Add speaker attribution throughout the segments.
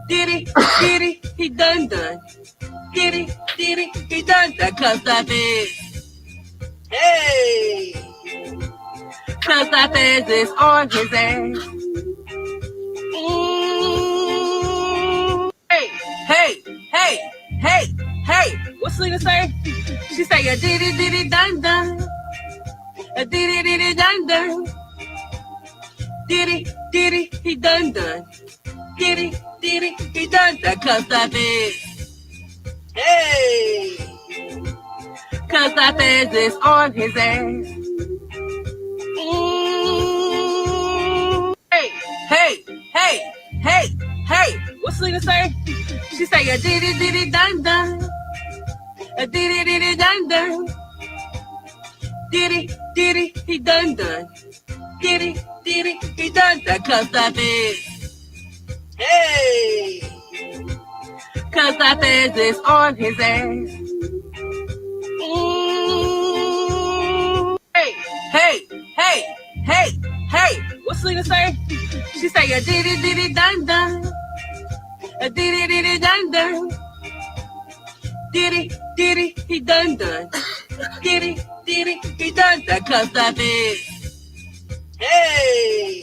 Speaker 1: Diddy, Diddy, he done. Diddy, Diddy, he done. Cause I did. Hey! Cause I did this on his ass. Hey, hey, hey, hey, hey. What's Selena say? She say, a diddy, diddy, dun, dun. A diddy, diddy, dun, dun. Diddy, Diddy, he done. Diddy, Diddy, he done. Cause I did. Hey! Cause I did this on his ass. Hey, hey, hey, hey, hey. What's Selena say? She say, a diddy, diddy, dun, dun. A diddy, diddy, dun, dun. Diddy, Diddy, he done. Diddy, Diddy, he done. Cause I did. Hey! Cause I did this on his ass. Hey, hey, hey, hey, hey. What's Selena say? She say, a diddy, diddy, dun, dun. A diddy, diddy, dun, dun. Diddy, Diddy, he done. Diddy, Diddy, he done. Cause I did. Hey!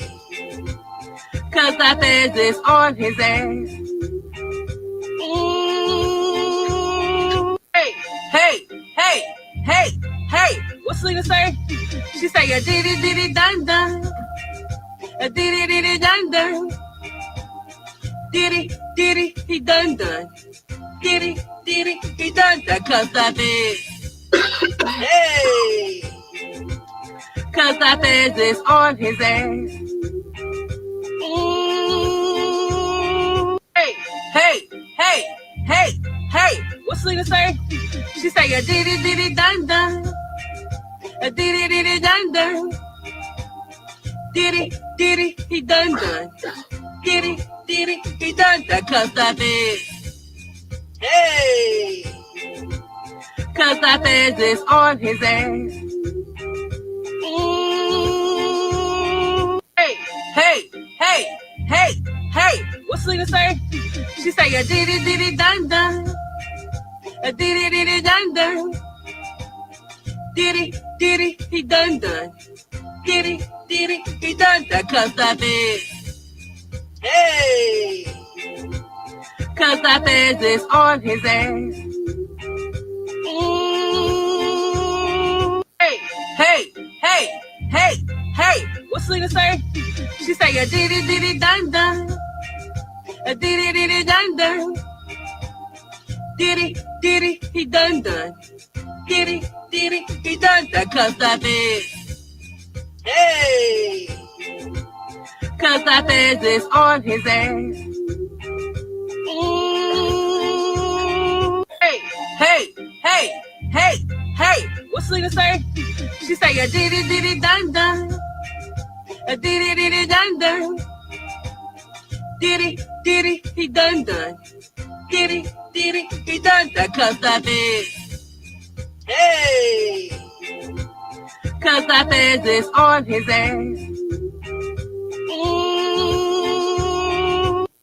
Speaker 1: Cause I did this on his ass. Hey, hey, hey, hey, hey. What's Selena say? She say, a diddy, diddy, dun, dun. A diddy, diddy, dun, dun. Diddy, Diddy, he done. Diddy, Diddy, he done. Cause I did. Hey! Cause I did this on his ass. Hey, hey, hey, hey, hey. What's Selena say? She say, a diddy, diddy, dun, dun. A diddy, diddy, dun, dun. Diddy, Diddy, he done. Diddy, Diddy, he done. Cause I did. Hey! Cause I did this on his ass. Hey, hey, hey, hey, hey. What's Selena say? She say, a diddy, diddy, dun, dun. A diddy, diddy, dun, dun. Diddy, Diddy, he done. Diddy, Diddy, he done. Cause I did. Hey! Cause I did this on his ass. Hey, hey, hey, hey, hey. What's Selena say? She say, a diddy, diddy, dun, dun. A diddy, diddy, dun, dun. Diddy, Diddy, he done. Diddy, Diddy, he done. Cause I did. Hey! Cause I did this on his ass. Hey, hey, hey, hey, hey. What's Selena say? She say, a diddy, diddy, dun, dun. A diddy, diddy, dun, dun. Diddy, Diddy, he done. Diddy, Diddy, he done. Cause I did. Hey! Cause I did this on his ass.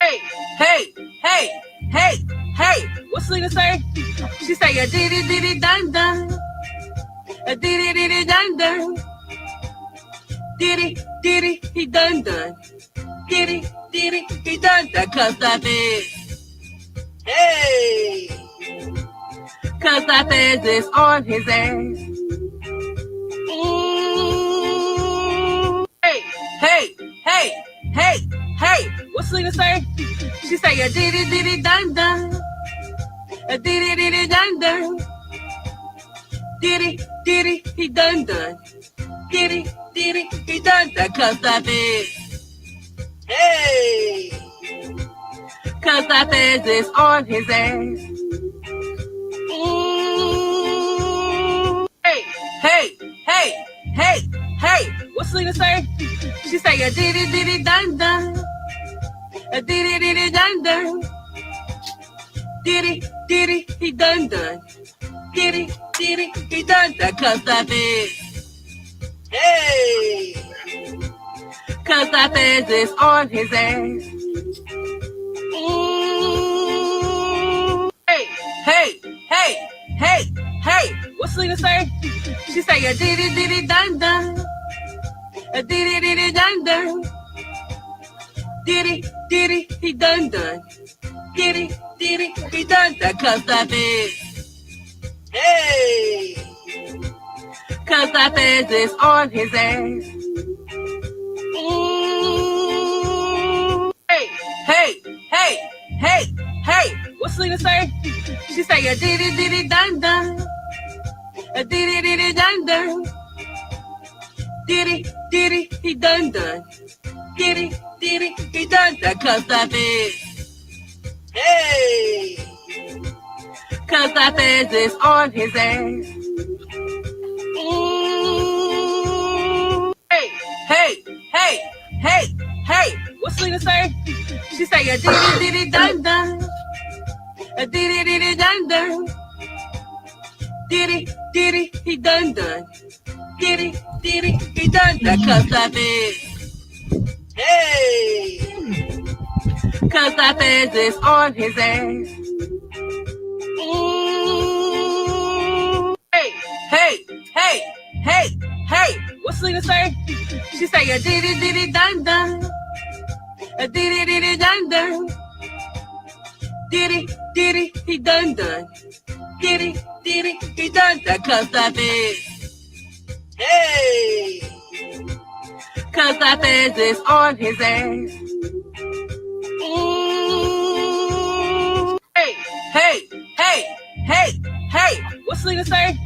Speaker 1: Hey, hey, hey, hey, hey. What's Selena say? She say, a diddy, diddy, dun, dun. A diddy, diddy, dun, dun. Diddy, Diddy, he done. Diddy, Diddy, he done. Cause I did. Hey! Cause I did this on his ass. Hey, hey, hey, hey, hey. What's Selena say? She say, a diddy, diddy, dun, dun. A diddy, diddy, dun, dun. Diddy, Diddy, he done. Diddy, Diddy, he done. Cause I did. Hey! Cause I did this on his ass. Hey, hey, hey, hey, hey. What's Selena say? She say, a diddy, diddy, dun, dun. A diddy, diddy, dun, dun. Diddy, Diddy, he done. Diddy, Diddy, he done. Cause I did. Hey! Cause I did this on his ass. Selena say? She say a diddy diddy dun dun, a diddy diddy dun dun, diddy diddy he dun dun, diddy diddy he dun dun. Cause that is, hey, cause that is on his ass. Hey, hey, hey, hey, hey. What Selena say? She say a diddy diddy dun dun, a diddy diddy dun dun, diddy diddy he dun dun, diddy diddy he dun dun. Cause that is, hey, cause that is on his ass. Hey, hey, hey, hey, hey. What Selena say? She say a diddy diddy dun dun, a diddy diddy dun dun, diddy diddy he dun dun, diddy diddy he dun dun. Cause that is, hey, cause that is on his ass. Hey, hey, hey, hey, hey. What Selena say? She say a diddy diddy dun dun, a diddy diddy dun dun, diddy diddy he dun dun, diddy diddy he dun dun. Cause that is, hey, cause that is on his ass. Hey, hey, hey, hey, hey. What Selena say?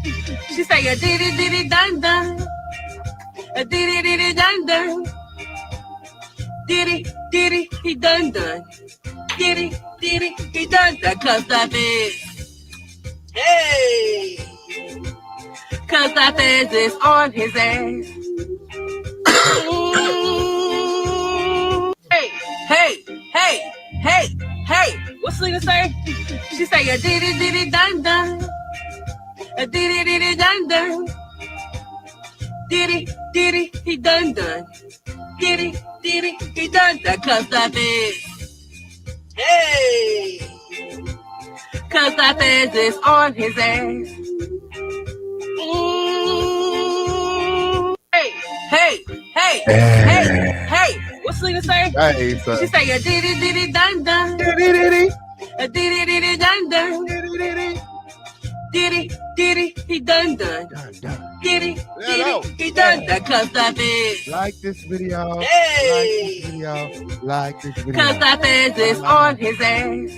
Speaker 1: She say a diddy diddy dun dun, a diddy diddy dun dun, diddy diddy he dun dun, diddy diddy he dun dun. Cause that is, hey, cause that is on his ass. Hey, hey, hey, hey, hey. What Selena say? She say a diddy diddy dun dun, a diddy diddy dun dun, diddy diddy he dun dun, diddy diddy he dun dun. Cause that is, hey, cause that is on his ass. Hey, hey, hey, hey, hey. What Selena say?
Speaker 2: Hey,
Speaker 1: She say a diddy diddy dun dun,
Speaker 2: Diddy,
Speaker 1: a diddy diddy dun dun, diddy diddy he dun dun, diddy diddy he dun dun. Cause that is,
Speaker 2: like this video,
Speaker 1: hey,
Speaker 2: like this video.
Speaker 1: Cause that is on his ass.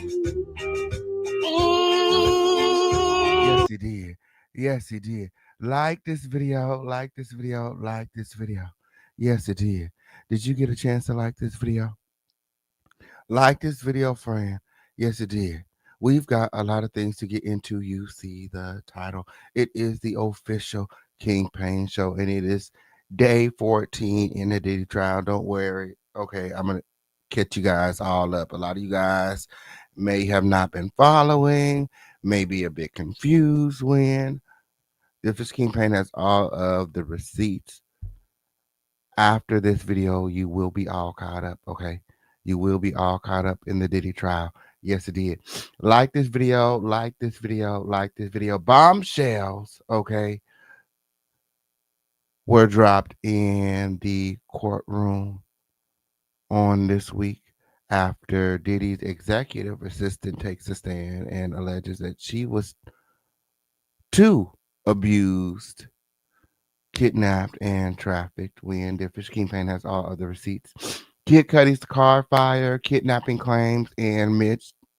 Speaker 2: Yes, he did. Yes, he did. Like this video, like this video, like this video. Yes, it did. Did you get a chance to like this video? Like this video, friend. Yes, it did. We've got a lot of things to get into. You see the title. It is the official King Payne show, and it is day 14 in the Diddy trial. Don't worry. Okay, I'm going to catch you guys all up. A lot of you guys may have not been following, may be a bit confused when. The official King Payne has all of the receipts. After this video, you will be all caught up, okay? You will be all caught up in the Diddy trial. Yes, it did. Like this video, like this video, like this video. Bombshells, okay, were dropped in the courtroom on this week after Diddy's executive assistant takes a stand and alleges that she was too abused, kidnapped, and trafficked when the official King Payne has all other receipts. Kid Cudi's car fire, kidnapping claims, and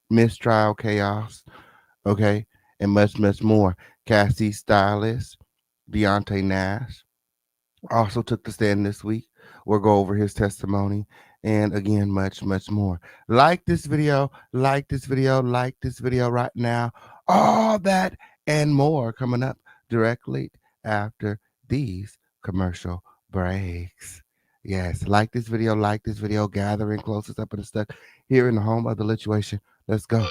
Speaker 2: mistrial chaos. Okay. And much, much more. Cassie's stylist, Deontay Nash, also took the stand this week. We'll go over his testimony. And again, much, much more. Like this video, like this video, like this video right now. All that and more coming up directly after these commercial breaks. Yes, like this video, gathering closest up in the stuck here in the home of the lituation. Let's go.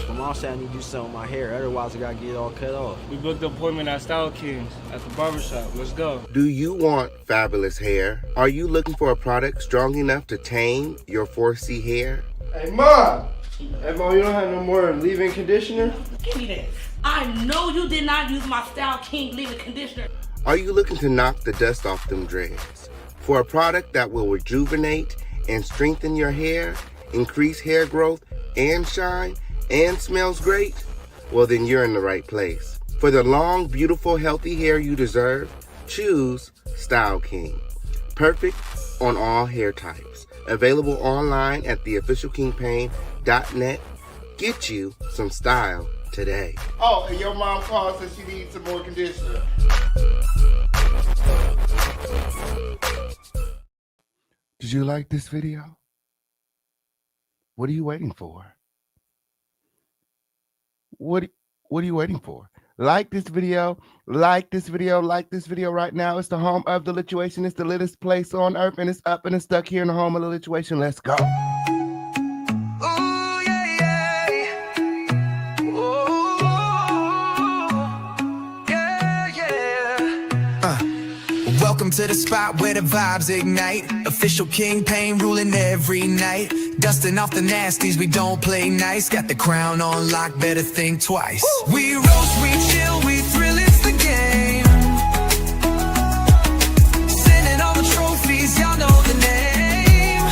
Speaker 3: My mom said I need to do something with my hair, otherwise I gotta get it all cut off.
Speaker 4: We booked an appointment at Style Kings at the barbershop. Let's go.
Speaker 2: Do you want fabulous hair? Are you looking for a product strong enough to tame your 4C hair?
Speaker 5: Hey, Mom, Hey, Mo, you don't have no more leave-in conditioner?
Speaker 1: Give me that. I know you did not use my Style King leave-in conditioner.
Speaker 2: Are you looking to knock the dust off them dreads? For a product that will rejuvenate and strengthen your hair, increase hair growth and shine, and smells great? Well, then you're in the right place. For the long, beautiful, healthy hair you deserve, choose Style King. Perfect on all hair types. Available online at theofficialkingpain.net. Get you some style today. Oh, and your mom called says she needs some more conditioner. Did you like this video? What are you waiting for? What are you waiting for? Like this video, like this video, like this video right now. It's the home of the lituation. It's the littest place on earth, and it's up and it's stuck here in the home of the lituation. Let's go.
Speaker 6: Welcome to the spot where the vibes ignite. Official Kingpin ruling every night. Dusting off the nasties, we don't play nice. Got the crown on lock, better think twice. Woo! We roast, we chill, we thrill, it's the game. Sending all the trophies, y'all know the name.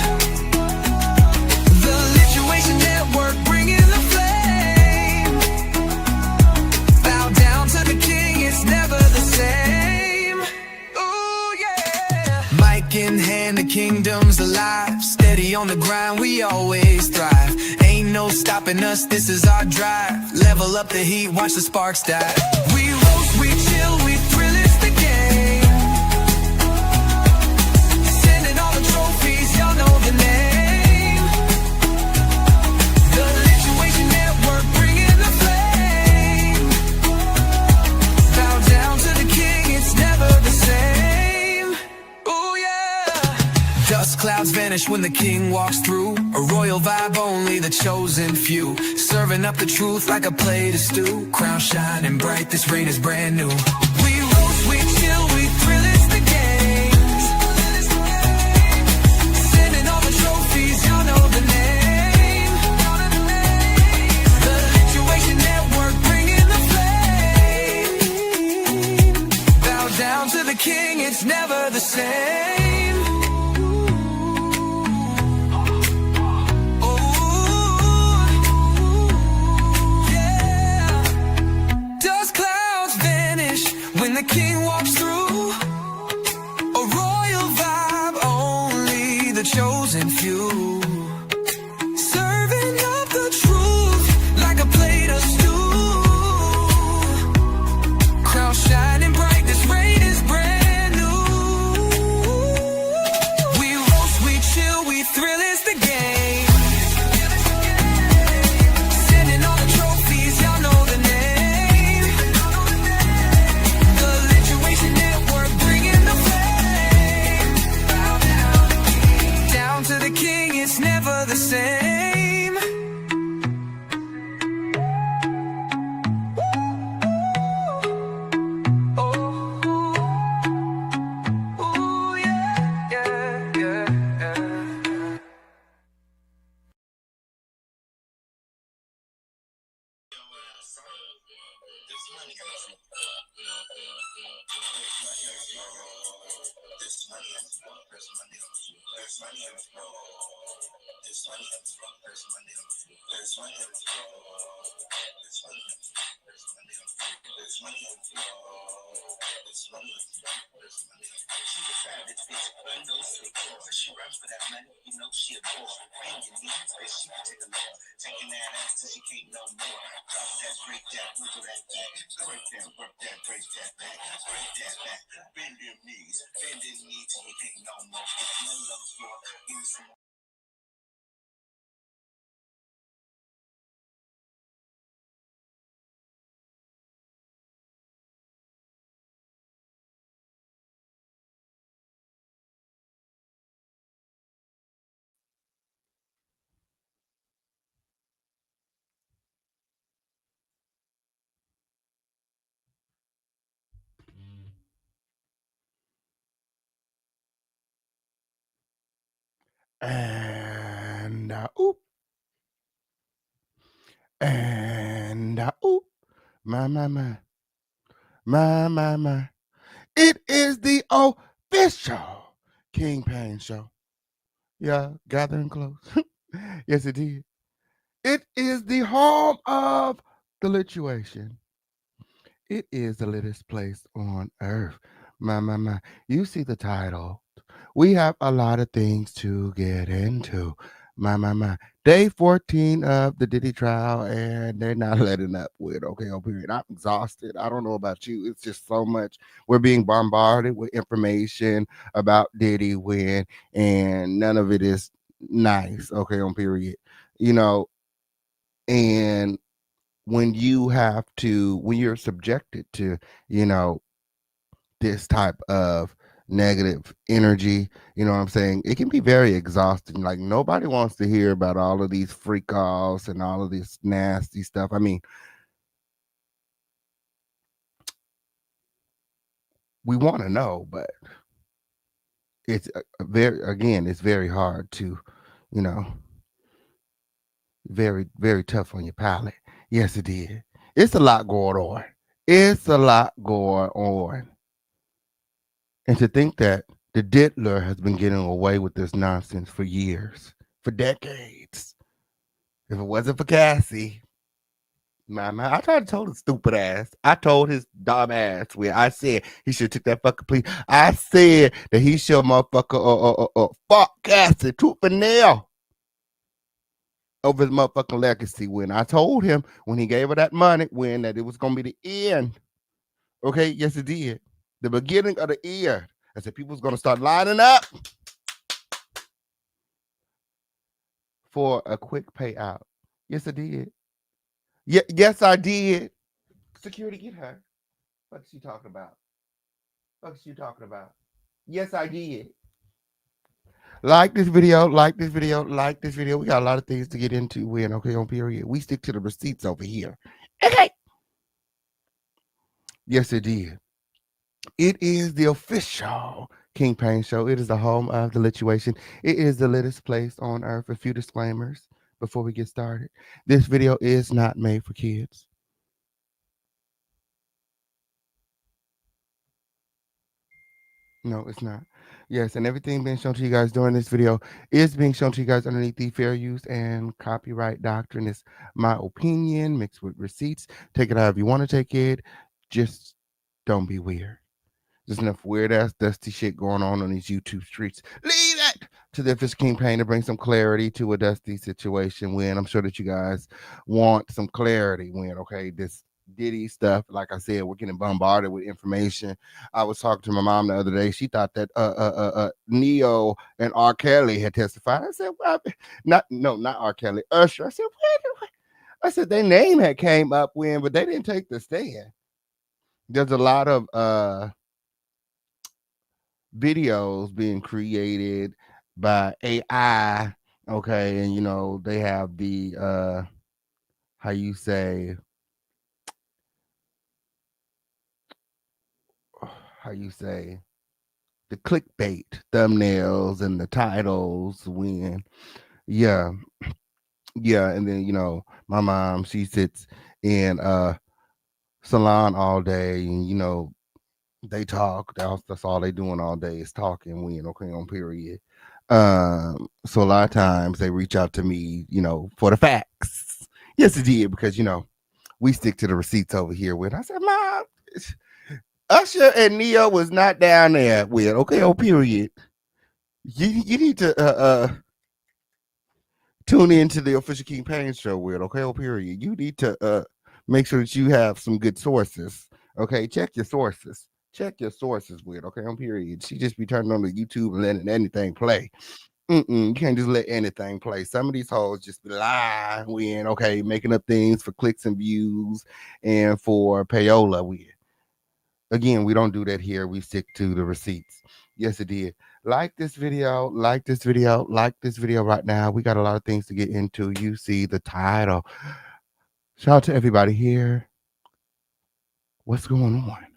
Speaker 6: The Lituation Network, bringing the flame. Bow down to the king, it's never the same. Ooh, yeah. Mic in hand, the kingdom's alive. Steady on the grind, we always thrive. Ain't no stopping us, this is our drive. Level up the heat, watch the sparks die. We roast, we chill, we thrill, it's the game. Sending all the trophies, y'all know the name. The Lituation Network, bringing the flame. Bow down to the king, it's never the same. Ooh, yeah. Dust clouds vanish when the king walks through. A royal vibe, only the chosen few. Serving up the truth like a plate of stew. Crown shining bright, this reign is brand new. We roast, we chill, we thrill, it's the game. Sending all the trophies, y'all know the name. The Lituation Network, bringing the flame. Bow down to the king, it's never the same. The king walks through. A royal vibe, only the chosen few. Serving up the truth like a plate of stew. Crown shining bright, this reign is brand new. We roast, we chill, we thrill, it's the game. Sending all the trophies, y'all know the name. To the king, it's never the same. Ooh, yeah, yeah, yeah, yeah. She runs for that money, you know she a bore. Bang your knees, bitch, she can take a loss. Taking that ass till she can't no more. Drop that, break that, wiggle that back. Break that, work that, break that back. Break that back, bend your knees. Bend your knees till you can't no more. Put money on the floor, give me some more.
Speaker 2: And And ooh, my, my, my, my. It is the official King Pain show. Yeah, gathering close. Yes, it is. It is the home of the lituation. It is the littest place on earth. My. You see the title. We have a lot of things to get into. My. Day 14 of the Diddy trial, and they're not letting up with okay, oh, period. I'm exhausted. I don't know about you. It's just so much. We're being bombarded with information about Diddy when, and none of it is nice. Okay, on period. You know, and when you're subjected to, you know, this type of negative energy, you know what I'm saying? It can be very exhausting. Like nobody wants to hear about all of these freak offs and all of this nasty stuff. I mean, we want to know, but it's it's very hard to, you know, very tough on your palate. Yes, it is. It's a lot going on. It's a lot going on. And to think that the diddler has been getting away with this nonsense for years, for decades. If it wasn't for Cassie, man, I tried to tell his stupid ass. I told his dumb ass where I said he should took that fucking plea. I said that he should motherfucker fuck Cassie tooth and nail over his motherfucking legacy. When I told him when he gave her that money, when that it was gonna be the end. Okay, yes it did. The beginning of the end. I said people was gonna start lining up for a quick payout. Yes, I did. Yes, I did. Security, get her. What's she talking about? What's she talking about? Yes, I did. Like this video, like this video, like this video. We got a lot of things to get into when, okay, on period. We stick to the receipts over here. Okay. Yes, it did. It is the official King Pain show. It is the home of the lituation. It is the littest place on earth. A few disclaimers before we get started. This video is not made for kids. No, it's not. Yes, and everything being shown to you guys during this video is being shown to you guys underneath the fair use and copyright doctrine. It's my opinion mixed with receipts. Take it however you want to take it. Just don't be weird. There's enough weird ass dusty shit going on these YouTube streets. Leave it to the official King Pain to bring some clarity to a dusty situation. When I'm sure that you guys want some clarity. When okay, this Diddy stuff, like I said, we're getting bombarded with information. I was talking to my mom the other day. She thought that Neo and R. Kelly had testified. I said, well, not R. Kelly, Usher. I said, wait. I said their name had came up when, but they didn't take the stand. There's a lot of videos being created by AI, okay, and you know they have the how you say the clickbait thumbnails and the titles when yeah, and then you know my mom, she sits in salon all day, and you know they talk. That's all they doing all day is talking. When okay, on period. So a lot of times they reach out to me, you know, for the facts. Yes, it did, because you know we stick to the receipts over here. With I said, Mom, Usher and Neo was not down there with okay, on period. You need to tune into the official King Pain show with okay, on period. You need to make sure that you have some good sources. Okay, check your sources. Check your sources with okay, on period. She just be turning on the YouTube and letting anything play. You can't just let anything play. Some of these hoes just be lying when okay, making up things for clicks and views and for payola. We don't do that here. We stick to the receipts. Yes, it did. Like this video, like this video, like this video right now. We got a lot of things to get into. You see the title. Shout out to everybody here. What's going on?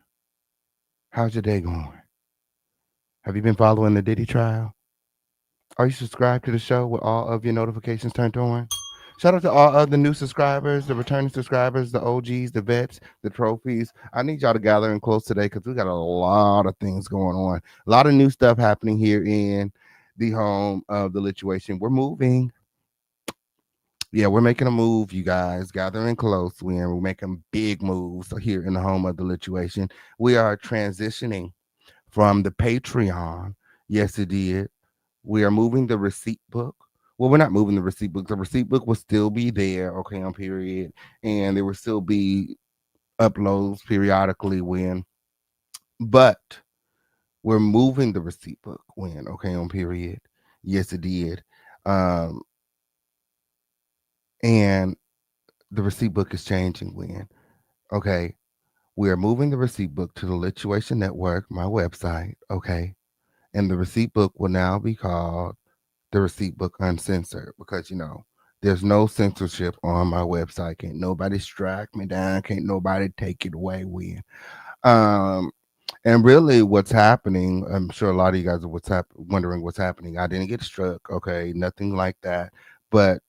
Speaker 2: How's your day going? Have you been following the Diddy trial? Are you subscribed to the show with all of your notifications turned on? Shout out to all other new subscribers, the returning subscribers, the OGs, the vets, the trophies. I need y'all to gather in close today because we got a lot of things going on. A lot of new stuff happening here in the home of the Lituation. We're moving. Yeah, we're making a move, you guys. Gathering close. We're making big moves here in the home of the Lituation. We are transitioning from the Patreon. Yes, it did. We are moving the receipt book. Well, we're not moving the receipt book. The receipt book will still be there, okay, on period. And there will still be uploads periodically but we're moving the receipt book okay, on period. Yes, it did. Um, and the receipt book is changing okay. We are moving the receipt book to the Lituation Network, my website, okay. And the receipt book will now be called the Receipt Book Uncensored because there's no censorship on my website. Can't nobody strike me down. Can't nobody take it away. Um and really what's happening, I'm sure a lot of you guys are wondering what's happening. I didn't get struck, okay, nothing like that. But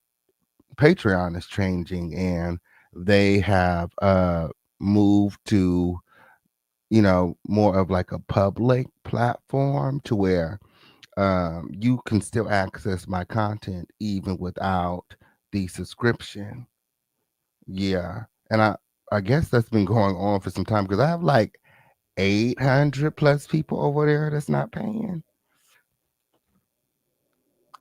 Speaker 2: Patreon is changing and they have moved to more of like a public platform to where you can still access my content even without the subscription. Yeah. And I guess that's been going on for some time because I have like 800 plus people over there that's not paying.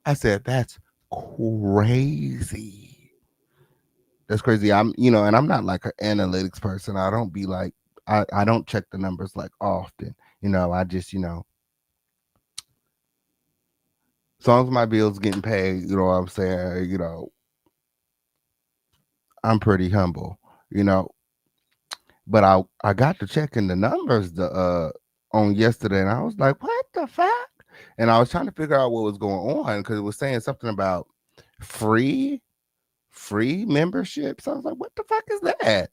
Speaker 2: I said, that's crazy. That's crazy. And I'm not like an analytics person. I don't be like, I don't check the numbers like often. I just, as long as my bills getting paid, you know what I'm saying, I'm pretty humble, you know. But I got to checking the numbers on yesterday, and I was like, "What the fuck?" And I was trying to figure out what was going on because it was saying something about free free memberships. I was like, "What the fuck is that?"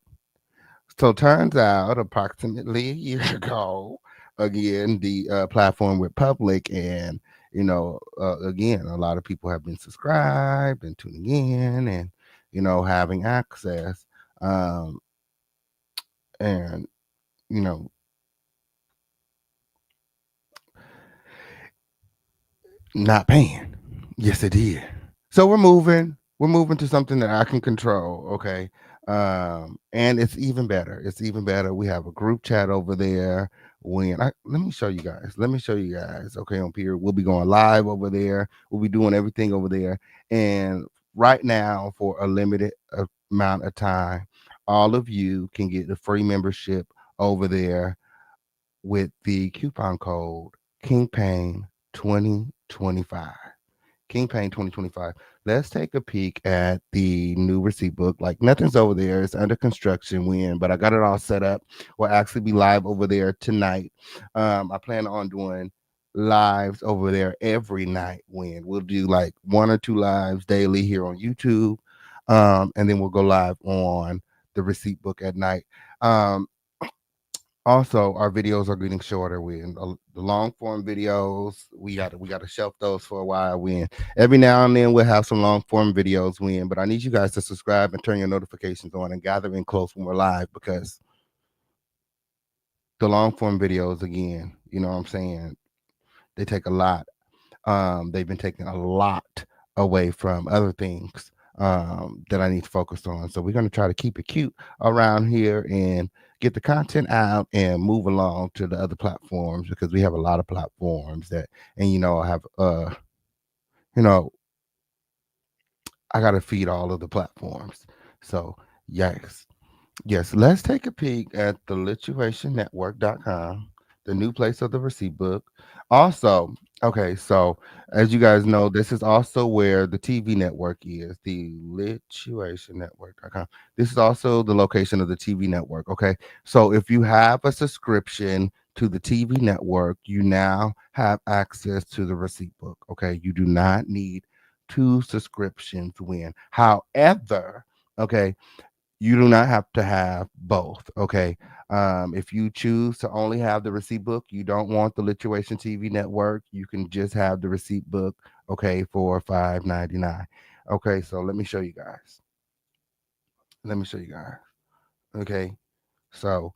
Speaker 2: So turns out, approximately a year ago, again the platform went public, and again, a lot of people have been subscribed and tuning in, and having access. Um, and you know not paying. Yes, it did. So we're moving to something that I can control, okay. And it's even better. We have a group chat over there. Let me show you guys, okay, on period. We'll be going live over there. We'll be doing everything over there. And right now, for a limited amount of time, all of you can get the free membership over there with the coupon code King 2025. King 2025. Let's take a peek at the new receipt book. Like, nothing's over there. It's under construction but I got it all set up. We'll actually be live over there tonight. I plan on doing lives over there every night we'll do like 1 or 2 lives daily here on YouTube. And then we'll go live on the receipt book at night. Also, our videos are getting shorter. The long form videos, we got to shelf those for a while. Every now and then we'll have some long form videos but I need you guys to subscribe and turn your notifications on and gather in close when we're live, because the long form videos, again, you know what I'm saying, they take a lot. They've been taking a lot away from other things that I need to focus on. So we're going to try to keep it cute around here and get the content out and move along to the other platforms, because we have a lot of platforms and I have I got to feed all of the platforms. So yes, let's take a peek at the lituationnetwork.com, the new place of the receipt book. Also, okay, so as you guys know, this is also where the TV network is, the lituationnetwork.com. This is also the location of the TV network, okay? So if you have a subscription to the TV network, you now have access to the receipt book, okay? You do not need 2 subscriptions However, okay, you do not have to have both, okay? If you choose to only have the receipt book, you don't want the Lituation TV network, you can just have the receipt book, okay, for $5.99. Okay, so let me show you guys. Let me show you guys. Okay, so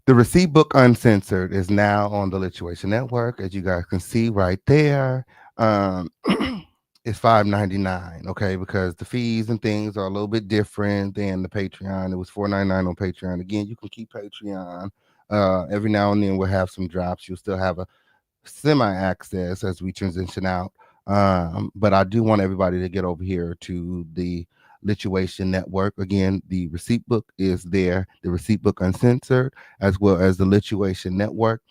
Speaker 2: the receipt book uncensored is now on the Lituation Network, as you guys can see right there. It's $5.99, okay, because the fees and things are a little bit different than the Patreon. It was $4.99 on Patreon. Again, you can keep Patreon. Every now and then we'll have some drops. You'll still have a semi-access as we transition out. But I do want everybody to get over here to the Lituation Network. Again, the receipt book is there, the receipt book uncensored, as well as the Lituation Network.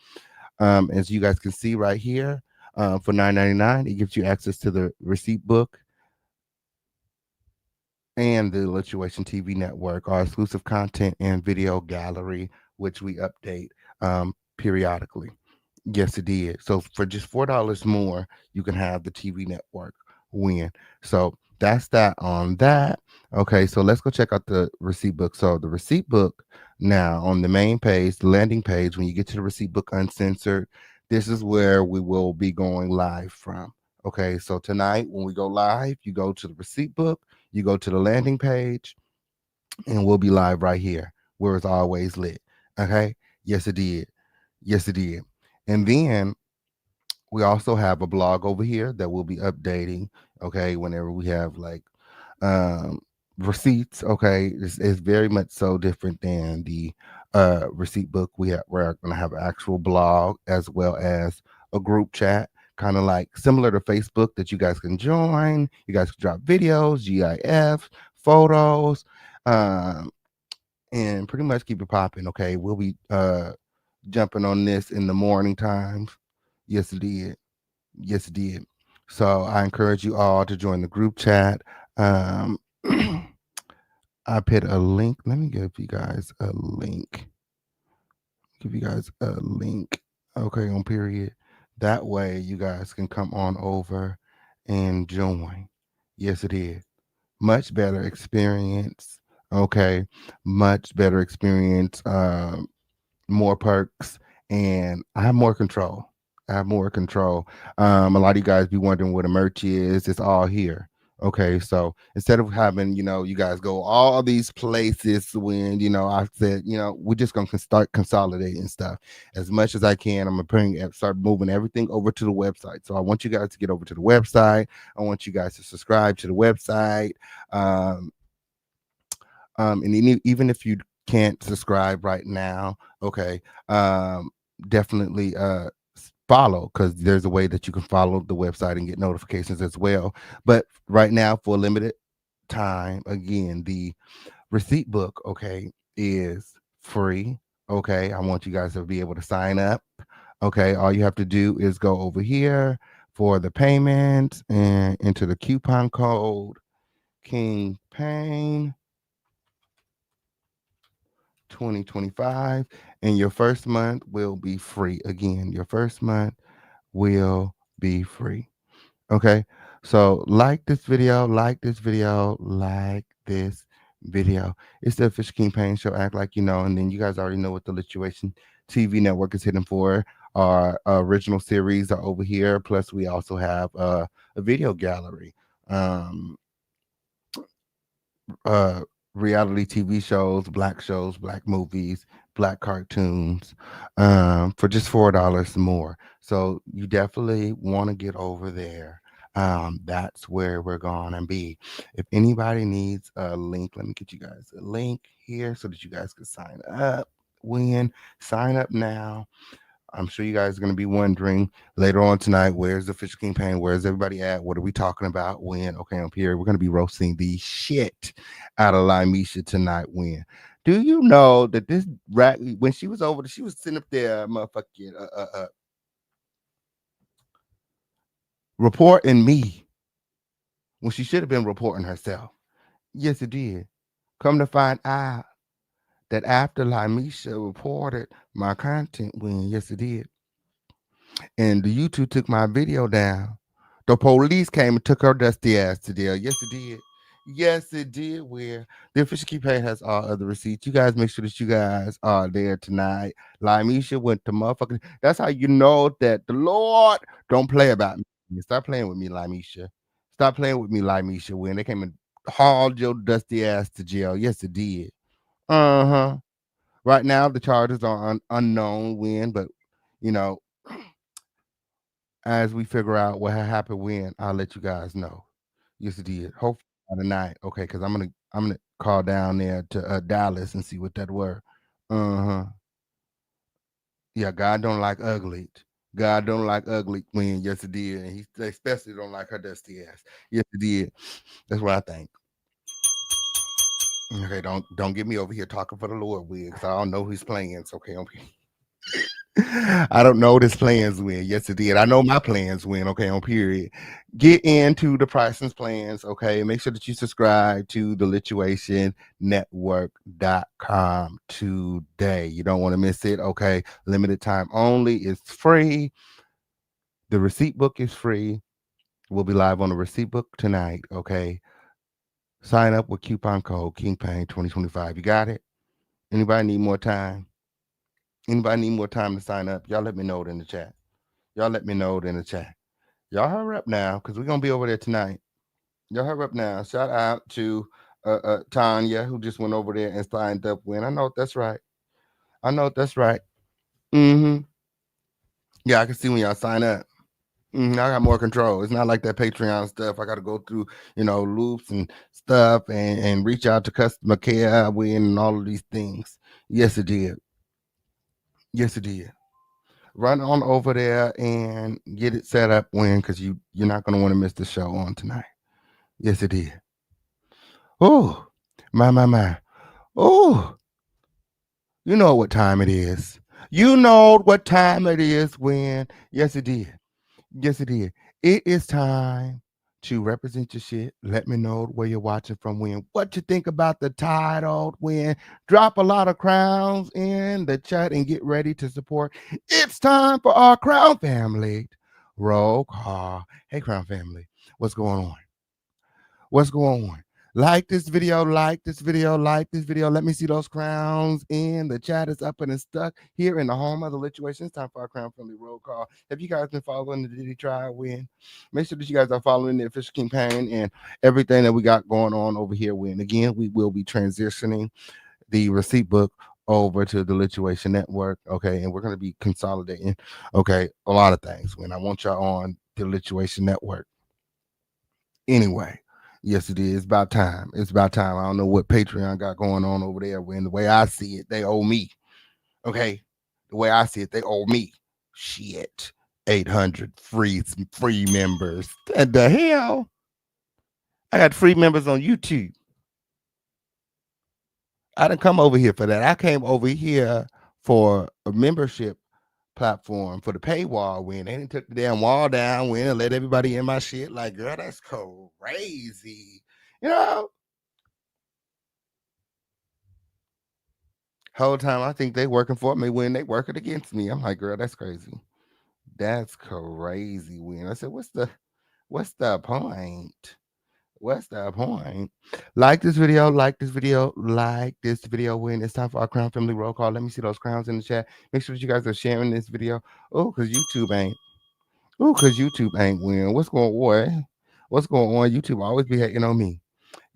Speaker 2: As you guys can see right here, for $9.99, it gives you access to the receipt book and the Lituation TV network, our exclusive content and video gallery, which we update periodically. Yes, it did. So for just $4 more, you can have the TV network win. So that's that on that. Okay, so let's go check out the receipt book. So the receipt book now on the main page, the landing page, when you get to the receipt book uncensored, this is where we will be going live from. Okay, so tonight when we go live, you go to the receipt book, you go to the landing page, and we'll be live right here where it's always lit. Okay, yes, it did. Yes, it did. And then we also have a blog over here that we'll be updating. Okay, whenever we have like um receipts. Okay, it's very much so different than the receipt book. We're gonna have an actual blog as well as a group chat, kind of like similar to Facebook, that you guys can join. You guys can drop videos, GIF, photos, um, and pretty much keep it popping. Okay, we'll be jumping on this in the morning times. Yes, it did. Yes, it did. So I encourage you all to join the group chat. Um, I put a link. Let me give you guys a link. Give you guys a link. Okay, on period. That way you guys can come on over and join. Yes, it is. Much better experience. Okay, much better experience. More perks, and I have more control. I have more control. A lot of you guys be wondering where the merch is. It's all here. Okay, so instead of having, you guys go all these places when, I said, we're just gonna start consolidating stuff as much as I can. I'm gonna start moving everything over to the website. So I want you guys to get over to the website. I want you guys to subscribe to the website. Um, and even if you can't subscribe right now, okay, definitely follow, because there's a way that you can follow the website and get notifications as well. But right now, for a limited time, again, the receipt book, okay, is free. Okay, I want you guys to be able to sign up. Okay, all you have to do is go over here for the payment and enter the coupon code King Pain 2025, and your first month will be free. Again, your first month will be free. Okay, so like this video, like this video, like this video. It's the Official King Pain Show. Act like you know. And then you guys already know what the Lituation TV network is hitting for. Our original series are over here, plus we also have a video gallery. Uh Reality TV shows, black movies, black cartoons, for just $4 more. So you definitely want to get over there. That's where we're gonna be. If anybody needs a link, let me get you guys a link here so that you guys can sign up. Sign up now. I'm sure you guys are going to be wondering later on tonight, where's the Official King Pain? Where's everybody at? What are we talking about? When? Okay, I'm here. We're going to be roasting the shit out of Lamisha tonight. When? Do you know that this rat, when she was over, she was sitting up there, motherfucking, reporting me when she should have been reporting herself. Yes, it did. Come to find out that after Lamisha reported my content, yes, it did. And the YouTube took my video down. The police came and took her dusty ass to jail. Yes, it did. Yes, it did. Where the Official Key Pay has all other receipts. You guys make sure that you guys are there tonight. Lamisha went to motherfucking. That's how you know that the Lord don't play about me. Stop playing with me, Lamisha. Stop playing with me, Misha. When they came and hauled your dusty ass to jail. Yes, it did. Uh-huh. Right now, the charges are unknown when, but you know, as we figure out what happened when, I'll let you guys know. Yes, it did. Hopefully by tonight, okay? Because I'm gonna call down there to Dallas and see what that were. Uh-huh. Yeah, God don't like ugly. God don't like ugly when. Yes, it did. And he especially don't like her dusty ass. Yes, it did. That's what I think. Okay, don't get me over here talking for the Lord, Wiggs. I don't know his plans. Okay, I don't know what his plans win. Yes, it did. I know my plans win. Okay, on period. Get into the Prison's plans. Okay, make sure that you subscribe to the lituationnetwork.com today. You don't want to miss it. Okay, limited time only. It's free. The receipt book is free. We'll be live on the receipt book tonight. Okay, sign up with coupon code Kingpin 2025. You got it? Anybody need more time? Anybody need more time to sign up? Y'all let me know it in the chat. Y'all let me know it in the chat. Y'all hurry up now, because we're gonna be over there tonight. Y'all hurry up now. Shout out to Tanya, who just went over there and signed up when. I know that's right. I know that's right. Mm-hmm. Yeah, I can see when y'all sign up. I got more control. It's not like that Patreon stuff. I got to go through, loops and stuff and reach out to customer care and all of these things. Yes, it did. Yes, it did. Run on over there and get it set up because you're not going to want to miss the show on tonight. Yes, it did. Oh, my. Oh, you know what time it is. You know what time it is when. Yes, it did. Yes, it did. It is time to represent your shit. Let me know where you're watching from when. What you think about the title when. Drop a lot of crowns in the chat and get ready to support. It's time for our Crown family. Roll call. Hey, Crown family. What's going on? What's going on? Like this video, like this video, like this video. Let me see those crowns in the chat. Is up and it's stuck here in the home of the lituation. It's time for our Crown Family roll call. Have you guys been following the Diddy trial win? Make sure that you guys are following the official campaign and everything that we got going on over here. Win. Again, we will be transitioning the receipt book over to the Lituation Network. Okay, and we're going to be consolidating. Okay, a lot of things. When I want y'all on the Lituation Network. Anyway. Yes, it is. It's about time. It's about time. I don't know what Patreon got going on over there. When the way I see it, they owe me. Okay, the way I see it, they owe me. Shit, 800 free members. And the hell, I got free members on YouTube. I didn't come over here for that. I came over here for a membership platform for the paywall when they didn't took the damn wall down when and let everybody in my shit. Like, girl, that's crazy. Whole time I think they working for me when they working against me. I'm like, girl, that's crazy. That's crazy. When I said, what's the point? What's the point? Like this video, like this video, like this video. When it's time for our Crown Family roll call. Let me see those crowns in the chat. Make sure that you guys are sharing this video. Oh, because YouTube ain't. Win. What's going on? What's going on? YouTube always be hating on me.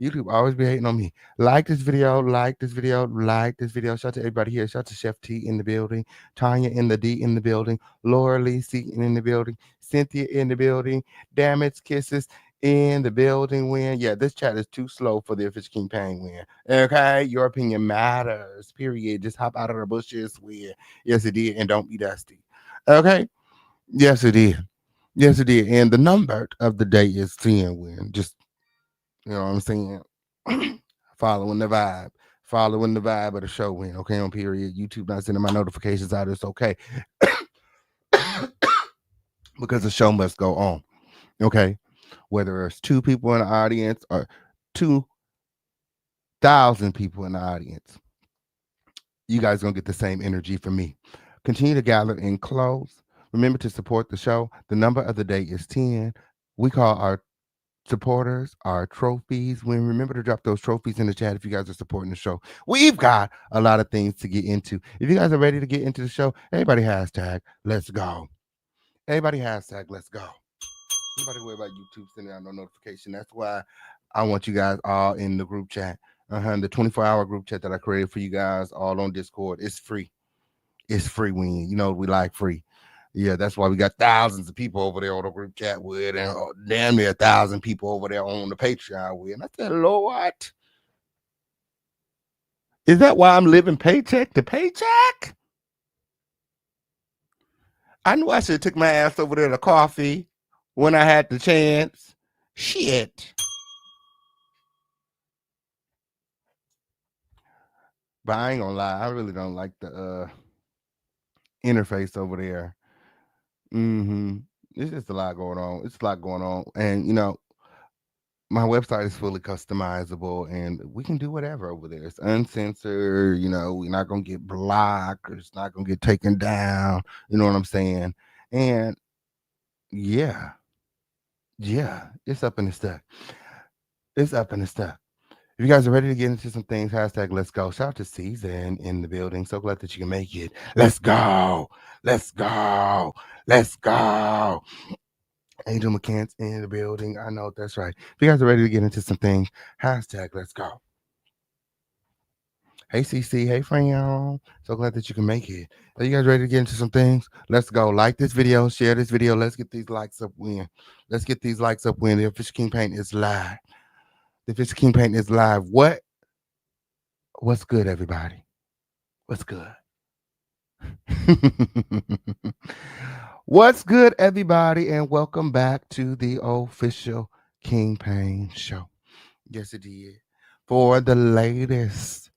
Speaker 2: YouTube always be hating on me. Like this video, like this video, like this video. Shout out to everybody here. Shout out to Chef T in the building, Tanya in the D in the building, Laura Lee Seaton in the building, Cynthia in the building, Damage Kisses in the building. Win. Yeah, this chat is too slow for the official campaign. Win. Okay, your opinion matters. Period. Just hop out of the bushes. Win. Yes, it did, and don't be dusty. Okay. Yes, it did. Yes, it did. And the number of the day is 10. Win. Just you know what I'm saying? Following the vibe of the show. Win. Okay, on period. YouTube not sending my notifications out. It's okay. Because the show must go on. Okay. Whether it's 2 people in the audience or 2,000 people in the audience, you guys are going to get the same energy from me. Continue to gather in close. Remember to support the show. The number of the day is 10. We call our supporters, our trophies. When remember to drop those trophies in the chat if you guys are supporting the show. We've got a lot of things to get into. If you guys are ready to get into the show, everybody hashtag let's go. Everybody hashtag let's go. Nobody worry about YouTube sending out no notification. That's why I want you guys all in the group chat. The 24-hour group chat that I created for you guys all on Discord. It's free. It's free when we like free. Yeah, that's why we got thousands of people over there on the group chat with, and damn near 1,000 people over there on the Patreon with. And I said, Lord, is that why I'm living paycheck to paycheck? I knew I should have took my ass over there to coffee when I had the chance. Shit. But I ain't gonna lie, I really don't like the interface over there. It's just a lot going on. It's a lot going on. And my website is fully customizable and we can do whatever over there. It's uncensored, we're not gonna get blocked or it's not gonna get taken down. You know what I'm saying? And yeah, it's up in the stuff. It's up in the stuff. If you guys are ready to get into some things, hashtag let's go. Shout out to Season in the building. So glad that you can make it. Let's go. Let's go. Let's go. Angel McCants in the building. I know that's right. If you guys are ready to get into some things, hashtag let's go. Hey CC, hey friend. So glad that you can make it. Are you guys ready to get into some things? Let's go. Like this video, share this video. Let's get these likes up win. Let's get these likes up win. The Official King Paint is live. The Official King Paint is live. What's good, everybody? What's good? What's good, everybody? And welcome back to the Official King Pain Show. Yes, it did. For the latest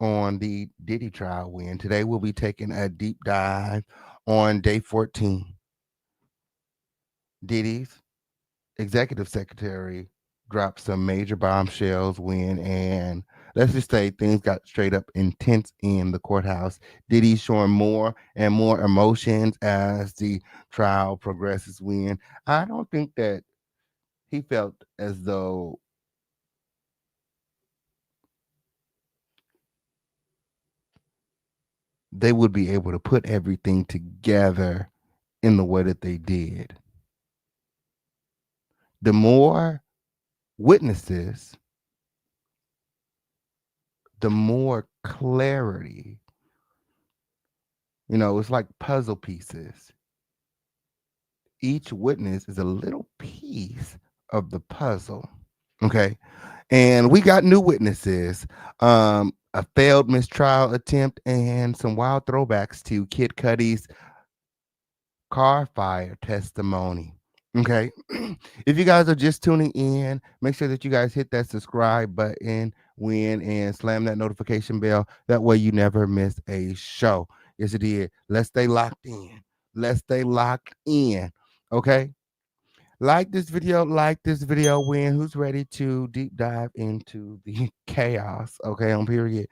Speaker 2: on the Diddy trial win, today we'll be taking a deep dive on day 14. Diddy's executive secretary dropped some major bombshells when, and let's just say things got straight up intense in the courthouse. Diddy showing more and more emotions as the trial progresses. When I don't think that he felt as though they would be able to put everything together in the way that they did. The more witnesses, the more clarity. It's like puzzle pieces. Each witness is a little piece of the puzzle. Okay. And we got new witnesses, a failed mistrial attempt, and some wild throwbacks to Kid Cudi's car fire testimony. Okay. If you guys are just tuning in, make sure that you guys hit that subscribe button and slam that notification bell. That way you never miss a show. Yes, it did. Let's stay locked in. Let's stay locked in. Okay. Like this video, who's ready to deep dive into the chaos. Okay, on period.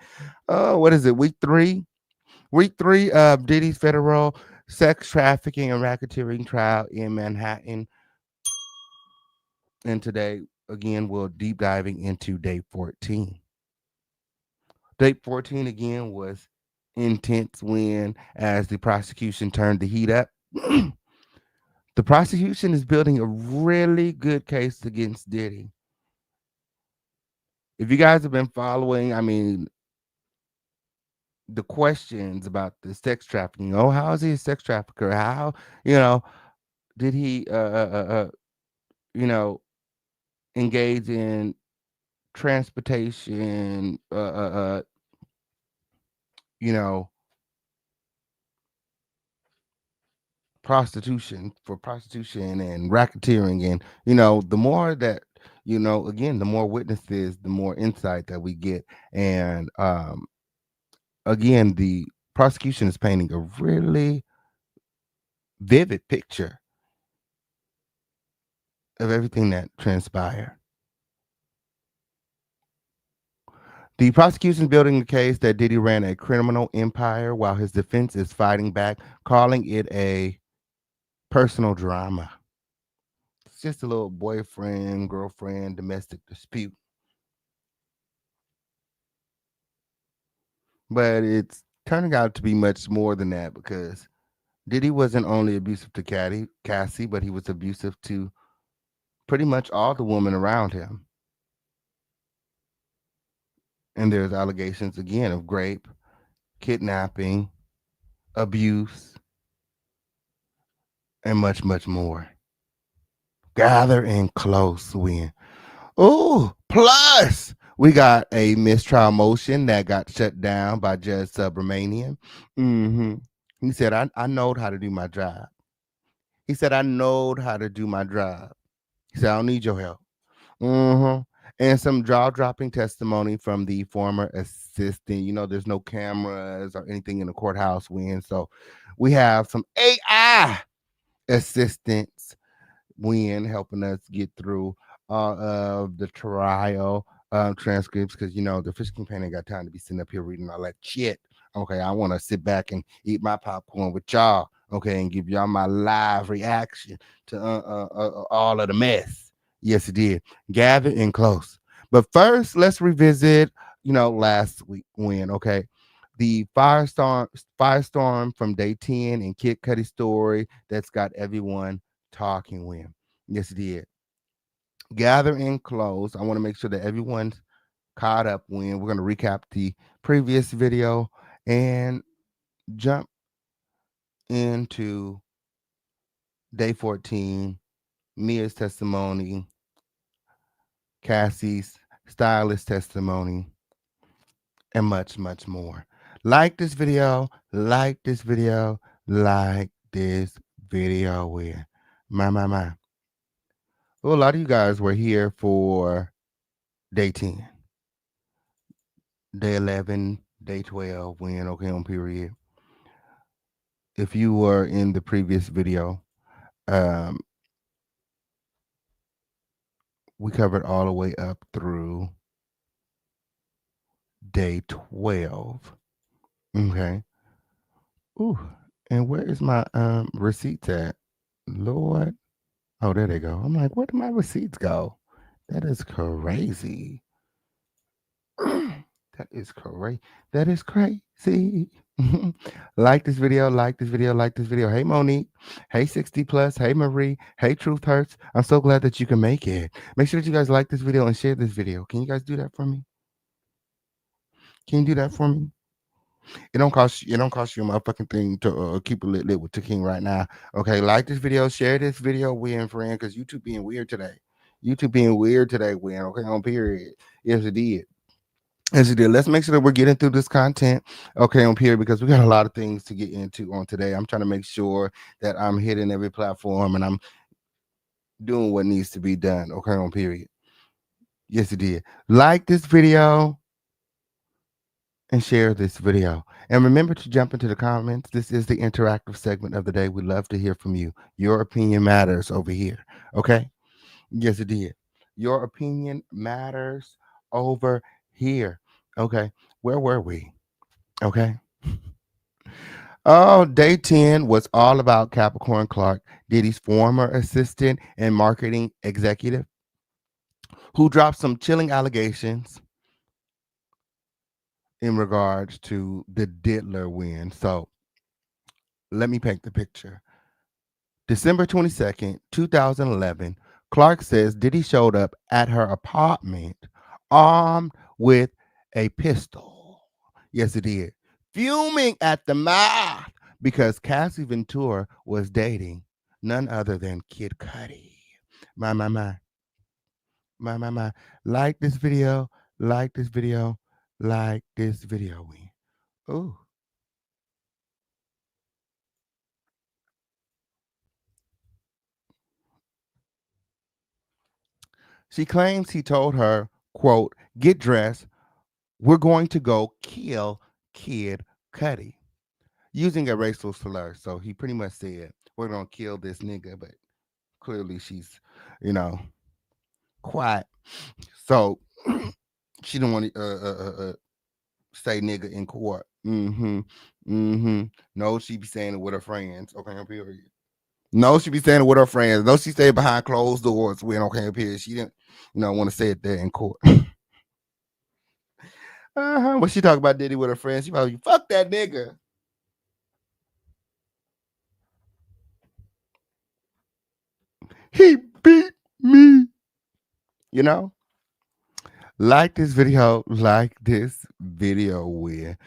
Speaker 2: What is it? Week three of Diddy's federal sex trafficking and racketeering trial in Manhattan. And today, again, we're deep diving into day 14. Day 14 again was intense when, as the prosecution turned the heat up, the prosecution is building a really good case against Diddy. If you guys have been following, the questions about the sex trafficking. Oh, how is he a sex trafficker? How, did he, engage in transportation, prostitution and racketeering. And, the more that, again, the more witnesses, the more insight that we get. And, again, the prosecution is painting a really vivid picture of everything that transpired. The prosecution is building the case that Diddy ran a criminal empire while his defense is fighting back, calling it a personal drama. It's just a little boyfriend, girlfriend, domestic dispute. But it's turning out to be much more than that because Diddy wasn't only abusive to Cassie, but he was abusive to pretty much all the women around him. And there's allegations again of rape, kidnapping, abuse, and much, much more. Gather in close when. Oh, plus we got a mistrial motion that got shut down by Judge Subramanian. hmm He said, I know how to do my job. He said, I know how to do my job. He said, I don't need your help. hmm And some jaw dropping testimony from the former assistant. You know, there's no cameras or anything in the courthouse when. So we have some AI assistants when helping us get through all of the trial transcripts because, you know, the fish campaign ain't got time to be sitting up here reading all that shit. Okay, I want to sit back and eat my popcorn with y'all. Okay, and give y'all my live reaction to all of the mess. Yes, it did. Gather in close. But first, let's revisit, you know, last week when, okay, the firestorm from day 10 and Kid Cudi story that's got everyone talking with. Yes, it did. Gather in close. I want to make sure that everyone's caught up when we're going to recap the previous video and jump into day 14, Mia's testimony, Cassie's stylist testimony, and much, much more. Like this video, like this video, like this video. Where my. Well, a lot of you guys were here for day 10, day 11, day 12, when okay on period. If you were in the previous video, um, we covered all the way up through day 12. Okay. Ooh, and where is my receipts at? Lord. Oh, there they go. I'm like, where did my receipts go? That is crazy. That is crazy. That is crazy. Like this video, like this video, like this video. Hey, Monique. Hey, 60 plus. Hey, Marie. Hey, Truth Hurts. I'm so glad that you can make it. Make sure that you guys like this video and share this video. Can you guys do that for me? Can you do that for me? It don't cost you a motherfucking thing to keep it lit with the king right now. Okay, like this video, share this video, win friend, because YouTube being weird today. YouTube being weird today, win. Okay, on period. Yes, it did. As you did, let's make sure that we're getting through this content, okay, on period, because we got a lot of things to get into on today. I'm trying to make sure that I'm hitting every platform and I'm doing what needs to be done, okay, on period. Yes, it did. Like this video and share this video. And remember to jump into the comments. This is the interactive segment of the day. We love to hear from you. Your opinion matters over here, okay? Yes, it did. Your opinion matters over here. Okay, where were we? Okay. Oh, day 10 was all about Capricorn Clark, Diddy's former assistant and marketing executive, who dropped some chilling allegations in regards to the Diddler win. So let me paint the picture. December 22nd, 2011, Clark says Diddy showed up at her apartment armed with a pistol. Yes, it did. Fuming at the mouth because Cassie Ventura was dating none other than Kid Cudi. My. Like this video, like this video, like this video. Ooh. She claims he told her, quote, get dressed. We're going to go kill Kid Cudi, using a racial slur. So he pretty much said, we're going to kill this nigga, but clearly she's, you know, quiet. So she don't want to say nigga in court. No, she be saying it with her friends. Okay, period. No, she be saying it with her friends. No, she say it behind closed doors when okay, period. She didn't, you know, want to say it there in court. When she talk about Diddy with her friends, she probably fuck that nigga. He beat me. You know? Like this video, like this video with.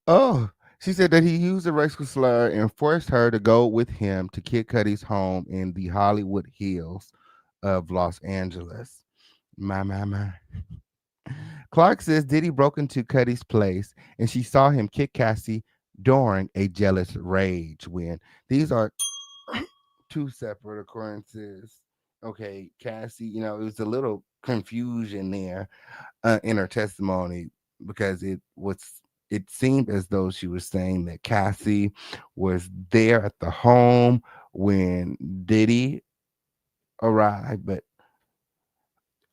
Speaker 2: Oh, she said that he used a racial slur and forced her to go with him to Kid Cudi's home in the Hollywood Hills of Los Angeles. My. Clark says Diddy broke into Cudi's place and she saw him kick Cassie during a jealous rage win. These are two separate occurrences. Okay, Cassie, it was a little confusion there in her testimony because it seemed as though she was saying that Cassie was there at the home when Diddy arrived, but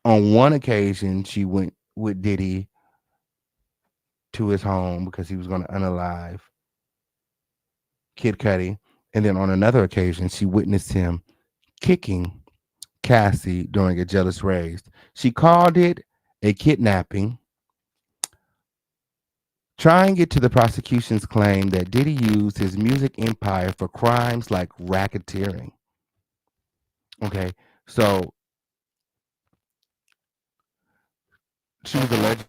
Speaker 2: on one occasion she went with Diddy to his home because he was going to unalive Kid Cudi, and then on another occasion she witnessed him kicking Cassie during a jealous rage. She called it a kidnapping, trying it to the prosecution's claim that Diddy used his music empire for crimes like racketeering. Okay, so she was alleged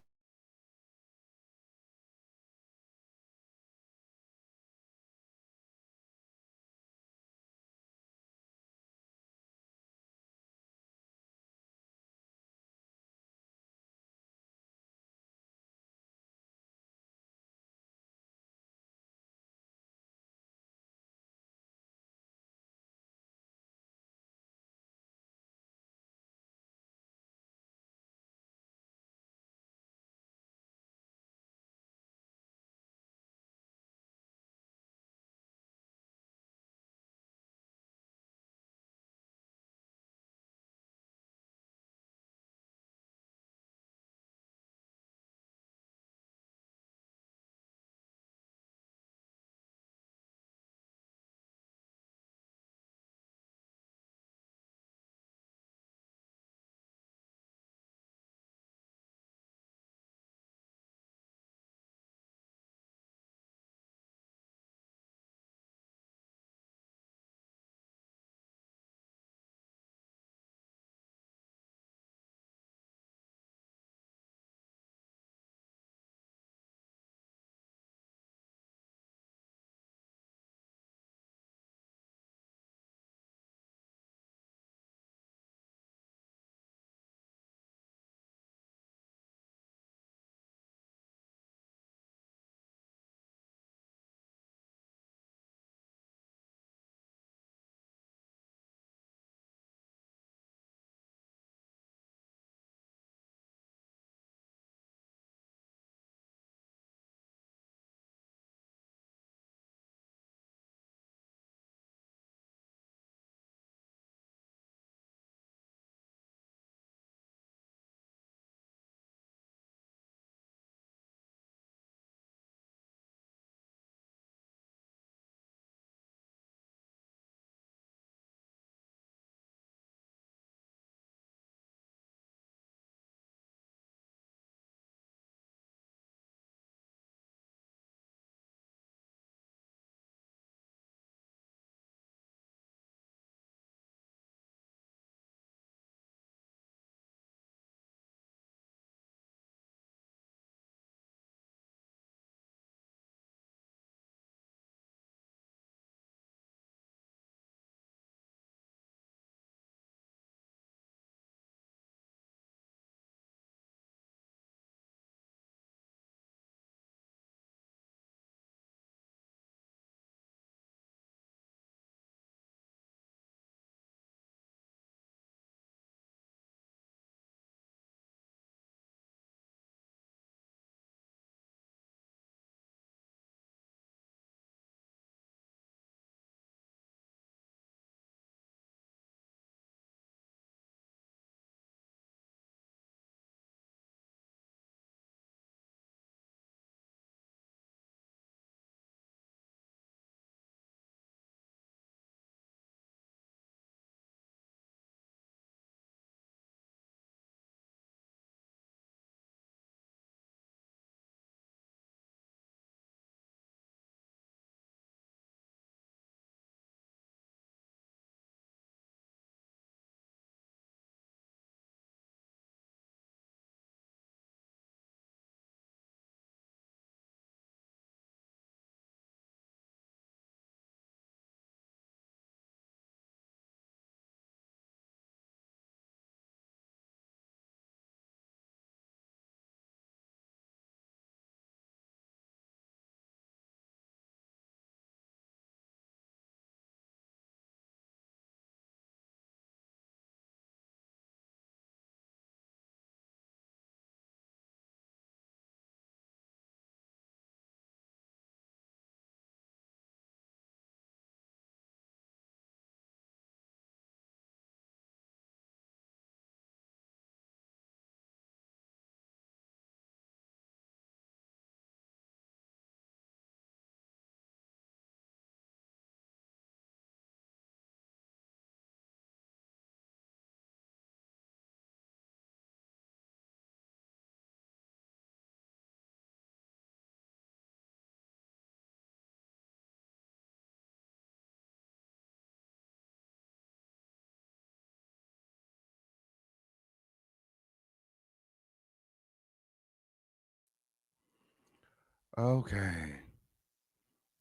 Speaker 2: Okay.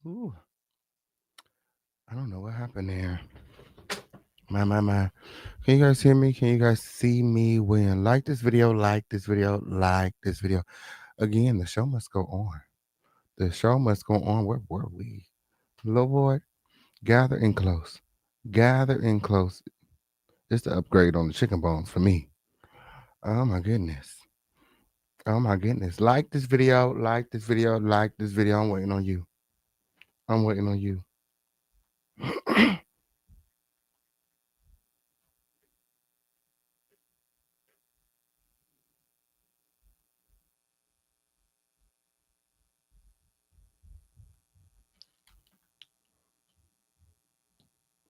Speaker 2: Ooh, I don't know what happened there. My. Can you guys hear me? Can you guys see me? When like this video, like this video, like this video. Again, the show must go on. The show must go on. Where were we? Little boy, gather in close. Gather in close. It's the upgrade on the chicken bones for me. Oh my goodness. Oh my goodness. Like this video, like this video, like this video. I'm waiting on you. I'm waiting on you.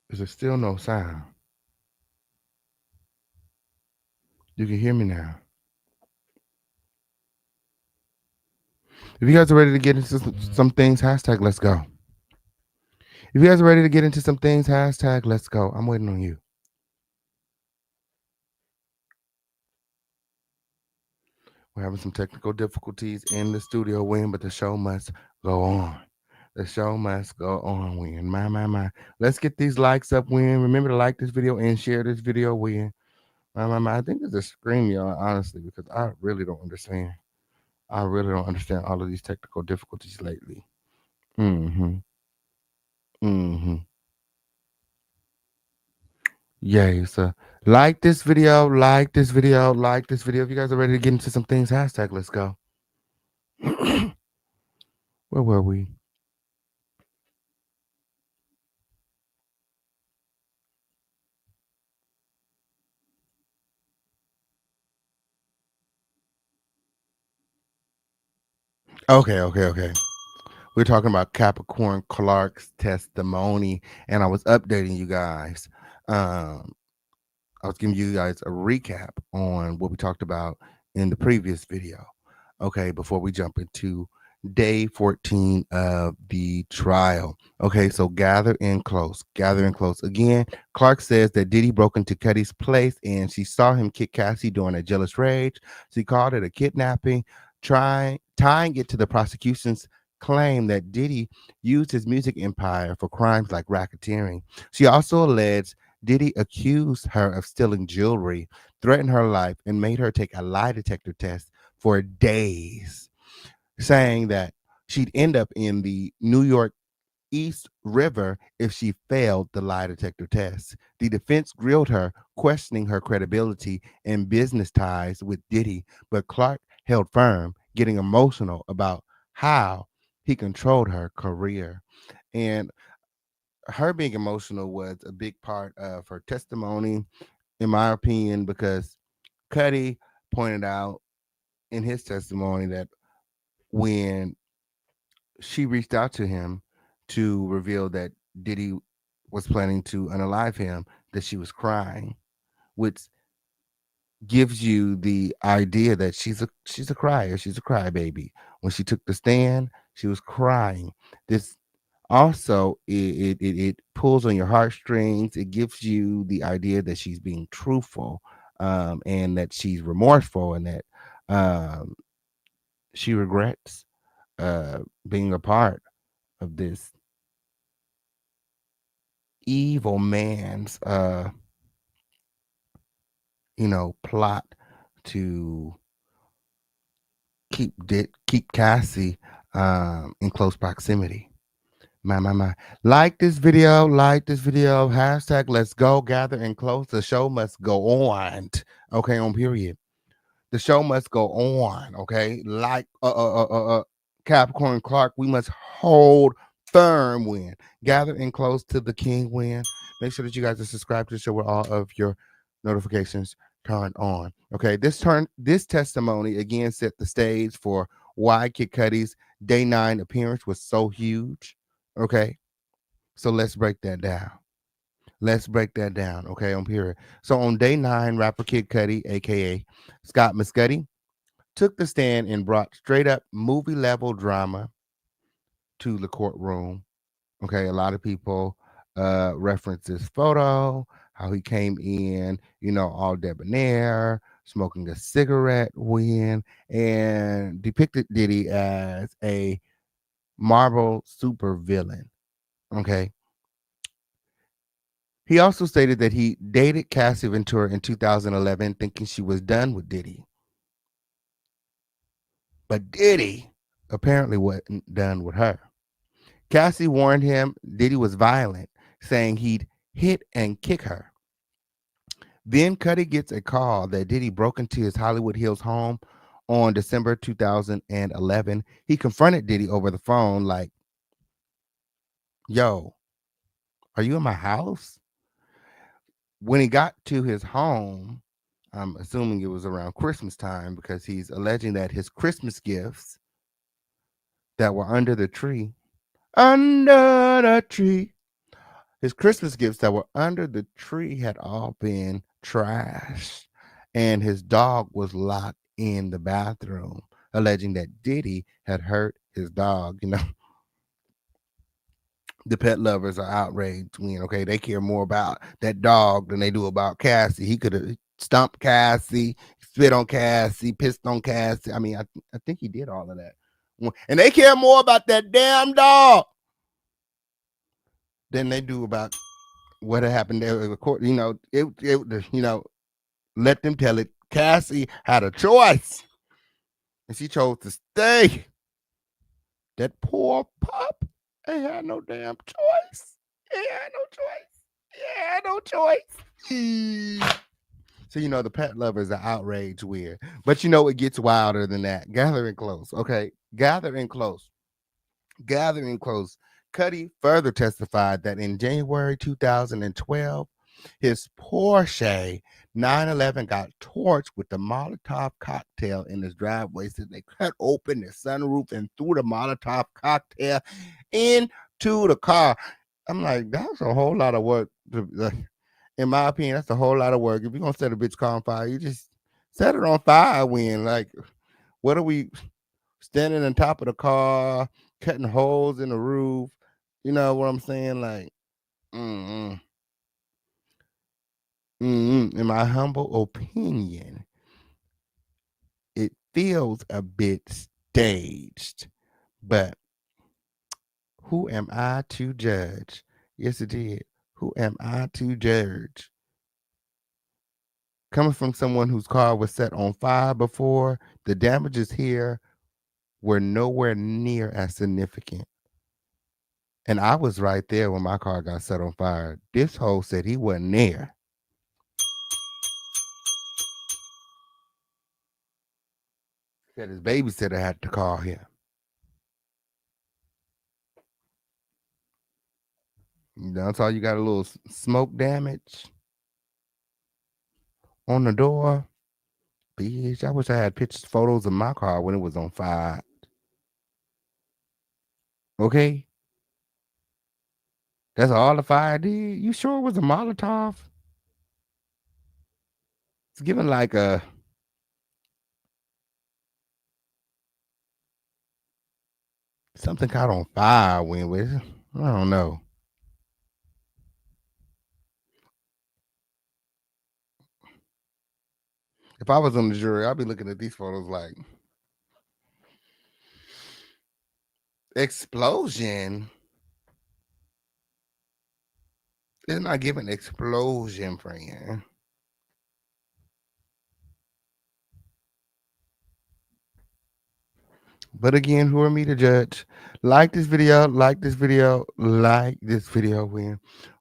Speaker 2: Is there still no sound? You can hear me now. If you guys are ready to get into some things, hashtag let's go. If you guys are ready to get into some things, hashtag let's go. I'm waiting on you. We're having some technical difficulties in the studio, Win, but the show must go on. The show must go on, Win. My. Let's get these likes up, Win. Remember to like this video and share this video, Win. My. I think it's a scream, y'all, honestly, because I really don't understand. I really don't understand all of these technical difficulties lately. Mm-hmm. Mm-hmm. Yay. So like this video, like this video, like this video. If you guys are ready to get into some things, hashtag let's go. Where were we? Okay. We're talking about Capricorn Clark's testimony, and I was updating you guys. Um, I was giving you guys a recap on what we talked about in the previous video. Okay, before we jump into day 14 of the trial. Okay, so gather in close. Gather in close. Again, Clark says that Diddy broke into Cudi's place and she saw him kick Cassie during a jealous rage. She called it a kidnapping, tying it to the prosecution's claim that Diddy used his music empire for crimes like racketeering. She also alleged Diddy accused her of stealing jewelry, threatened her life, and made her take a lie detector test for days, saying that she'd end up in the New York East River if she failed the lie detector test. The defense grilled her, questioning her credibility and business ties with Diddy, but Clark held firm, getting emotional about how he controlled her career. And her being emotional was a big part of her testimony, in my opinion, because Cudi pointed out in his testimony that when she reached out to him to reveal that Diddy was planning to unalive him, that she was crying, which gives you the idea that she's a crier, she's a crybaby. When she took the stand, she was crying. This also it pulls on your heartstrings. It gives you the idea that she's being truthful, and that she's remorseful, and that um, she regrets being a part of this evil man's plot to keep Cassie in close proximity. My. Like this video, hashtag let's go, gather and close. The show must go on. Okay, on period. The show must go on. Okay, like Capricorn Clark, we must hold firm. Win, gather and close to the king. Win. Make sure that you guys are subscribed to the show with all of your notifications turned on. Okay, this testimony again set the stage for why Kid Cudi's day 9 appearance was so huge. Okay, so let's break that down. Okay, on period. So on day 9, rapper Kid Cudi, aka Scott Muscudi, took the stand and brought straight up movie level drama to the courtroom. Okay, a lot of people reference this photo, how he came in, all debonair, smoking a cigarette and depicted Diddy as a Marvel supervillain. Okay. He also stated that he dated Cassie Ventura in 2011, thinking she was done with Diddy. But Diddy apparently wasn't done with her. Cassie warned him Diddy was violent, saying he'd hit and kick her. Then Cudi gets a call that Diddy broke into his Hollywood Hills home on December 2011. He confronted Diddy over the phone like, yo, are you in my house? When he got to his home, I'm assuming it was around Christmas time because he's alleging that his Christmas gifts that were under the tree, his Christmas gifts that were under the tree had all been trashed, and his dog was locked in the bathroom, alleging that Diddy had hurt his dog. The pet lovers are outraged when, okay, they care more about that dog than they do about Cassie. He could have stomped Cassie, spit on Cassie, pissed on Cassie. I mean, I think he did all of that. And they care more about that damn dog than they do about what happened there. Let them tell it. Cassie had a choice, and she chose to stay. That poor pup ain't had no damn choice. He had no choice. So, the pet lovers are outraged weird. But it gets wilder than that. Gathering close. Okay. Gathering close. Cudi further testified that in January 2012, his Porsche 911 got torched with the Molotov cocktail in his driveway. So they cut open the sunroof and threw the Molotov cocktail into the car. I'm like, that's a whole lot of work. In my opinion, that's a whole lot of work. If you're going to set a bitch car on fire, you just set it on fire. What are we standing on top of the car, cutting holes in the roof? You know what I'm saying? Like, in my humble opinion, it feels a bit staged, but who am I to judge? Yes, it did. Who am I to judge? Coming from someone whose car was set on fire before, the damages here were nowhere near as significant. And I was right there when my car got set on fire. This hoe said he wasn't there. Said his babysitter had to call him. That's all you got, a little smoke damage on the door. Bitch, I wish I had photos of my car when it was on fire. Okay? That's all the fire did? You sure it was a Molotov? It's giving like a something caught on fire when I don't know. If I was on the jury, I'd be looking at these photos like explosion. It's not giving explosion, friend. But again, who are me to judge? Like this video, when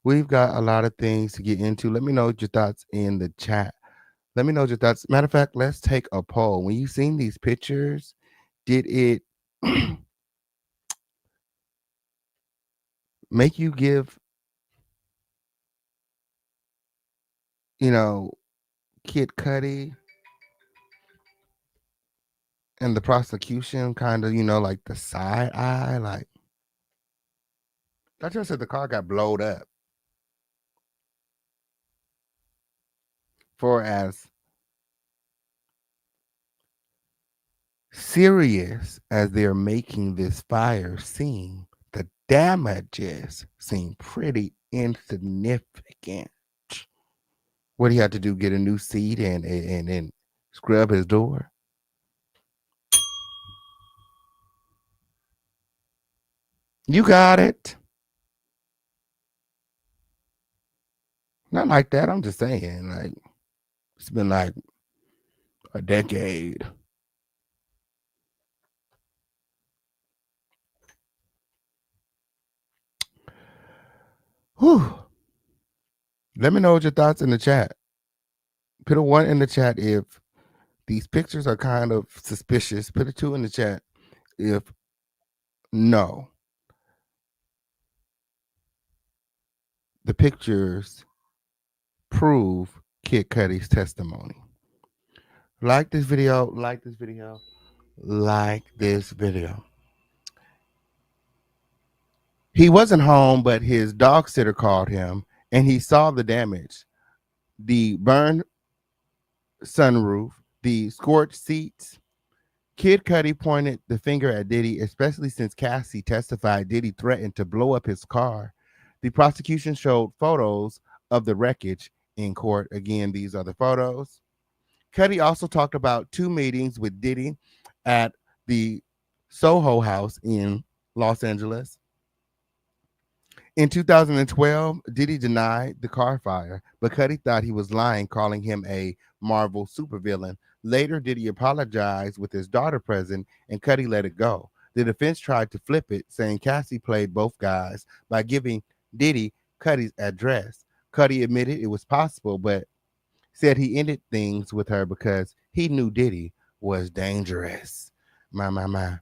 Speaker 2: we've got a lot of things to get into. Let me know your thoughts in the chat. Let me know your thoughts. Matter of fact, let's take a poll. When you seen these pictures, did it make you give, Kid Cudi and the prosecution kind of, like the side eye? Like, I just said the car got blowed up. For as serious as they're making this fire seem, the damages seem pretty insignificant. What he had to do, get a new seat and scrub his door? You got it. Not like that. I'm just saying, like, it's been like a decade. Whew. Let me know what your thoughts in the chat. Put a 1 in the chat if these pictures are kind of suspicious. Put a 2 in the chat if no. The pictures prove Kid Cudi's testimony. Like this video, like this video, like this video. He wasn't home, but his dog sitter called him and he saw the damage. The burned sunroof, the scorched seats. Kid Cudi pointed the finger at Diddy, especially since Cassie testified Diddy threatened to blow up his car. The prosecution showed photos of the wreckage in court. Again, these are the photos. Cudi also talked about 2 meetings with Diddy at the Soho House in Los Angeles. In 2012, Diddy denied the car fire, but Cudi thought he was lying, calling him a Marvel supervillain. Later, Diddy apologized with his daughter present, and Cudi let it go. The defense tried to flip it, saying Cassie played both guys by giving Diddy Cudi's address. Cudi admitted it was possible, but said he ended things with her because he knew Diddy was dangerous. My.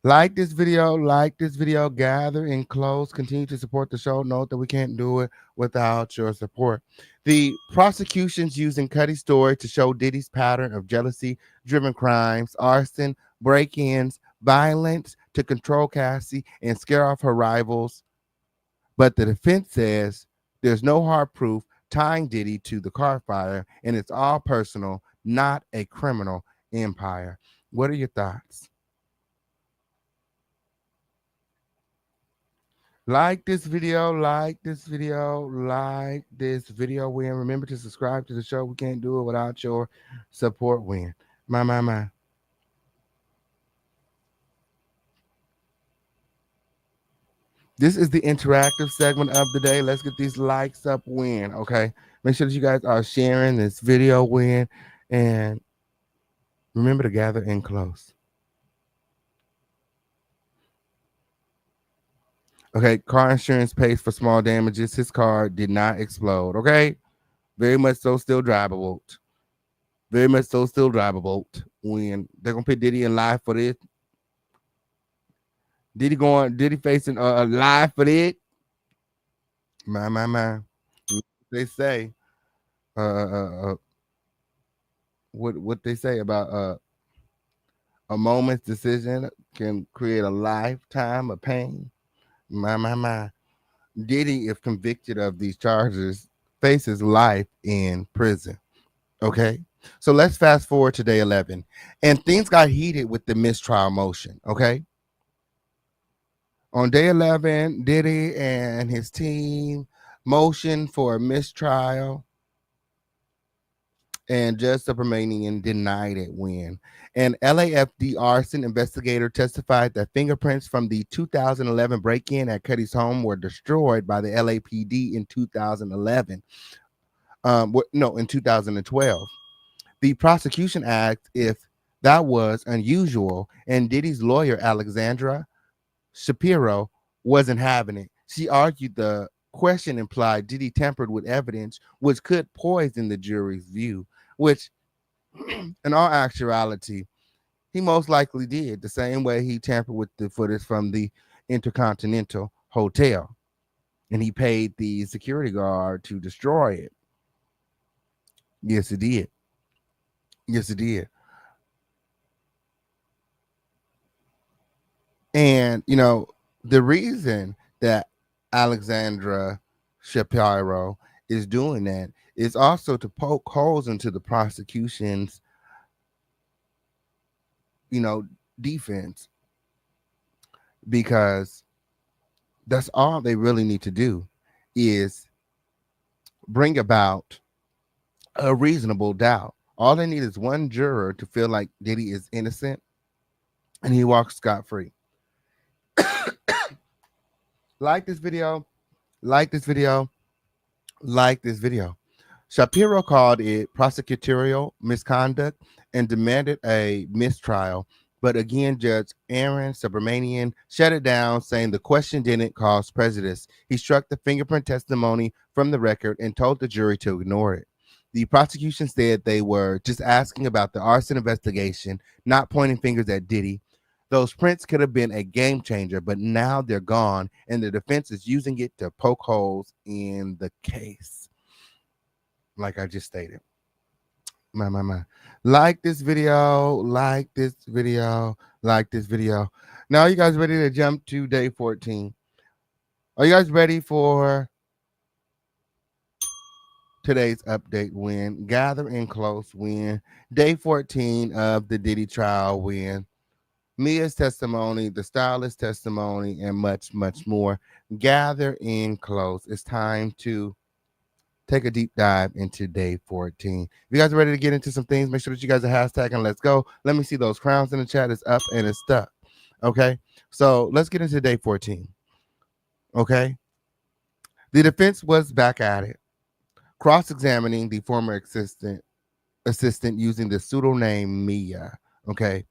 Speaker 2: Like this video, gather in close, continue to support the show. Note that we can't do it without your support. The prosecution's using Cudi's story to show Diddy's pattern of jealousy-driven crimes, arson, break-ins, violence to control Cassie and scare off her rivals. But the defense says there's no hard proof tying Diddy to the car fire, and it's all personal, not a criminal empire. What are your thoughts? Like this video, like this video, like this video, Win. Remember to subscribe to the show. We can't do it without your support, Win. My. This is the interactive segment of the day. Let's get these likes up, Win. Okay. Make sure that you guys are sharing this video, Win. And remember to gather in close. Okay, car insurance pays for small damages. His car did not explode. Okay, very much so still drivable. Very much so still drivable. When they're gonna put Diddy in live for this. Diddy facing a live for this. My. They say, what they say about a moment's decision can create a lifetime of pain. My. Diddy, if convicted of these charges, faces life in prison. Okay. So let's fast forward to day 11. And things got heated with the mistrial motion. Okay. On day 11, Diddy and his team motioned for a mistrial. And Judge Subramanian denied it when an LAFD arson investigator testified that fingerprints from the 2011 break-in at Cudi's home were destroyed by the LAPD in 2011. In 2012. The prosecution asked if that was unusual, and Diddy's lawyer, Alexandra Shapiro, wasn't having it. She argued the question implied Diddy tampered with evidence, which could poison the jury's view, which in all actuality, he most likely did, the same way he tampered with the footage from the Intercontinental Hotel. And he paid the security guard to destroy it. Yes, he did. Yes, he did. And, the reason that Alexandra Shapiro is doing that is also to poke holes into the prosecution's, defense, because that's all they really need to do is bring about a reasonable doubt. All they need is one juror to feel like Diddy is innocent and he walks scot-free. Like this video. Like this video. Like this video. Shapiro called it prosecutorial misconduct and demanded a mistrial. But again, Judge Aaron Subramanian shut it down, saying the question didn't cause prejudice. He struck the fingerprint testimony from the record and told the jury to ignore it. The prosecution said they were just asking about the arson investigation, not pointing fingers at Diddy. Those prints could have been a game changer, but now they're gone, and the defense is using it to poke holes in the case. Like I just stated. My. Like this video, like this video, like this video. Now, you guys ready to jump to day 14? Are you guys ready for today's update win? Gather in close win. Day 14 of the Diddy trial win. Mia's testimony, the stylist testimony, and much, much more. Gather in close. It's time to take a deep dive into day 14. If you guys are ready to get into some things, make sure that you guys are hashtagging let's go. Let me see those crowns in the chat. It's up and it's stuck. Okay. So let's get into day 14. Okay. The defense was back at it, cross-examining the former assistant using the pseudonym Mia. Okay.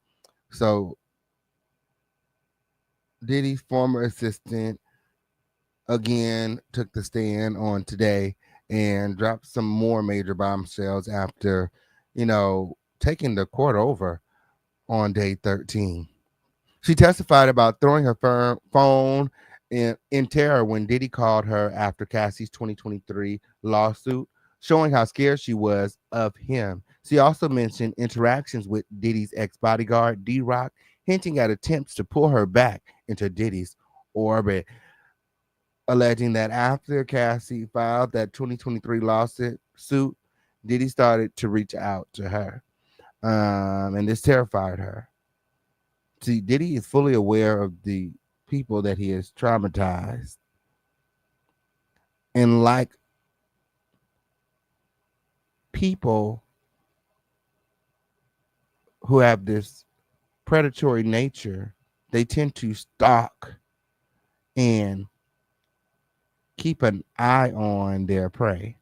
Speaker 2: So Diddy's former assistant again took the stand on today and dropped some more major bombshells after, taking the court over on day 13. She testified about throwing her phone in terror when Diddy called her after Cassie's 2023 lawsuit, showing how scared she was of him. She also mentioned interactions with Diddy's ex-bodyguard, D-Rock, hinting at attempts to pull her back into Diddy's orbit, alleging that after Cassie filed that 2023 lawsuit, Diddy started to reach out to her. And this terrified her. See, Diddy is fully aware of the people that he has traumatized. And like people who have this predatory nature, they tend to stalk and keep an eye on their prey.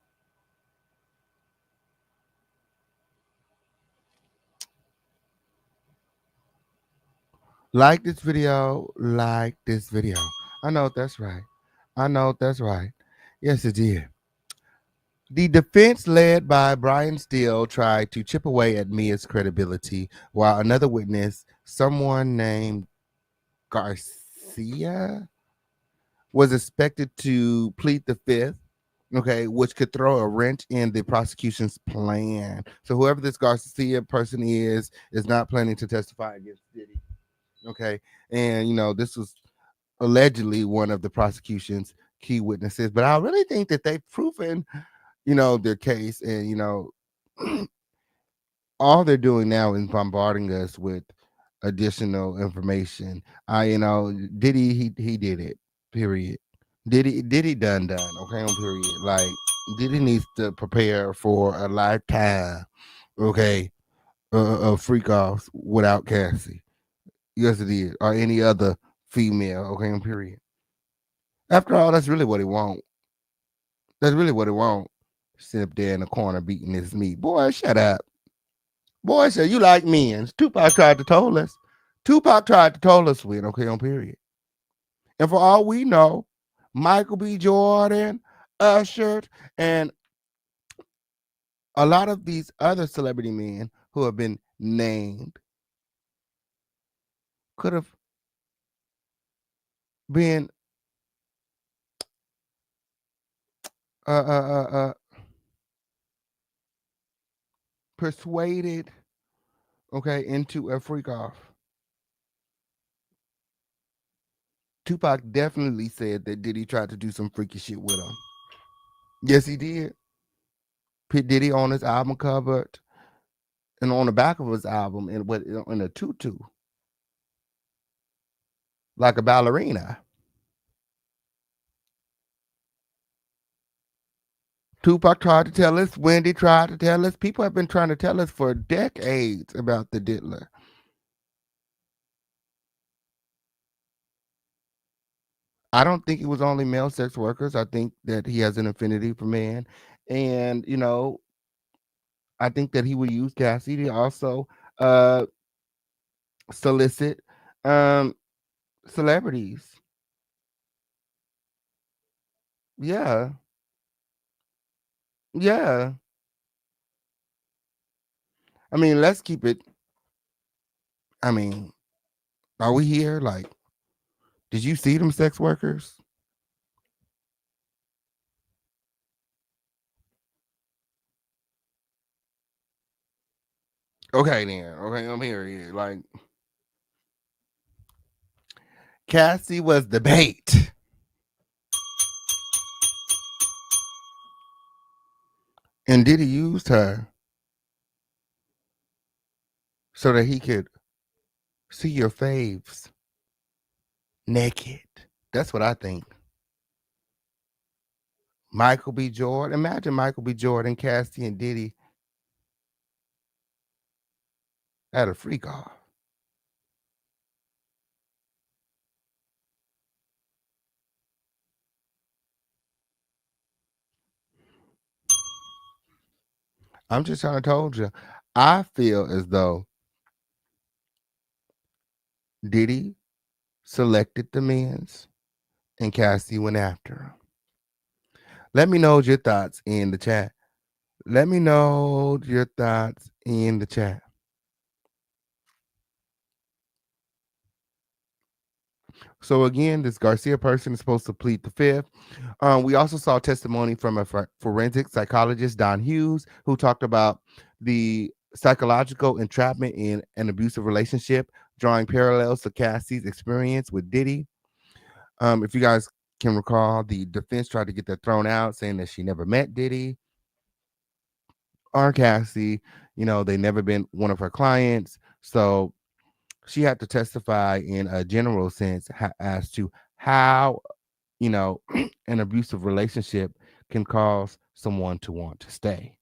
Speaker 2: Like this video, like this video. I know that's right. I know that's right. Yes, it did. The defense, led by Brian Steele, tried to chip away at Mia's credibility, while another witness, someone named Garcia, was expected to plead the fifth, okay, which could throw a wrench in the prosecution's plan. So whoever this Garcia person is not planning to testify against Diddy, okay? And, this was allegedly one of the prosecution's key witnesses, but I really think that they've proven their case, and all they're doing now is bombarding us with additional information. Diddy, he did it, period. Diddy done, okay, on period. Like, Diddy needs to prepare for a lifetime, okay, of freak offs without Cassie. Yes, it is, or any other female, okay, on period. After all, that's really what he want. That's really what he want. Sit up there in the corner beating his meat. Boy, shut up. Boy, said you like men. Tupac tried to tell us. With, okay, on period. And for all we know, Michael B. Jordan, Usher, and a lot of these other celebrity men who have been named could have been persuaded, okay, into a freak off. Tupac definitely said that Diddy tried to do some freaky shit with him. Yes, he did. Put Diddy on his album cover and on the back of his album in a tutu, like a ballerina. Tupac tried to tell us, Wendy tried to tell us. People have been trying to tell us for decades about the Diddler. I don't think it was only male sex workers. I think that he has an affinity for men, and I think that he would use Cassie to also uh solicit um celebrities. Yeah, yeah. I mean, let's keep it. I mean, are we here? Like, did you see them sex workers? Okay, then. Okay, I'm here. Yeah. Like, Cassie was the bait, and Diddy used her so that he could see your faves naked. That's what I think. Michael B. Jordan. Imagine Michael B. Jordan, Cassie, and Diddy at a freak off. I'm just trying to told you. I feel as though Diddy selected the men's and Cassie went after him. Let me know your thoughts in the chat. Let me know your thoughts in the chat. So again, this Garcia person is supposed to plead the fifth. We also saw testimony from a forensic psychologist, Don Hughes, who talked about the psychological entrapment in an abusive relationship, drawing parallels to Cassie's experience with Diddy. If you guys can recall, the defense tried to get that thrown out, saying that she never met Diddy or Cassie. They never been one of her clients. So she had to testify in a general sense as to how, an abusive relationship can cause someone to want to stay.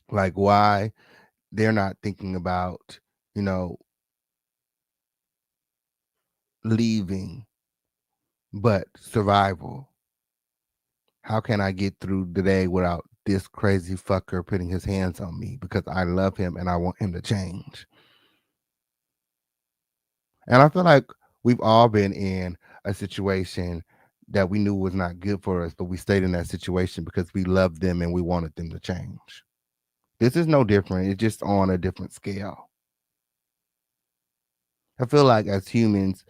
Speaker 2: Like why they're not thinking about, you know, leaving, but survival. How can I get through the day without this crazy fucker putting his hands on me because I love him and I want him to change? And I feel like we've all been in a situation that we knew was not good for us, but we stayed in that situation because we loved them and we wanted them to change. This is no different. It's just on a different scale. I feel like as humans,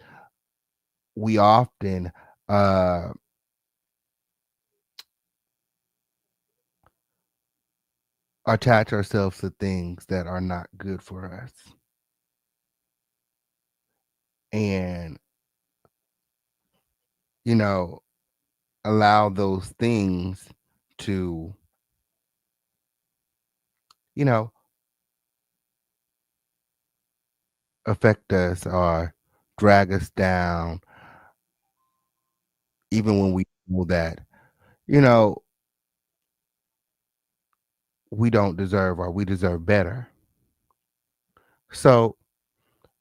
Speaker 2: we often uh attach ourselves to things that are not good for us and you know allow those things to you know affect us or drag us down even when we know that you know we don't deserve or we deserve better. So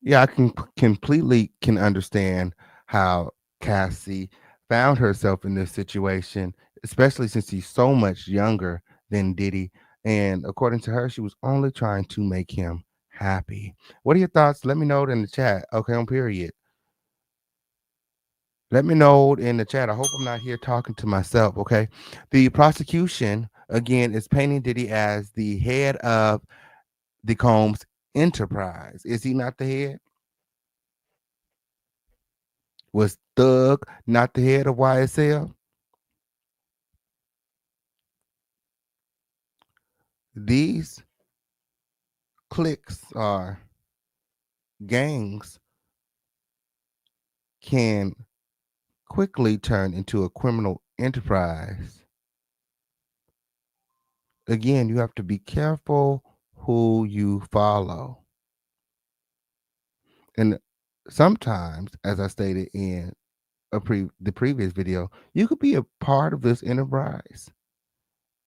Speaker 2: yeah, I completely can understand how Cassie found herself in this situation, especially since he's so much younger than Diddy. And according to her, she was only trying to make him happy. What are your thoughts? Let me know it in the chat. Okay, on period. Let me know in the chat. I hope I'm not here talking to myself. Okay. The prosecution, again, is painting Diddy as the head of the Combs enterprise. Is he not the head? Was Thug not the head of YSL? These cliques or gangs can quickly turn into a criminal enterprise. Again, you have to be careful who you follow. And sometimes, as I stated in the previous video, you could be a part of this enterprise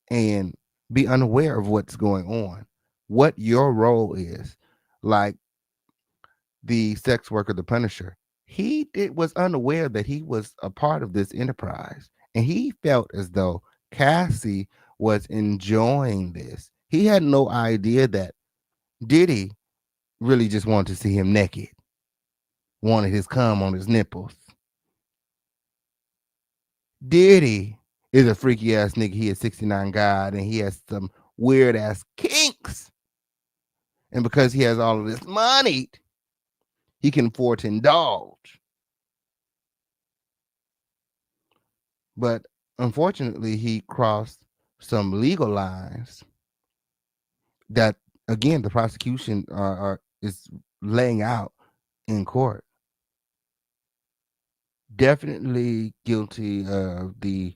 Speaker 2: and be unaware of what's going on, what your role is. Like the sex worker, the Punisher. was unaware that he was a part of this enterprise, and he felt as though Cassie was enjoying this. He had no idea that Diddy really just wanted to see him naked, wanted his cum on his nipples. Diddy is a freaky ass nigga. He is 69 God, and he has some weird ass kinks. And because he has all of this money, he can afford to indulge. But unfortunately, he crossed some legal lines that, again, the prosecution is laying out in court. Definitely guilty of the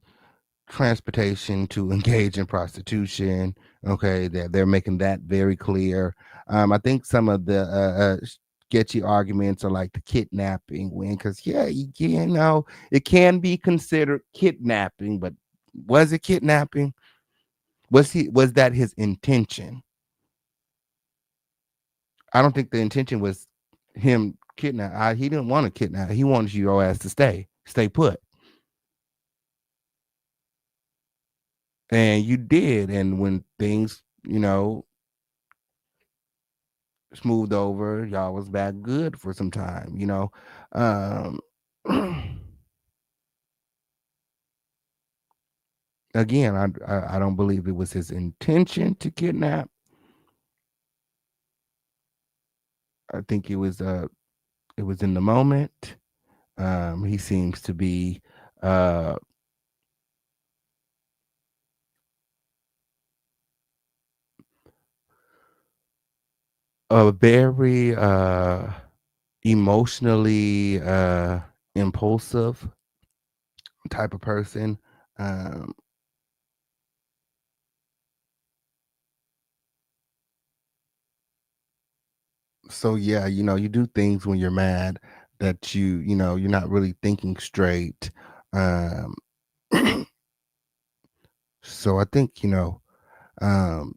Speaker 2: transportation to engage in prostitution. Okay, they're making that very clear. I think some of the sketchy arguments are like the kidnapping win, because yeah, you know, it can be considered kidnapping, but was it kidnapping? Was that his intention? I don't think the intention was him kidnap. He didn't want to kidnap. He wanted your ass to stay put. And you did. And when things, you know, smoothed over, y'all was back good for some time, you know. Um Again, I don't believe it was his intention to kidnap. I think it was in the moment. He seems to be uh a very emotionally impulsive type of person. Um so yeah, you know, you do things when you're mad that you know, you're not really thinking straight. Um so I think, you know,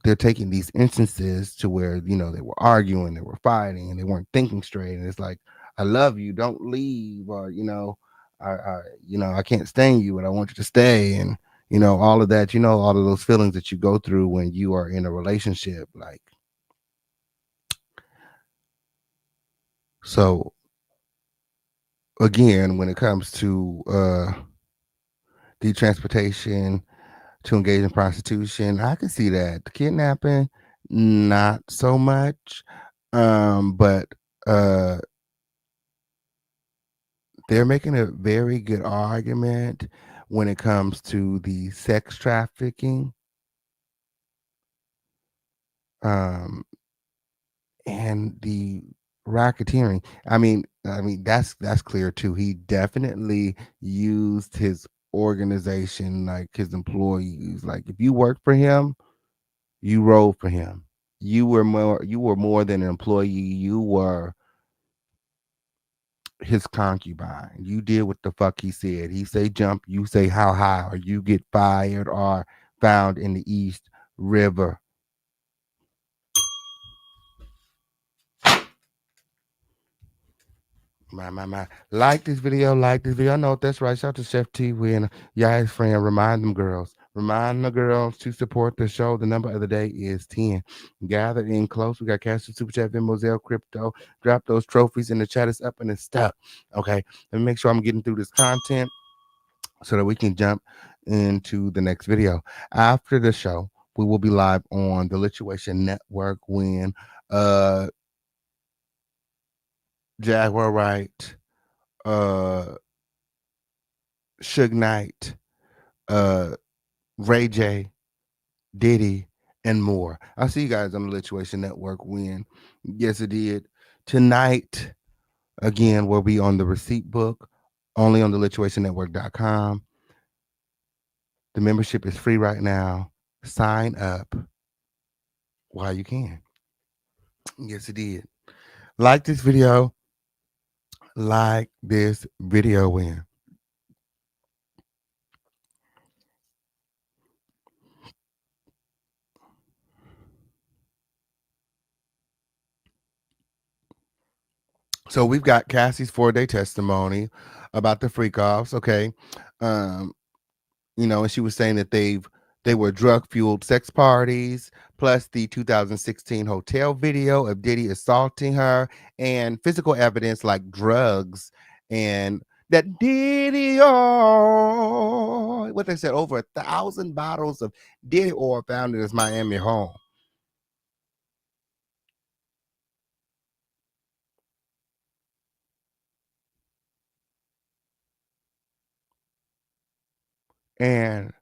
Speaker 2: they're taking these instances to where, you know, they were arguing, they were fighting, and they weren't thinking straight. And it's like, I love you, don't leave, or you know, you know, I can't stand you, but I want you to stay, and you know, all of that, you know, all of those feelings that you go through when you are in a relationship, like so. Again, when it comes to the transportation to engage in prostitution, I can see that. The kidnapping, not so much. But uh they're making a very good argument when it comes to the sex trafficking. Um and the racketeering. I mean that's clear too. He definitely used his organization, like his employees. Like if you work for him, you rode for him. You were more than an employee. You were his concubine. You did what the fuck he said. He say jump, you say how high, or you get fired or found in the East River. My. Like this video, like this video. I know that's right. Shout out to Chef T and y'all friend. Remind them girls. Remind the girls to support the show. The number of the day is 10. Gather in close. We got Cash Super Chat, Venmo, Zelle, Crypto. Drop those trophies in the chat. It's up and it's stuck. Okay. Let me make sure I'm getting through this content so that we can jump into the next video. After the show, we will be live on the Lituation Network when Jaguar Wright, uh Suge Knight, uh, Ray J, Diddy, and more. I'll see you guys on the Lituation Network when. Yes, it did. Tonight, again, we'll be on the receipt book, only on the lituationnetwork.com. The membership is free right now. Sign up while you can. Yes, it did. Like this video. Like this video when. So we've got Cassie's 4-day testimony about the freak offs. Okay. Um, and she was saying that they were drug fueled sex parties, plus the 2016 hotel video of Diddy assaulting her, and physical evidence like drugs and that Diddy oil. What they said, over 1,000 bottles of Diddy oil found in his Miami home. And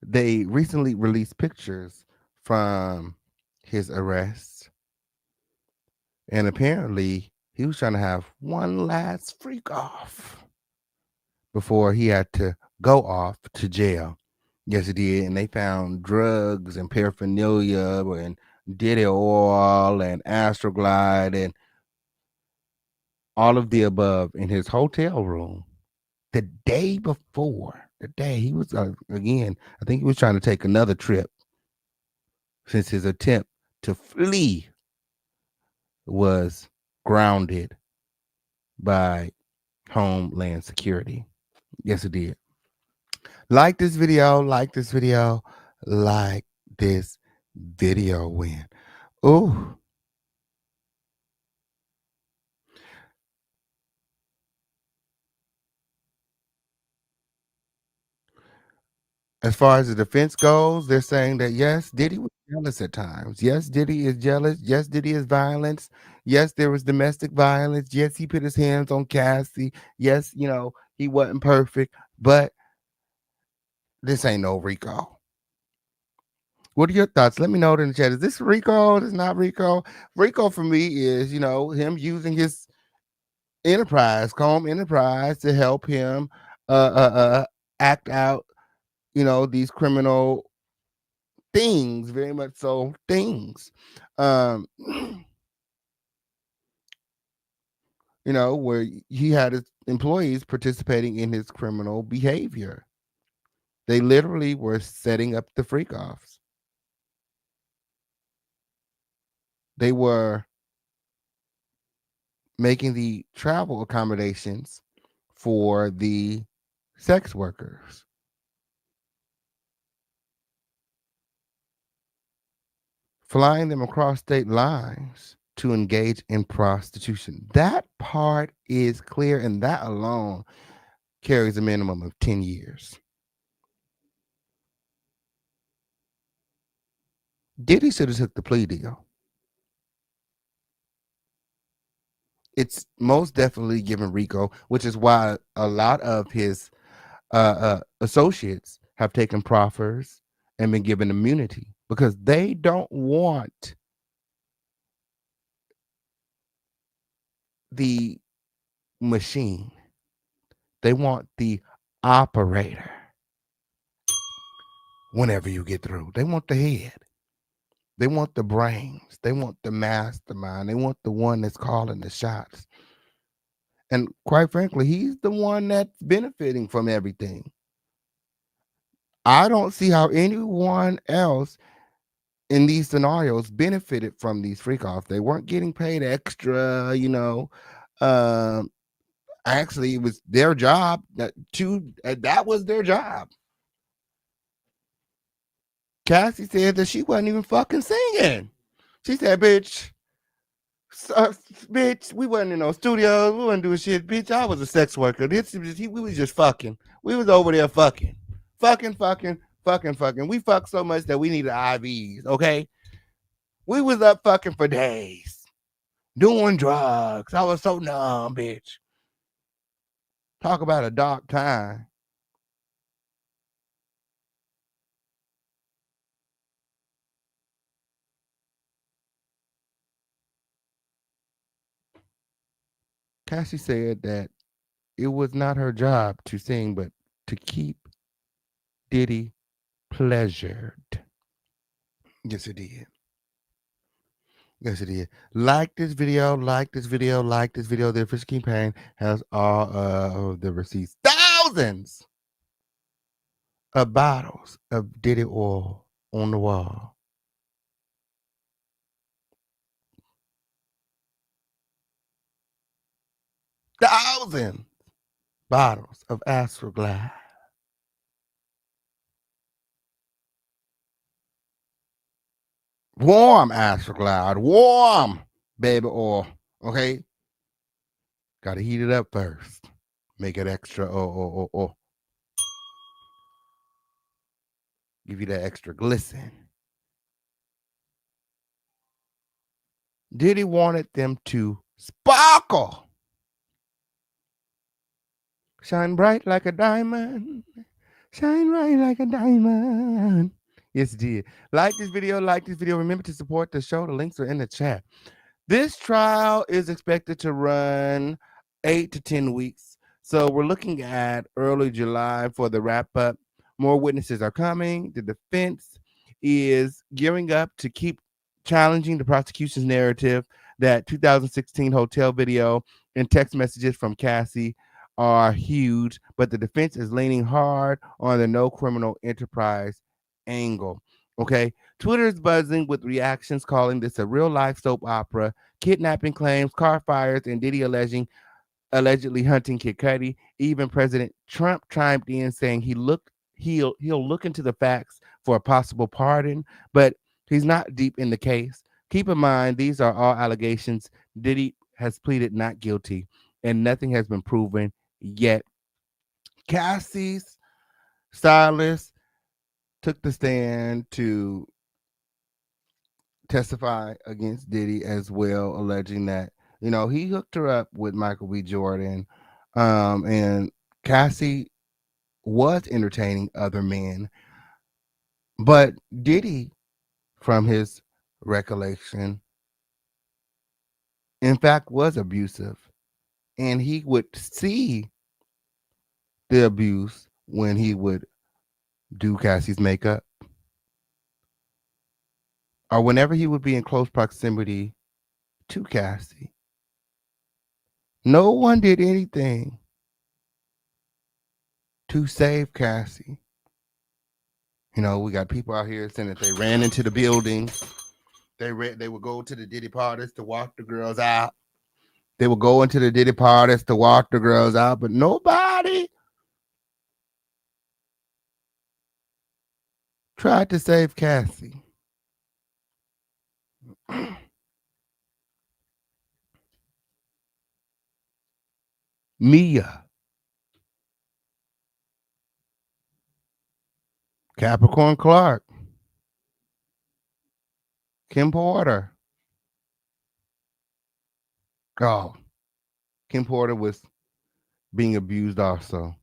Speaker 2: they recently released pictures from his arrest. And apparently, he was trying to have one last freak off before he had to go off to jail. Yes, he did. And they found drugs and paraphernalia and Diddy oil and Astroglide and all of the above in his hotel room the day before. The day he was, again, I think he was trying to take another trip since his attempt to flee was grounded by Homeland Security. Yes, it did. Like this video, like this video, like this video when. Ooh. As far as the defense goes, they're saying that yes, Diddy was jealous at times. Yes, Diddy is jealous. Yes, Diddy is violence. Yes, there was domestic violence. Yes, he put his hands on Cassie. Yes, he wasn't perfect, but this ain't no Rico. What are your thoughts? Let me know in the chat. Is this Rico? Is not Rico? Rico for me is, him using his enterprise, Comb Enterprise, to help him act out, these criminal things, very much so things. Where he had his employees participating in his criminal behavior. They literally were setting up the freak offs. They were making the travel accommodations for the sex workers, flying them across state lines to engage in prostitution. That part is clear, and that alone carries a minimum of 10 years. Diddy should have took the plea deal. It's most definitely given Rico, which is why a lot of his associates have taken proffers and been given immunity, because they don't want the machine. They want the operator. Whenever you get through, they want the head. They want the brains. They want the mastermind. They want the one that's calling the shots. And quite frankly, he's the one that's benefiting from everything. I don't see how anyone else in these scenarios benefited from these freak offs. They weren't getting paid extra, actually, it was their job. That was their job. Cassie said that she wasn't even fucking singing. She said, bitch, we wasn't in no studios. We wasn't doing shit. Bitch, I was a sex worker. We was just fucking. We was over there fucking. Fucking. We fucked so much that we needed IVs, okay? We was up fucking for days. Doing drugs. I was so numb, bitch. Talk about a dark time. Cassie said that it was not her job to sing, but to keep Diddy pleasured. Yes, it did. Yes, it is. Like this video, like this video, like this video. The official campaign has all of the receipts. Thousands of bottles of Diddy oil on the wall. thousands bottles of Astroglide. Warm Astroglide, warm baby oil. Okay, got to heat it up first. Make it extra. Give you that extra glisten. Diddy wanted them to sparkle, shine bright like a diamond, shine bright like a diamond. Yes, it did. Like this video, like this video. Remember to support the show. The links are in the chat. This trial is expected to run 8 to 10 weeks. So we're looking at early July for the wrap up. More witnesses are coming. The defense is gearing up to keep challenging the prosecution's narrative that 2016 hotel video and text messages from Cassie are huge, but the defense is leaning hard on the no criminal enterprise angle. Okay, Twitter is buzzing with reactions calling this a real life soap opera, kidnapping claims, car fires, and Diddy allegedly hunting Kid Cudi. Even President Trump chimed in saying he'll look into the facts for a possible pardon, but he's not deep in the case. Keep in mind, these are all allegations. Diddy has pleaded not guilty, and nothing has been proven yet. Cassie's stylist took the stand to testify against Diddy as well, alleging that, he hooked her up with Michael B. Jordan. And Cassie was entertaining other men. But Diddy, from his recollection, in fact, was abusive. And he would see the abuse when he would do Cassie's makeup, or whenever he would be in close proximity to Cassie. No one did anything to save Cassie. We got people out here saying that they ran into the building. They would go to the Diddy parties to walk the girls out. They would go into the Diddy parties to walk the girls out, but nobody tried to save Cassie. Mia, Capricorn Clark, Kim Porter. Oh, Kim Porter was being abused also.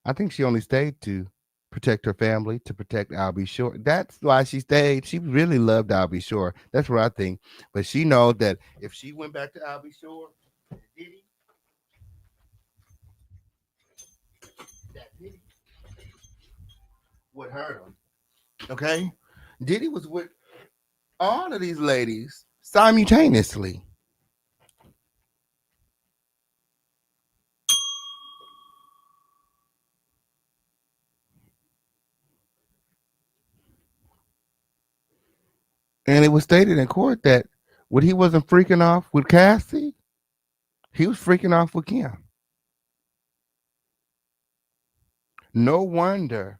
Speaker 2: I think she only stayed to protect her family, to protect Albie Shore. That's why she stayed. She really loved Albie Shore. That's what I think. But she knows that if she went back to Albie Shore, Diddy, would hurt him. Okay? Diddy was with all of these ladies simultaneously. And it was stated in court that when he wasn't freaking off with Cassie, he was freaking off with Kim. No wonder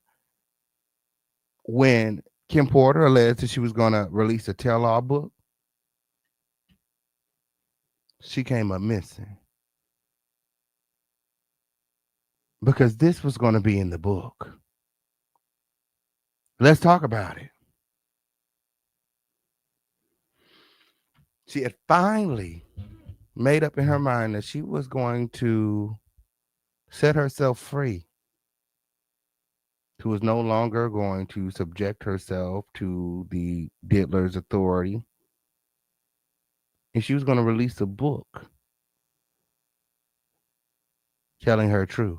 Speaker 2: when Kim Porter alleged that she was going to release a tell-all book, she came up missing. Because this was going to be in the book. Let's talk about it. She had finally made up in her mind that she was going to set herself free. She was no longer going to subject herself to the diddler's authority. And she was going to release a book telling her truth.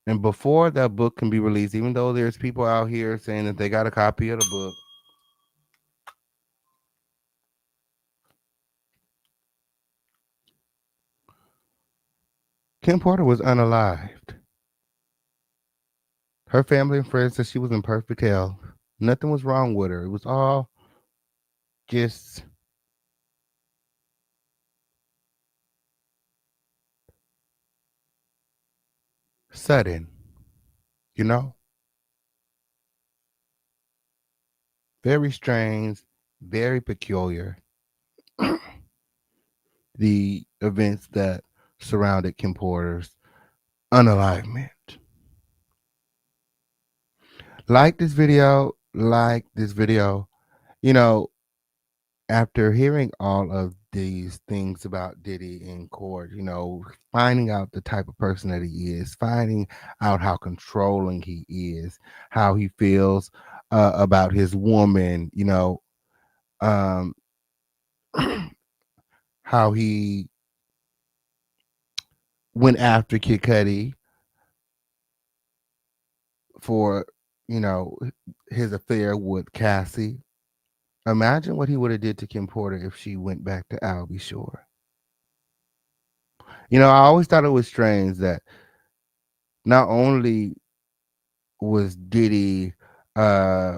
Speaker 2: And before that book can be released, even though there's people out here saying that they got a copy of the book, Kim Porter was unalived. Her family and friends said she was in perfect health. Nothing was wrong with her. It was all just sudden, you know, very strange, very peculiar. The events that surrounded Kim Porter's unalivement. Like this video, you know, after hearing all of these things about Diddy in court, you know, finding out the type of person that he is, finding out how controlling he is, how he feels about his woman, you know, um, how he went after Kid Cudi for, you know, his affair with Cassie. Imagine what he would have did to Kim Porter if she went back to Albie Shore. You know, I always thought it was strange that not only was Diddy, uh,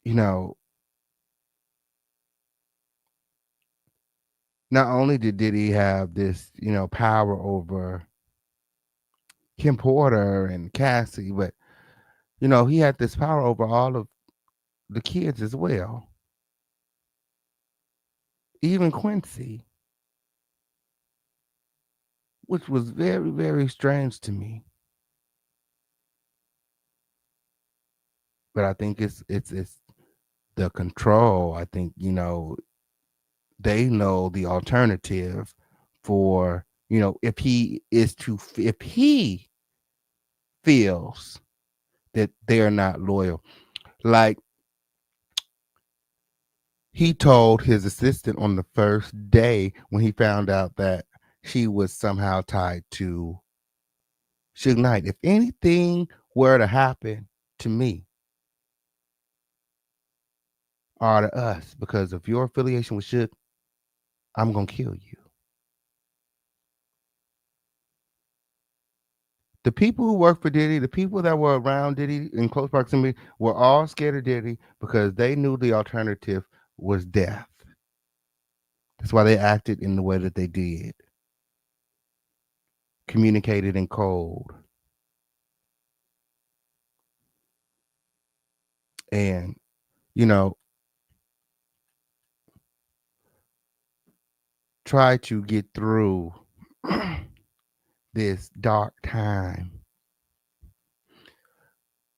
Speaker 2: you know, not only did Diddy have this, you know, power over Kim Porter and Cassie, but you know, he had this power over all of the kids as well, even Quincy, which was very, very strange to me. But I think it's the control. I think, you know, they know the alternative for, you know, if he feels that they're not loyal. Like he told his assistant on the first day when he found out that she was somehow tied to Suge Knight. If anything were to happen to me or to us because of your affiliation with Suge, I'm gonna kill you. The people who worked for Diddy, the people that were around Diddy in close proximity, were all scared of Diddy because they knew the alternative was death. That's why they acted in the way that they did, communicated in code, and, you know, try to get through this dark time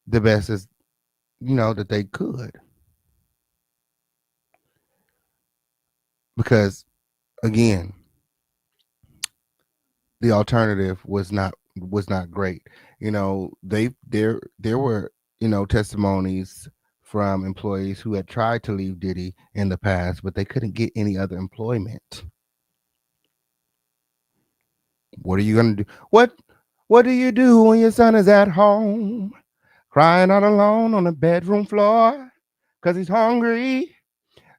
Speaker 2: the best as, you know, that they could. Because again, the alternative was not great. You know, there were, you know, testimonies from employees who had tried to leave Diddy in the past, but they couldn't get any other employment. What are you gonna do? What do you do when your son is at home, crying all alone on the bedroom floor, 'cause he's hungry?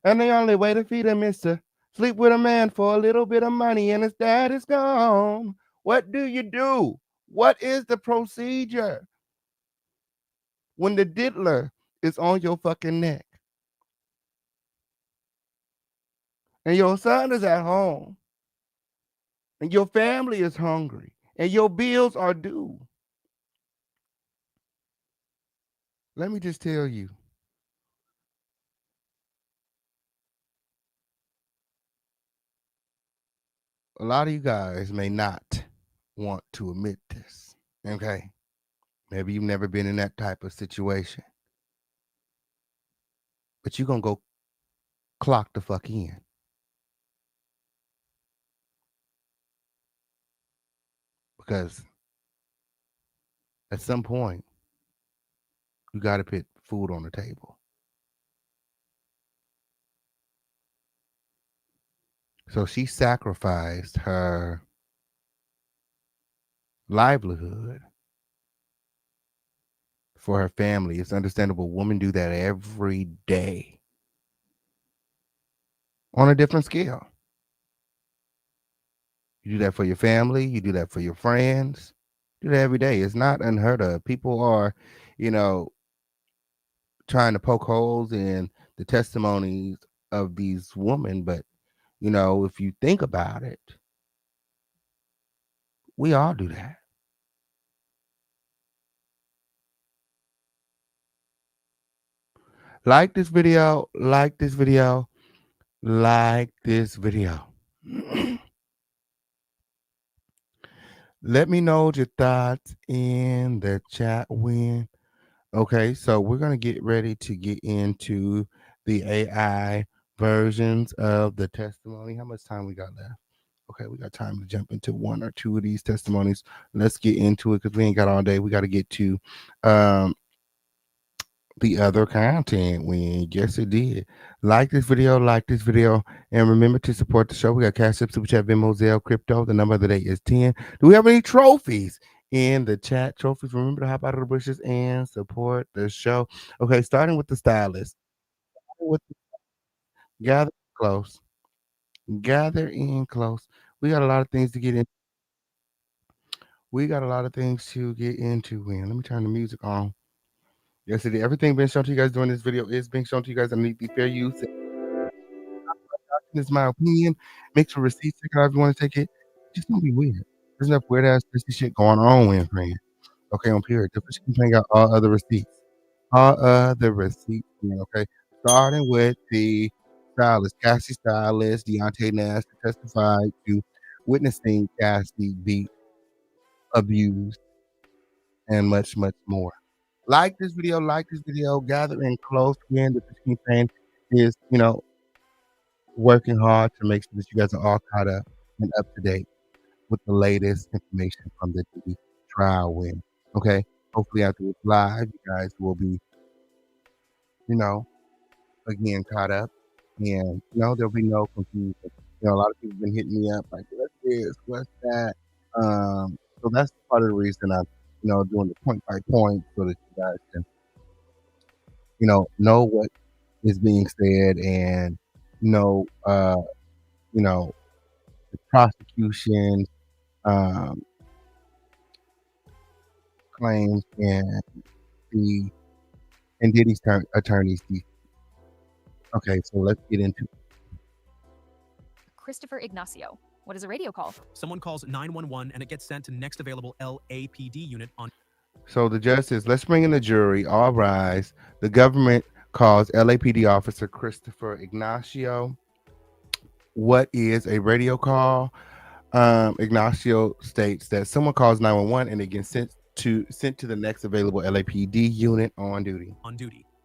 Speaker 2: And the only way to feed him is to sleep with a man for a little bit of money and his dad is gone. What do you do? What is the procedure when the diddler is on your fucking neck and your son is at home and your family is hungry and your bills are due? Let me just tell you, a lot of you guys may not want to admit this, okay? Maybe you've never been in that type of situation, but you're going to go clock the fuck in because at some point, you got to put food on the table. So she sacrificed her livelihood for her family. It's understandable. Women do that every day on a different scale. You do that for your family. You do that for your friends. You do that every day. It's not unheard of. People are, you know, trying to poke holes in the testimonies of these women. But, you know, if you think about it, We all do that. Like this video, like this video, like this video. Let me know your thoughts in the chat when. Okay, so we're going to get ready to get into the AI versions of the testimony. How much time we got left? Okay, we got time to jump into one or two of these testimonies. Let's get into it because we ain't got all day. We got to get to the other content. We yes it did. Like this video, and remember to support the show. We got Cash App, Super Chat, Venmo, Zelle, Crypto. The number of the day is 10. Do we have any trophies in the chat? Trophies. Remember to hop out of the bushes and support the show. Okay, starting with the stylist. With gather close. Gather in close. We got a lot of things to get in. We got a lot of things to get into. When let me turn the music on. Yes, it is. Everything being shown to you guys during this video is being shown to you guys underneath the fair use. This is my opinion. Make sure receipts, take it however you want to take it. Just don't be weird. There's enough weird ass crazy shit going on when friend. Okay, on period. The fish can bring out all other receipts. All other receipts, man, okay. Starting with the stylist, Cassie stylist, Deontay Nash testified to witnessing Cassie be abused and much, much more. Like this video, gather in close. Again, the Fish campaign is, working hard to make sure that you guys are all caught up and up to date with the latest information from the Diddy trial win. Okay. Hopefully after it's live, you guys will be, again caught up. And there'll be no confusion. A lot of people have been hitting me up like, what's this? What's that? So that's part of the reason I'm, doing the point by point so that you guys can, know what is being said and know the prosecution claims and Diddy's attorneys. Okay, so let's get into it.
Speaker 7: Christopher Ignacio. What is a radio call?
Speaker 8: Someone calls 911 and it gets sent to next available LAPD unit on.
Speaker 2: So the judge says, let's bring in the jury. All rise. The government calls LAPD officer Christopher Ignacio. What is a radio call? Ignacio states that someone calls 911 and it gets sent to the next available LAPD unit on duty.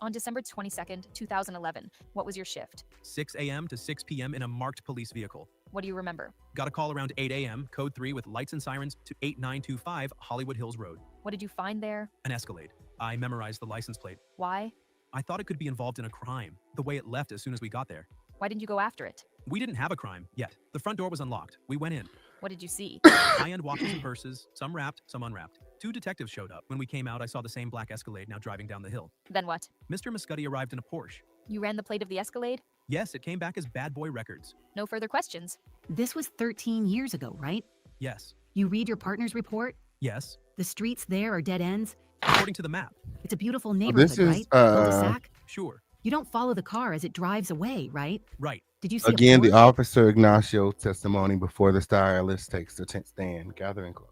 Speaker 7: On December 22nd, 2011, what was your shift?
Speaker 8: 6 a.m. to 6 p.m. in a marked police vehicle.
Speaker 7: What do you remember?
Speaker 8: Got a call around 8 a.m., code 3 with lights and sirens to 8925 Hollywood Hills Road.
Speaker 7: What did you find there?
Speaker 8: An Escalade. I memorized the license plate.
Speaker 7: Why?
Speaker 8: I thought it could be involved in a crime, the way it left as soon as we got there.
Speaker 7: Why didn't you go after it?
Speaker 8: We didn't have a crime yet. The front door was unlocked. We went in.
Speaker 7: What did you see?
Speaker 8: High-end watches and purses, some wrapped, some unwrapped. 2 detectives showed up. When we came out, I saw the same black Escalade now driving down the hill.
Speaker 7: Then what?
Speaker 8: Mr. Cudi arrived in a Porsche.
Speaker 7: You ran the plate of the Escalade?
Speaker 8: Yes, it came back as Bad Boy Records.
Speaker 7: No further questions.
Speaker 9: This was 13 years ago, right?
Speaker 8: Yes.
Speaker 9: You read your partner's report?
Speaker 8: Yes.
Speaker 9: The streets there are dead ends?
Speaker 8: According to the map.
Speaker 9: It's a beautiful neighborhood,
Speaker 2: This is,
Speaker 9: right? Cul-de-sac?
Speaker 8: Sure.
Speaker 9: You don't follow the car as it drives away, right?
Speaker 8: Right.
Speaker 9: Did you see
Speaker 2: Again,
Speaker 9: a
Speaker 2: the
Speaker 9: Porsche?
Speaker 2: officer Ignacio's testimony before the stylist takes the stand. Gathering close.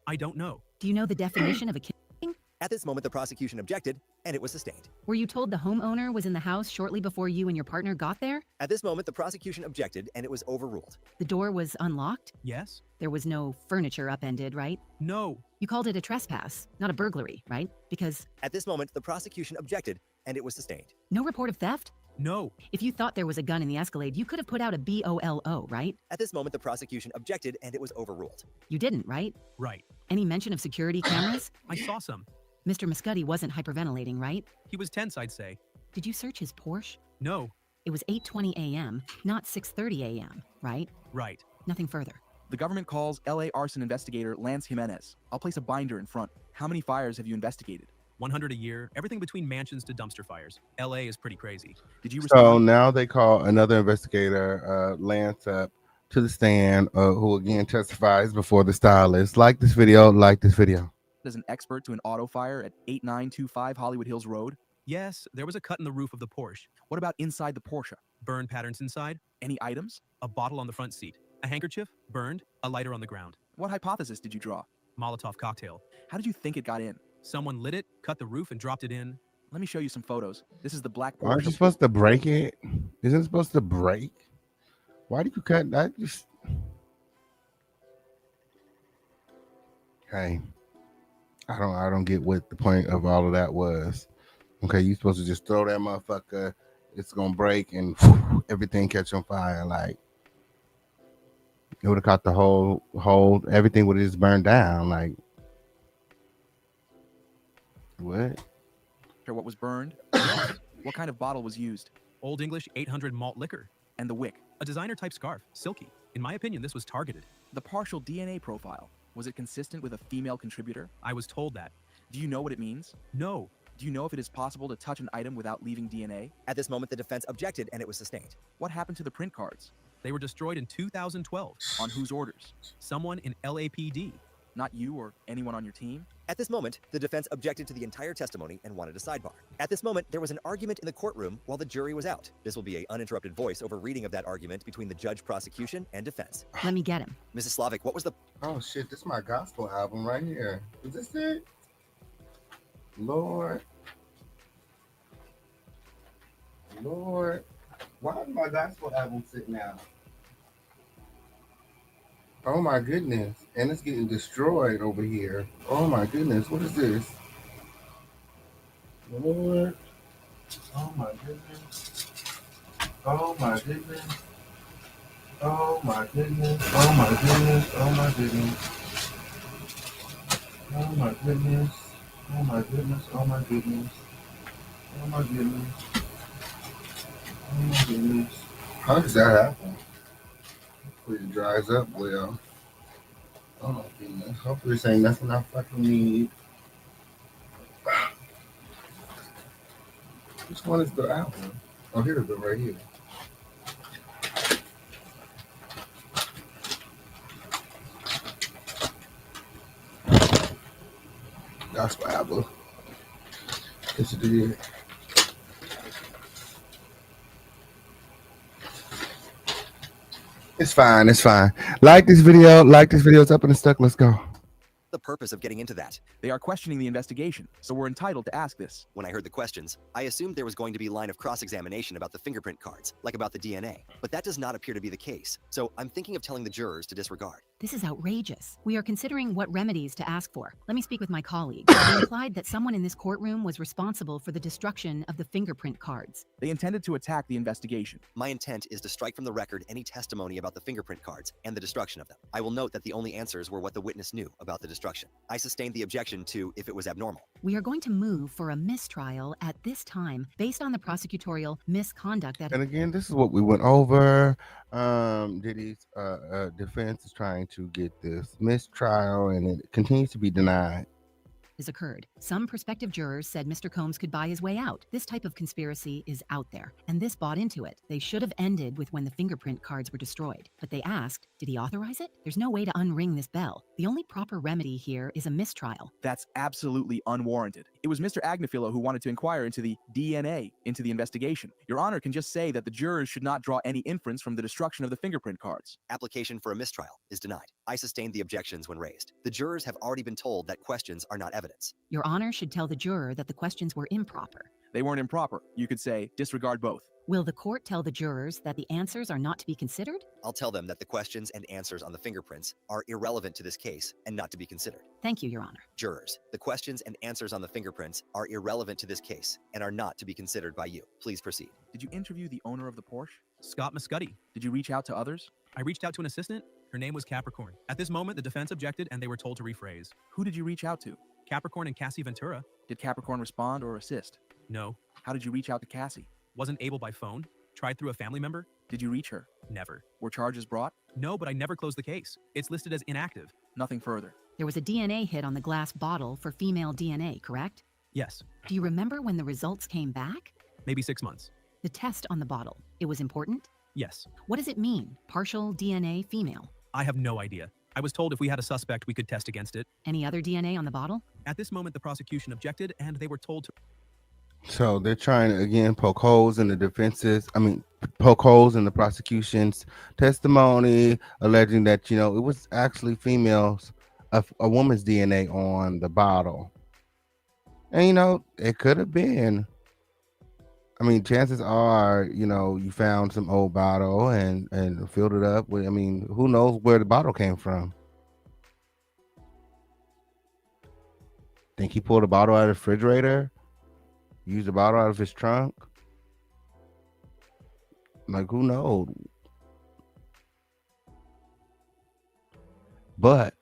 Speaker 8: I don't know.
Speaker 9: Do you know the definition of a kidnapping?
Speaker 10: At this moment, the prosecution objected, and it was sustained.
Speaker 9: Were you told the homeowner was in the house shortly before you and your partner got there?
Speaker 10: At this moment, the prosecution objected, and it was overruled.
Speaker 9: The door was unlocked?
Speaker 8: Yes.
Speaker 9: There was no furniture upended, right?
Speaker 8: No.
Speaker 9: You called it a trespass, not a burglary, right? Because
Speaker 10: At this moment, the prosecution objected, and it was sustained.
Speaker 9: no report of theft?
Speaker 8: No.
Speaker 9: If you thought there was a gun in the Escalade, you could have put out a BOLO, right?
Speaker 10: At this moment, the prosecution objected, and it was overruled.
Speaker 9: You didn't, right?
Speaker 8: Right.
Speaker 9: Any mention of security cameras?
Speaker 8: I saw some.
Speaker 9: Mr. Muscudi wasn't hyperventilating, right?
Speaker 8: He was tense, I'd say.
Speaker 9: Did you search his Porsche?
Speaker 8: No.
Speaker 9: It was 8:20 a.m., not 6:30 a.m., right?
Speaker 8: Right.
Speaker 9: Nothing further.
Speaker 11: The government calls LA arson investigator Lance Jimenez. I'll place a binder in front. How many fires have you investigated?
Speaker 8: 100 a year, everything between mansions to dumpster fires. LA is pretty crazy.
Speaker 11: Did you
Speaker 2: So
Speaker 11: respond?
Speaker 2: now they call another investigator, Lance, up to the stand, who again testifies before the stylist. Like this video.
Speaker 11: As an expert to an auto fire at 8925 Hollywood Hills Road?
Speaker 8: Yes, there was a cut in the roof of the Porsche.
Speaker 11: What about inside the Porsche?
Speaker 8: Burn patterns inside.
Speaker 11: Any items?
Speaker 8: A bottle on the front seat. A handkerchief, burned. A lighter on the ground.
Speaker 11: What hypothesis did you draw?
Speaker 8: Molotov cocktail.
Speaker 11: How did you think it got in?
Speaker 8: Someone lit it, cut the roof, and dropped it in.
Speaker 11: Let me show you some photos. This is the black
Speaker 2: Aren't
Speaker 11: Porsche.
Speaker 2: you supposed to break it? Isn't it supposed to break? Why do you cut that? Just hey, I don't get what the point of all of that was. Okay, you supposed to just throw that motherfucker. It's gonna break and everything catch on fire. Like it would have caught the whole everything would have just burned down. Like what?
Speaker 11: What was burned? What kind of bottle was used?
Speaker 8: Old English 800 malt liquor.
Speaker 11: And the wick?
Speaker 8: A designer type scarf, silky. In my opinion, this was targeted.
Speaker 11: The partial DNA profile, was it consistent with a female contributor?
Speaker 8: I was told that.
Speaker 11: Do you know what it means?
Speaker 8: No.
Speaker 11: Do you know if it is possible to touch an item without leaving DNA?
Speaker 10: At this moment, the defense objected and it was sustained.
Speaker 11: What happened to the print cards?
Speaker 8: They were destroyed in 2012.
Speaker 11: On whose orders?
Speaker 8: Someone in LAPD.
Speaker 11: Not you or anyone on your team?
Speaker 10: At this moment, the defense objected to the entire testimony and wanted a sidebar. At this moment, there was an argument in the courtroom while the jury was out. This will be an uninterrupted voice over reading of that argument between the judge, prosecution, and defense.
Speaker 9: Let me get him.
Speaker 10: Mrs. Slavic, what was the...
Speaker 2: Oh shit, this is my gospel album right here. Is this it? Lord. Lord. Why is my gospel album sitting out? Oh my goodness. And it's getting destroyed over here. Oh my goodness. What is this? Lord. Oh my goodness. Oh my goodness. Oh my goodness. Oh my goodness. Oh my goodness. Oh my goodness. Oh my goodness. Oh my goodness. Oh my goodness. Oh my goodness. How does that happen? Hopefully it dries up well. Oh my goodness. Hopefully this ain't nothing I fucking need. Which one is the album? Oh, here's the right here. Gospel album. Yes, it is. It's fine. It's fine. Like this video. Like this video. It's up and it's stuck. Let's go.
Speaker 10: The purpose of getting into that.
Speaker 11: They are questioning the investigation, so we're entitled to ask this.
Speaker 10: When I heard the questions, I assumed there was going to be a line of cross-examination about the fingerprint cards, like about the DNA. But that does not appear to be the case. So I'm thinking of telling the jurors to disregard.
Speaker 9: This is outrageous. We are considering what remedies to ask for. Let me speak with my colleague. They implied that someone in this courtroom was responsible for the destruction of the fingerprint cards.
Speaker 11: They intended to attack the investigation.
Speaker 10: My intent is to strike from the record any testimony about the fingerprint cards and the destruction of them. I will note that the only answers were what the witness knew about the destruction. I sustained the objection to if it was abnormal.
Speaker 9: We are going to move for a mistrial at this time based on the prosecutorial misconduct that...
Speaker 2: And again, this is what we went over. Diddy's defense is trying to get this mistrial, and it continues to be denied.
Speaker 9: has occurred. Some prospective jurors said Mr. Combs could buy his way out. This type of conspiracy is out there, and this bought into it. They should have ended with when the fingerprint cards were destroyed. But they asked, did he authorize it? There's no way to unring this bell. The only proper remedy here is a mistrial.
Speaker 11: That's absolutely unwarranted. It was Mr. Agnifilo who wanted to inquire into the DNA, into the investigation. Your Honor can just say that the jurors should not draw any inference from the destruction of the fingerprint cards.
Speaker 10: Application for a mistrial is denied. I sustained the objections when raised. The jurors have already been told that questions are not evidence.
Speaker 9: Your Honor should tell the juror that the questions were improper.
Speaker 11: They weren't improper. You could say, disregard both.
Speaker 9: Will the court tell the jurors that the answers are not to be considered?
Speaker 10: I'll tell them that the questions and answers on the fingerprints are irrelevant to this case and not to be considered.
Speaker 9: Thank you, Your Honor.
Speaker 10: Jurors, the questions and answers on the fingerprints are irrelevant to this case and are not to be considered by you. Please proceed.
Speaker 11: Did you interview the owner of the Porsche?
Speaker 8: Scott Muscudi.
Speaker 11: Did you reach out to others?
Speaker 8: I reached out to an assistant. Her name was Capricorn. At this moment, the defense objected and they were told to rephrase.
Speaker 11: Who did you reach out to?
Speaker 8: Capricorn and Cassie Ventura.
Speaker 11: Did Capricorn respond or assist?
Speaker 8: No.
Speaker 11: How did you reach out to Cassie?
Speaker 8: Wasn't able by phone. Tried through a family member.
Speaker 11: Did you reach her?
Speaker 8: Never.
Speaker 11: Were charges brought?
Speaker 8: No, but I never closed the case. It's listed as inactive.
Speaker 11: Nothing further.
Speaker 9: There was a DNA hit on the glass bottle for female DNA, correct?
Speaker 8: Yes.
Speaker 9: Do you remember when the results came back?
Speaker 8: Maybe 6 months.
Speaker 9: The test on the bottle, it was important?
Speaker 8: Yes.
Speaker 9: What does it mean, partial DNA female?
Speaker 8: I have no idea. I was told if we had a suspect, we could test against it.
Speaker 9: Any other DNA on the bottle?
Speaker 8: At this moment, the prosecution objected and they were told to...
Speaker 2: So they're trying to, again, poke holes in the defenses. I mean, poke holes in the prosecution's testimony, alleging that it was actually a woman's DNA on the bottle, and it could have been. I mean, chances are, you found some old bottle and filled it up with. I mean, who knows where the bottle came from? Think he pulled a bottle out of the refrigerator, used a bottle out of his trunk? Like, who knows? But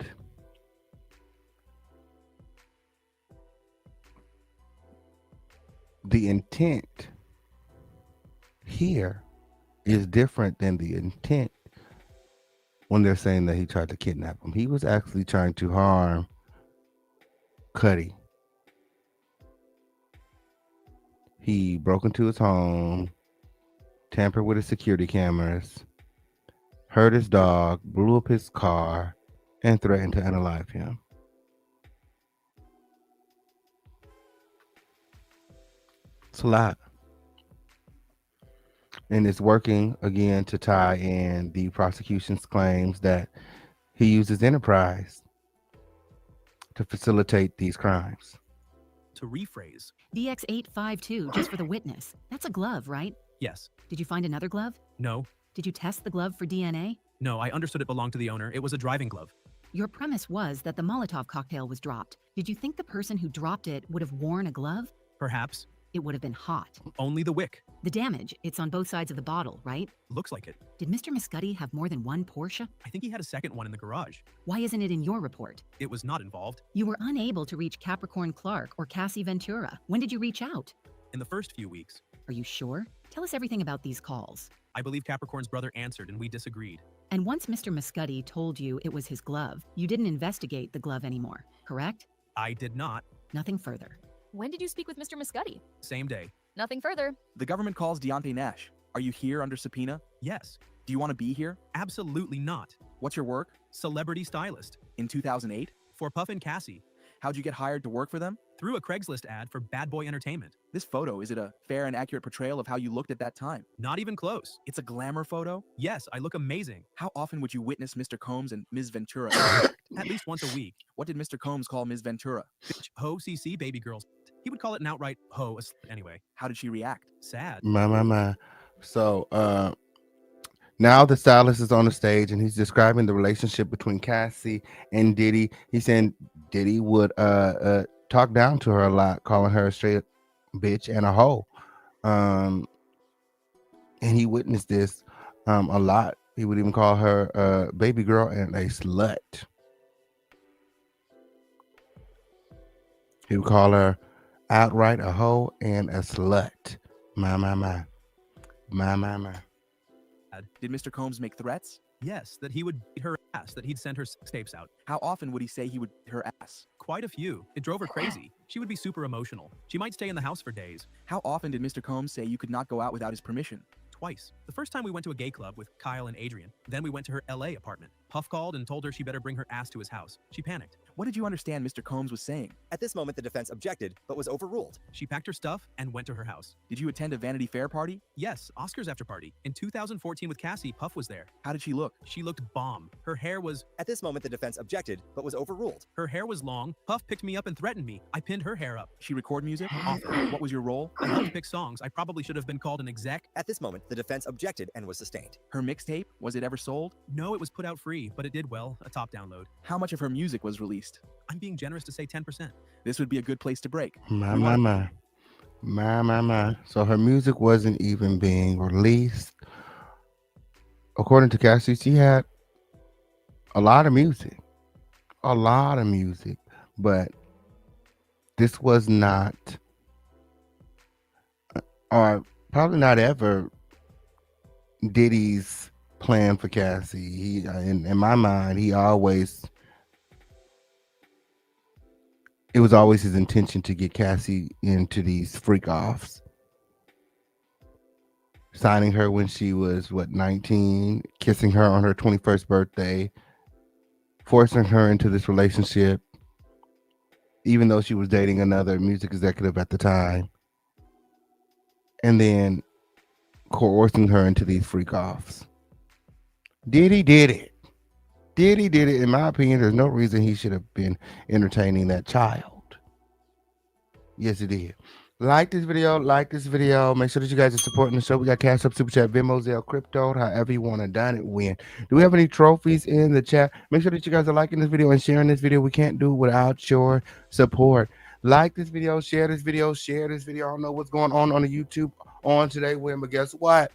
Speaker 2: the intent here is different than the intent when they're saying that he tried to kidnap him. He was actually trying to harm Cudi. He broke into his home, tampered with his security cameras, hurt his dog, blew up his car, and threatened to unalive him. It's a lot. And it's working again to tie in the prosecution's claims that he used his enterprise to facilitate these crimes.
Speaker 8: To rephrase.
Speaker 9: DX852, just for the witness. That's a glove, right?
Speaker 8: Yes.
Speaker 9: Did you find another glove?
Speaker 8: No.
Speaker 9: Did you test the glove for DNA?
Speaker 8: No, I understood it belonged to the owner. It was a driving glove.
Speaker 9: Your premise was that the Molotov cocktail was dropped. Did you think the person who dropped it would have worn a glove?
Speaker 8: Perhaps.
Speaker 9: It would have been hot.
Speaker 8: Only the wick.
Speaker 9: The damage, it's on both sides of the bottle, right?
Speaker 8: Looks like it.
Speaker 9: Did Mr. Miscuddy have more than one Porsche?
Speaker 8: I think he had a second one in the garage.
Speaker 9: Why isn't it in your report?
Speaker 8: It was not involved.
Speaker 9: You were unable to reach Capricorn Clark or Cassie Ventura. When did you reach out?
Speaker 8: In the first few weeks.
Speaker 9: Are you sure? Tell us everything about these calls.
Speaker 8: I believe Capricorn's brother answered and we disagreed.
Speaker 9: And once Mr. Miscuddy told you it was his glove, you didn't investigate the glove anymore, correct?
Speaker 8: I did not.
Speaker 9: Nothing further.
Speaker 7: When did you speak with Mr. Miscuddy?
Speaker 8: Same day.
Speaker 7: Nothing further.
Speaker 11: The government calls Deontay Nash. Are you here under subpoena?
Speaker 8: Yes.
Speaker 11: Do you want to be here?
Speaker 8: Absolutely not.
Speaker 11: What's your work?
Speaker 8: Celebrity stylist.
Speaker 11: In 2008?
Speaker 8: For Puff and Cassie.
Speaker 11: How'd you get hired to work for them?
Speaker 8: Through a Craigslist ad for Bad Boy Entertainment.
Speaker 11: This photo, is it a fair and accurate portrayal of how you looked at that time?
Speaker 8: Not even close.
Speaker 11: It's a glamour photo?
Speaker 8: Yes, I look amazing.
Speaker 11: How often would you witness Mr. Combs and Ms. Ventura?
Speaker 8: At least once a week.
Speaker 11: What did Mr. Combs call Ms. Ventura?
Speaker 8: Bitch, ho, CC, baby girls. He would call it an outright ho anyway.
Speaker 11: How did she react?
Speaker 8: Sad.
Speaker 2: My. So, now the stylist is on the stage and he's describing the relationship between Cassie and Diddy. He's saying Diddy would talk down to her a lot, calling her a straight bitch and a hoe. And he witnessed this a lot. He would even call her a baby girl and a slut. He would call her outright a hoe and a slut. My.
Speaker 11: Did Mr. Combs make threats?
Speaker 8: Yes, that he would beat her ass, that he'd send her sex tapes out.
Speaker 11: How often would he say he would beat her ass?
Speaker 8: Quite a few. It drove her crazy. She would be super emotional. She might stay in the house for days.
Speaker 11: How often did Mr. Combs say you could not go out without his permission?
Speaker 8: Twice. The first time we went to a gay club with Kyle and Adrian. Then we went to her LA apartment. Puff called and told her she better bring her ass to his house. She panicked.
Speaker 11: What did you understand Mr. Combs was saying?
Speaker 10: At this moment, the defense objected, but was overruled.
Speaker 8: She packed her stuff and went to her house.
Speaker 11: Did you attend a Vanity Fair party?
Speaker 8: Yes, Oscars after party. In 2014 with Cassie, Puff was there.
Speaker 11: How did she look?
Speaker 8: She looked bomb. Her hair was...
Speaker 10: At this moment, the defense objected, but was overruled.
Speaker 8: Her hair was long. Puff picked me up and threatened me. I pinned her hair up.
Speaker 11: She record music?
Speaker 8: Often.
Speaker 11: What was your role?
Speaker 8: I helped pick songs. I probably should have been called an exec.
Speaker 10: At this moment, the defense objected and was sustained.
Speaker 11: Her mixtape, was it ever sold?
Speaker 8: No, it was put out free, but it did well. A top download.
Speaker 11: How much of her music was released?
Speaker 8: I'm being generous to say 10%.
Speaker 11: This would be a good place to break.
Speaker 2: My. So her music wasn't even being released. According to Cassie, she had a lot of music. But this was not, or probably not ever, Diddy's plan for Cassie. He, in my mind, it was always his intention to get Cassie into these freak offs. Signing her when she was 19, kissing her on her 21st birthday, forcing her into this relationship, even though she was dating another music executive at the time. And then coercing her into these freak offs. Diddy did it. Diddy did it. In my opinion, there's no reason he should have been entertaining that child. Yes, he did. Like this video. Make sure that you guys are supporting the show. We got Cash Up, Super Chat, Venmo, Zelle, Crypto, however you want to done it, win. Do we have any trophies in the chat? Make sure that you guys are liking this video and sharing this video. We can't do it without your support. Like this video, share this video, I don't know what's going on the YouTube on today, Win, but guess what?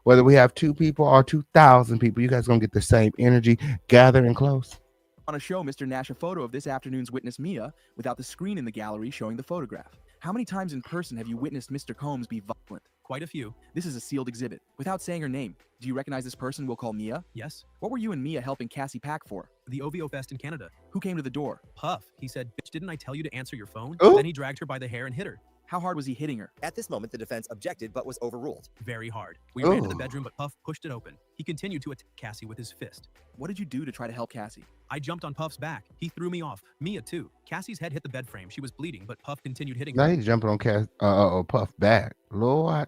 Speaker 2: Whether we have 2 people or 2,000 people, you guys are going to get the same energy, gathering close.
Speaker 11: On a show Mr. Nash a photo of this afternoon's witness Mia without the screen in the gallery showing the photograph. How many times in person have you witnessed Mr. Combs be violent?
Speaker 8: Quite a few.
Speaker 11: This is a sealed exhibit. Without saying her name, do you recognize this person we'll call Mia?
Speaker 8: Yes.
Speaker 11: What were you and Mia helping Cassie pack for?
Speaker 8: The OVO Fest in Canada.
Speaker 11: Who came to the door?
Speaker 8: Puff. He said, "Bitch, didn't I tell you to answer your phone?"
Speaker 2: Ooh.
Speaker 8: Then he dragged her by the hair and hit her.
Speaker 11: How hard was he hitting her?
Speaker 10: At this moment, the defense objected but was overruled.
Speaker 8: Very hard. We ran to the
Speaker 2: Ooh.
Speaker 8: bedroom, but Puff pushed it open. He continued to attack Cassie with his fist.
Speaker 11: What did you do to try to help Cassie?
Speaker 8: I jumped on Puff's back. He threw me off. Mia, too. Cassie's head hit the bed frame. She was bleeding, but Puff continued hitting
Speaker 2: Now
Speaker 8: her.
Speaker 2: he's jumping on Puff back. Lord,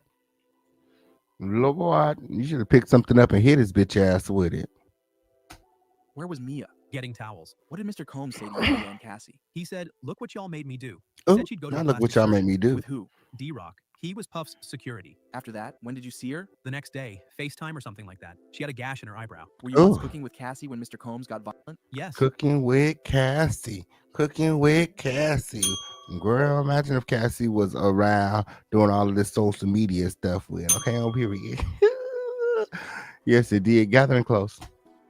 Speaker 2: you should have picked something up and hit his bitch ass with it.
Speaker 11: Where was Mia?
Speaker 8: Getting towels.
Speaker 11: What did Mr. Combs say to you and Cassie?
Speaker 8: He said, "Look what y'all made me do." He
Speaker 2: Oh,
Speaker 8: said she'd go to
Speaker 2: now
Speaker 8: a
Speaker 2: look what
Speaker 8: plastic
Speaker 2: y'all made
Speaker 8: surgeon.
Speaker 2: me do.
Speaker 11: With who?
Speaker 8: D-Rock. He was Puff's security.
Speaker 11: After that, when did you see her?
Speaker 8: The next day, FaceTime or something like that. She had a gash in her eyebrow.
Speaker 11: Were you once
Speaker 2: Ooh.
Speaker 11: cooking with Cassie when Mr. Combs got violent?
Speaker 8: Yes.
Speaker 2: Cooking with Cassie. Girl, imagine if Cassie was around doing all of this social media stuff with. Okay, on period. Yes, it did. Gathering close.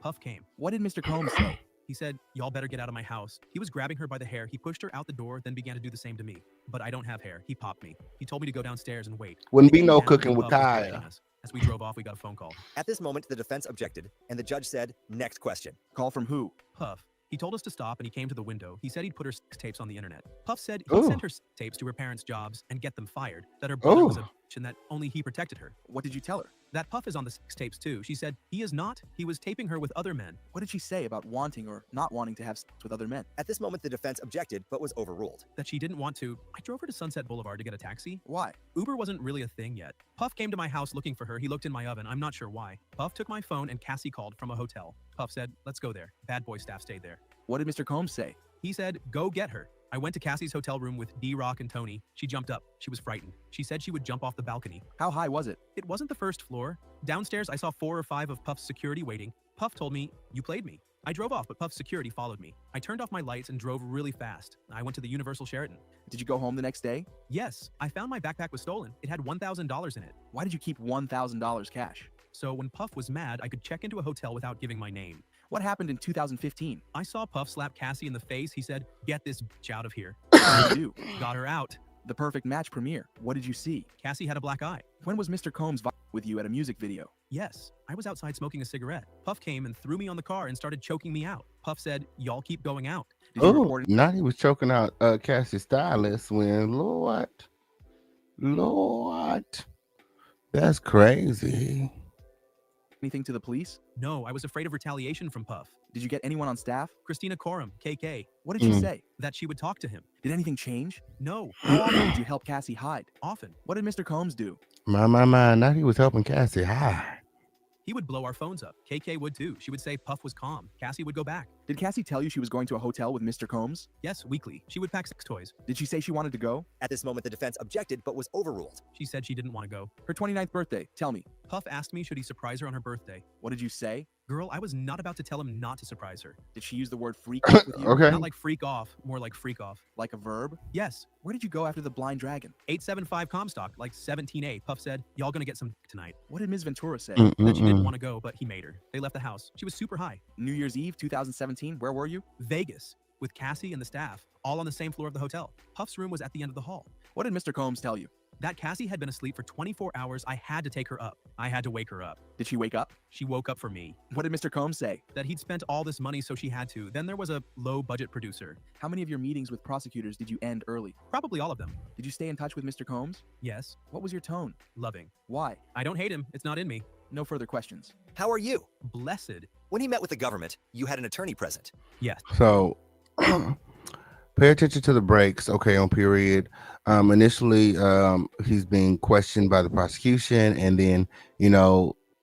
Speaker 8: Puff came.
Speaker 11: What did Mr. Combs say?
Speaker 8: He said, "Y'all better get out of my house." He was grabbing her by the hair. He pushed her out the door, then began to do the same to me. But I don't have hair. He popped me. He told me to go downstairs and wait.
Speaker 2: Wouldn't
Speaker 8: He
Speaker 2: be
Speaker 8: came
Speaker 2: no
Speaker 8: down,
Speaker 2: cooking
Speaker 8: and
Speaker 2: with
Speaker 8: Puff was berating
Speaker 2: Kaya.
Speaker 8: us. As we drove off, we got a phone call.
Speaker 10: At this moment, the defense objected, and the judge said, "Next question."
Speaker 11: Call from who?
Speaker 8: Puff. He told us to stop and he came to the window. He said he'd put her sex tapes on the internet. Puff said he'd
Speaker 2: Ooh.
Speaker 8: send her sex tapes to her parents' jobs and get them fired, that her brother was a
Speaker 2: Ooh.
Speaker 8: bitch and that only he protected her.
Speaker 11: What did you tell her?
Speaker 8: That Puff is on the sex tapes too. She said he is not. He was taping her with other men.
Speaker 11: What did she say about wanting or not wanting to have sex with other men?
Speaker 10: At this moment, the defense objected but was overruled.
Speaker 8: That she didn't want to. I drove her to Sunset Boulevard to get a taxi.
Speaker 11: Why?
Speaker 8: Uber wasn't really a thing yet. Puff came to my house looking for her. He looked in my oven. I'm not sure why. Puff took my phone and Cassie called from a hotel. Puff said, "Let's go there." Bad boy staff stayed there.
Speaker 11: What did Mr. Combs say?
Speaker 8: He said, "Go get her." I went to Cassie's hotel room with D-Rock and Tony. She jumped up. She was frightened. She said she would jump off the balcony.
Speaker 11: How high was it?
Speaker 8: It wasn't the first floor. Downstairs, I saw 4 or 5 of Puff's security waiting. Puff told me, "You played me." I drove off, but Puff's security followed me. I turned off my lights and drove really fast. I went to the Universal Sheraton.
Speaker 11: Did you go home the next day?
Speaker 8: Yes, I found my backpack was stolen. It had $1,000 in it.
Speaker 11: Why did you keep $1,000 cash?
Speaker 8: So when Puff was mad, I could check into a hotel without giving my name.
Speaker 11: What happened in 2015?
Speaker 8: I saw Puff slap Cassie in the face. He said, "Get this bitch out of here."
Speaker 11: What did you do?
Speaker 8: Got her out.
Speaker 11: The Perfect Match premiere. What did you see?
Speaker 8: Cassie had a black eye.
Speaker 11: When was Mr. Combs with you at a music video?
Speaker 8: Yes, I was outside smoking a cigarette. Puff came and threw me on the car and started choking me out. Puff said, "Y'all keep going out."
Speaker 11: Did you
Speaker 2: Oh,
Speaker 11: report it?
Speaker 2: now he was choking out Cassie's stylist when Lord, that's crazy.
Speaker 11: Anything to the police?
Speaker 8: No, I was afraid of retaliation from Puff.
Speaker 11: Did you get anyone on staff?
Speaker 8: Christina Coram, KK,
Speaker 11: What did she say?
Speaker 8: that she would talk to him.
Speaker 11: Did anything change?
Speaker 8: No,
Speaker 11: How often did you help Cassie hide?
Speaker 8: often.
Speaker 2: Oh.
Speaker 11: What did Mr. Combs do?
Speaker 2: My, now he was helping Cassie. Hi.
Speaker 8: He would blow our phones up. KK would too. She would say Puff was calm. Cassie would go back.
Speaker 11: Did Cassie tell you she was going to a hotel with Mr. Combs?
Speaker 8: Yes, weekly. She would pack sex toys.
Speaker 11: Did she say she wanted to go?
Speaker 10: At this moment, the defense objected but was overruled.
Speaker 8: She said she didn't want to go.
Speaker 11: Her 29th birthday. Tell me.
Speaker 8: Puff asked me should he surprise her on her birthday.
Speaker 11: What did you say?
Speaker 8: Girl, I was not about to tell him not to surprise her.
Speaker 11: Did she use the word freak off with you?
Speaker 2: Okay.
Speaker 8: Not like freak off, more like freak off.
Speaker 11: Like a verb?
Speaker 8: Yes,
Speaker 11: Where did you go after the blind dragon?
Speaker 8: 875 Comstock, like 17A. Puff said, "Y'all gonna get some tonight."
Speaker 11: What did Ms. Ventura say?
Speaker 8: That she didn't want to go, but he made her. They left the house. She was super high.
Speaker 11: New Year's Eve 2017, where were you?
Speaker 8: Vegas, with Cassie and the staff, all on the same floor of the hotel. Puff's room was at the end of the hall.
Speaker 11: What did Mr. Combs tell you?
Speaker 8: That Cassie had been asleep for 24 hours. I had to take her up. I had to wake her up.
Speaker 11: Did she wake up?
Speaker 8: She woke up for me.
Speaker 11: What did Mr. Combs say?
Speaker 8: That he'd spent all this money, so she had to. Then there was a low-budget producer.
Speaker 11: How many of your meetings with prosecutors did you end early?
Speaker 8: Probably all of them.
Speaker 11: Did you stay in touch with Mr. Combs?
Speaker 8: Yes,
Speaker 11: What was your tone?
Speaker 8: loving.
Speaker 11: Why?
Speaker 8: I don't hate him. It's not in me.
Speaker 11: No further questions.
Speaker 10: How are you?
Speaker 8: Blessed.
Speaker 10: When he met with the government, you had an attorney present.
Speaker 8: Yes.
Speaker 2: So Pay attention to the breaks, okay, on period. Initially, he's being questioned by the prosecution, and then,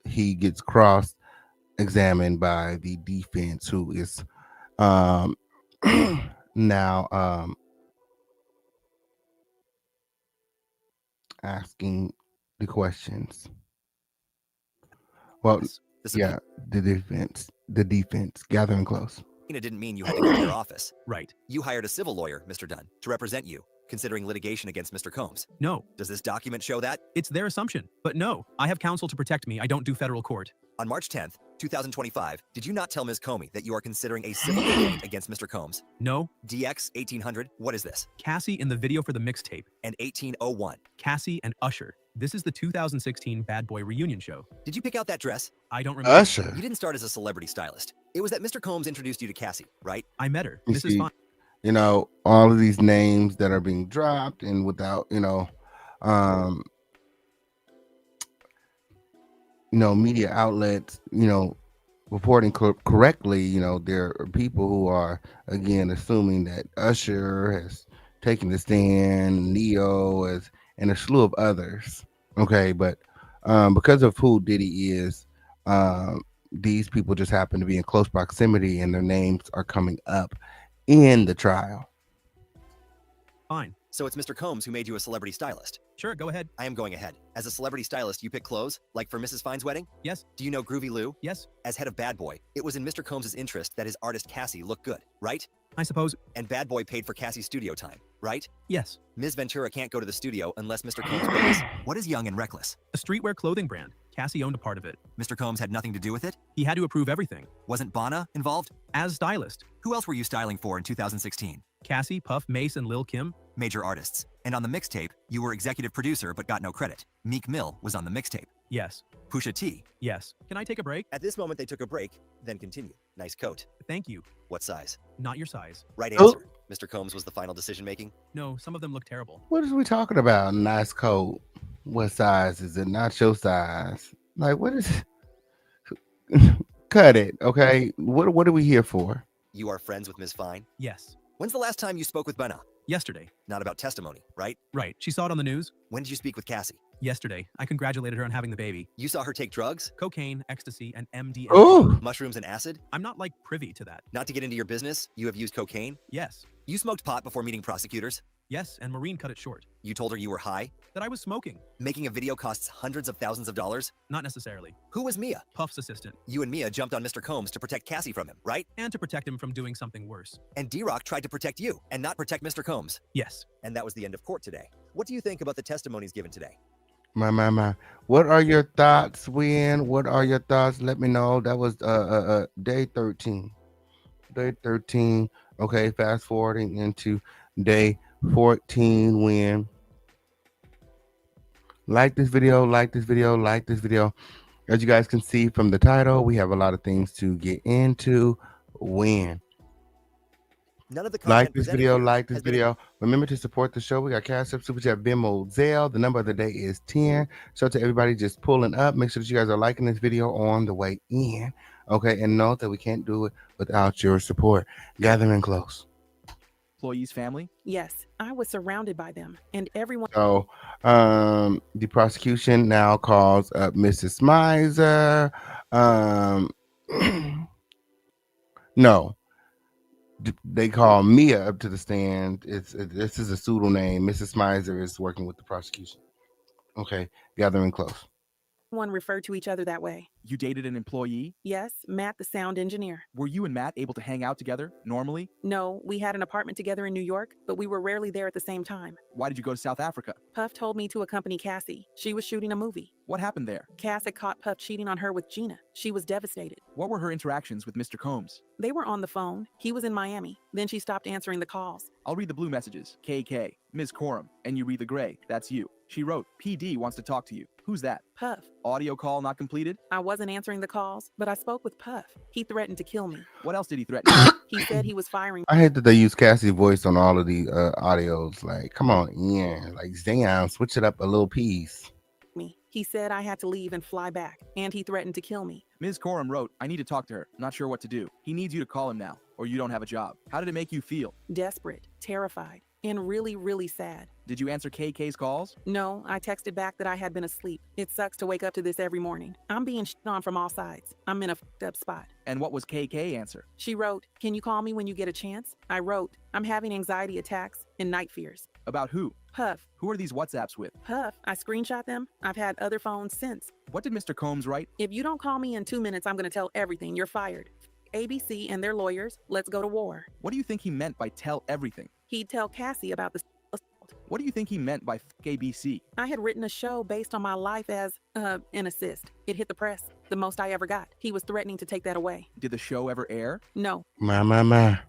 Speaker 2: he gets cross-examined by the defense, who is um, now asking the questions. Well, yeah, the defense, gathering close.
Speaker 10: Didn't mean you had to go to their office.
Speaker 8: Right.
Speaker 10: You hired a civil lawyer, Mr. Dunn, to represent you, considering litigation against Mr. Combs.
Speaker 8: No.
Speaker 10: Does this document show that?
Speaker 8: It's their assumption. But no, I have counsel to protect me. I don't do federal court.
Speaker 10: On March 10th, 2025, did you not tell Ms. Comey that you are considering a civil complaint against Mr. Combs?
Speaker 8: No.
Speaker 10: DX 1800, what is this?
Speaker 8: Cassie in the video for the mixtape.
Speaker 10: And 1801.
Speaker 8: Cassie and Usher. This is the 2016 Bad Boy reunion show.
Speaker 10: Did you pick out that dress?
Speaker 8: I don't remember.
Speaker 2: Usher.
Speaker 10: You didn't start as a celebrity stylist. It was that Mr. Combs introduced you to Cassie, right?
Speaker 8: I met her.
Speaker 2: You
Speaker 8: This
Speaker 2: see,
Speaker 8: is fine.
Speaker 2: All of these names that are being dropped and without, media outlets, reporting correctly, there are people who are, again, assuming that Usher has taken the stand, Neo and a slew of others. Okay, but because of who Diddy is, these people just happen to be in close proximity, and their names are coming up in the trial.
Speaker 8: Fine.
Speaker 10: So it's Mr. Combs who made you a celebrity stylist.
Speaker 8: Sure, go ahead.
Speaker 10: I am going ahead. As a celebrity stylist, you pick clothes, like for Mrs. Fine's wedding?
Speaker 8: Yes.
Speaker 10: Do you know Groovy Lou?
Speaker 8: Yes.
Speaker 10: As head of Bad Boy, it was in Mr. Combs' interest that his artist Cassie look good, right?
Speaker 8: I suppose.
Speaker 10: And Bad Boy paid for Cassie's studio time, right?
Speaker 8: Yes.
Speaker 10: Ms. Ventura can't go to the studio unless Mr. Combs pays. What is Young and Reckless?
Speaker 8: A streetwear clothing brand. Cassie owned a part of it.
Speaker 10: Mr. Combs had nothing to do with it?
Speaker 8: He had to approve everything.
Speaker 10: Wasn't Bonna involved?
Speaker 8: As stylist.
Speaker 10: Who else were you styling for in 2016?
Speaker 8: Cassie, Puff, Mace, and Lil Kim.
Speaker 10: Major artists. And on the mixtape, you were executive producer but got no credit. Meek Mill was on the mixtape.
Speaker 8: Yes.
Speaker 10: Pusha T.
Speaker 8: Yes. Can I take a break?
Speaker 10: At this moment, they took a break, then continued. Nice coat.
Speaker 8: Thank you.
Speaker 10: What size?
Speaker 8: Not your size.
Speaker 10: Right
Speaker 2: Oh.
Speaker 10: answer. Mr. Combs was the final decision making?
Speaker 8: No, some of them look terrible.
Speaker 2: What is we talking about? Nice coat. What size is it? Not your size. Like, what is cut it, okay? What are we here for?
Speaker 10: You are friends with Ms. Fine?
Speaker 8: Yes.
Speaker 10: When's the last time you spoke with Bonna?
Speaker 8: Yesterday.
Speaker 10: Not about testimony, right?
Speaker 8: Right. She saw it on the news.
Speaker 10: When did you speak with Cassie?
Speaker 8: Yesterday. I congratulated her on having the baby.
Speaker 10: You saw her take drugs?
Speaker 8: Cocaine, ecstasy, and MDMA.
Speaker 2: Oh,
Speaker 10: Mushrooms and acid?
Speaker 8: I'm not like privy to that.
Speaker 10: Not to get into your business, you have used cocaine?
Speaker 8: Yes.
Speaker 10: You smoked pot before meeting prosecutors?
Speaker 8: Yes, and Maureen cut it short.
Speaker 10: You told her you were high?
Speaker 8: That I was smoking.
Speaker 10: Making a video costs hundreds of thousands of dollars?
Speaker 8: Not necessarily.
Speaker 10: Who was Mia?
Speaker 8: Puff's assistant.
Speaker 10: You and Mia jumped on Mr. Combs to protect Cassie from him, right?
Speaker 8: And to protect him from doing something worse.
Speaker 10: And D-Rock tried to protect you and not protect Mr. Combs.
Speaker 8: Yes.
Speaker 10: And that was the end of court today. What do you think about the testimonies given today?
Speaker 2: my. What are your thoughts, Win? What are your thoughts? Let me know. That was day 13. Day 13. Okay, fast forwarding into day 14. Win. Like this video, like this video, like this video. As you guys can see from the title, we have a lot of things to get into. Win.
Speaker 10: None of the
Speaker 2: Like this video, like this video. Remember to support the show. We got Cash App, Super Chat, Venmo, Zelle. The number of the day is 10. So to everybody just pulling up, make sure that you guys are liking this video on the way in. Okay, and note that we can't do it without your support. Gathering close.
Speaker 11: Employees' family?
Speaker 12: Yes, I was surrounded by them, and everyone.
Speaker 2: So the prosecution now calls up Mrs. Mizer. No. They call Mia up to the stand. This is a pseudonym. Mrs. Mizer is working with the prosecution. Okay, gathering close.
Speaker 12: One referred to each other that way.
Speaker 11: You dated an employee?
Speaker 12: Yes, Matt, the sound engineer.
Speaker 11: Were you and Matt able to hang out together normally?
Speaker 12: No, we had an apartment together in New York, but we were rarely there at the same time.
Speaker 11: Why did you go to South Africa?
Speaker 12: Puff told me to accompany Cassie. She was shooting a movie.
Speaker 11: What happened there?
Speaker 12: Cass had caught Puff cheating on her with Gina. She was devastated.
Speaker 11: What were her interactions with Mr. Combs?
Speaker 12: They were on the phone. He was in Miami. Then she stopped answering the calls.
Speaker 11: I'll read the blue messages. KK, Ms. Coram, and you read the gray. That's you. She wrote, PD wants to talk to you. Who's that?
Speaker 12: Puff.
Speaker 11: Audio call not completed?
Speaker 12: I wasn't answering the calls, but I spoke with Puff. He threatened to kill me.
Speaker 11: What else did he threaten?
Speaker 12: He said he was firing.
Speaker 2: I hate that they use Cassie's voice on all of the audios. Like, come on, yeah. Like, damn, switch it up a little piece.
Speaker 12: Me. He said I had to leave and fly back, and he threatened to kill me.
Speaker 11: Ms. Coram wrote, I need to talk to her. Not sure what to do. He needs you to call him now. or you don't have a job. How did it make you feel?
Speaker 12: Desperate, terrified, and really, really sad.
Speaker 11: Did you answer KK's calls?
Speaker 12: No, I texted back that I had been asleep. It sucks to wake up to this every morning. I'm being shit on from all sides. I'm in a fucked up spot.
Speaker 11: And what was KK answer?
Speaker 12: She wrote, "Can you call me when you get a chance?" I wrote, "I'm having anxiety attacks and night fears."
Speaker 11: About who?
Speaker 12: Puff.
Speaker 11: Who are these WhatsApps with?
Speaker 12: Puff. I screenshot them. I've had other phones since.
Speaker 11: What did Mr. Combs write?
Speaker 12: "If you don't call me in 2 minutes, I'm going to tell everything. You're fired. ABC and their lawyers. Let's go to war."
Speaker 11: What do you think he meant by tell everything?
Speaker 12: He'd tell Cassie about the assault.
Speaker 11: What do you think he meant by ABC?
Speaker 12: I had written a show based on my life as, an assist. It hit the press. The most I ever got. He was threatening to take that away.
Speaker 11: Did the show ever air?
Speaker 12: No.
Speaker 2: My.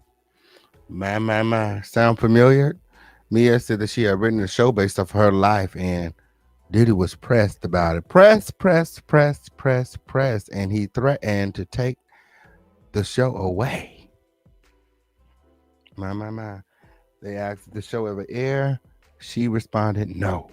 Speaker 2: Sound familiar? Mia said that she had written a show based off her life, and Diddy was pressed about it. Press. And he threatened to take the show away. My. They asked if the show ever air. She responded, no.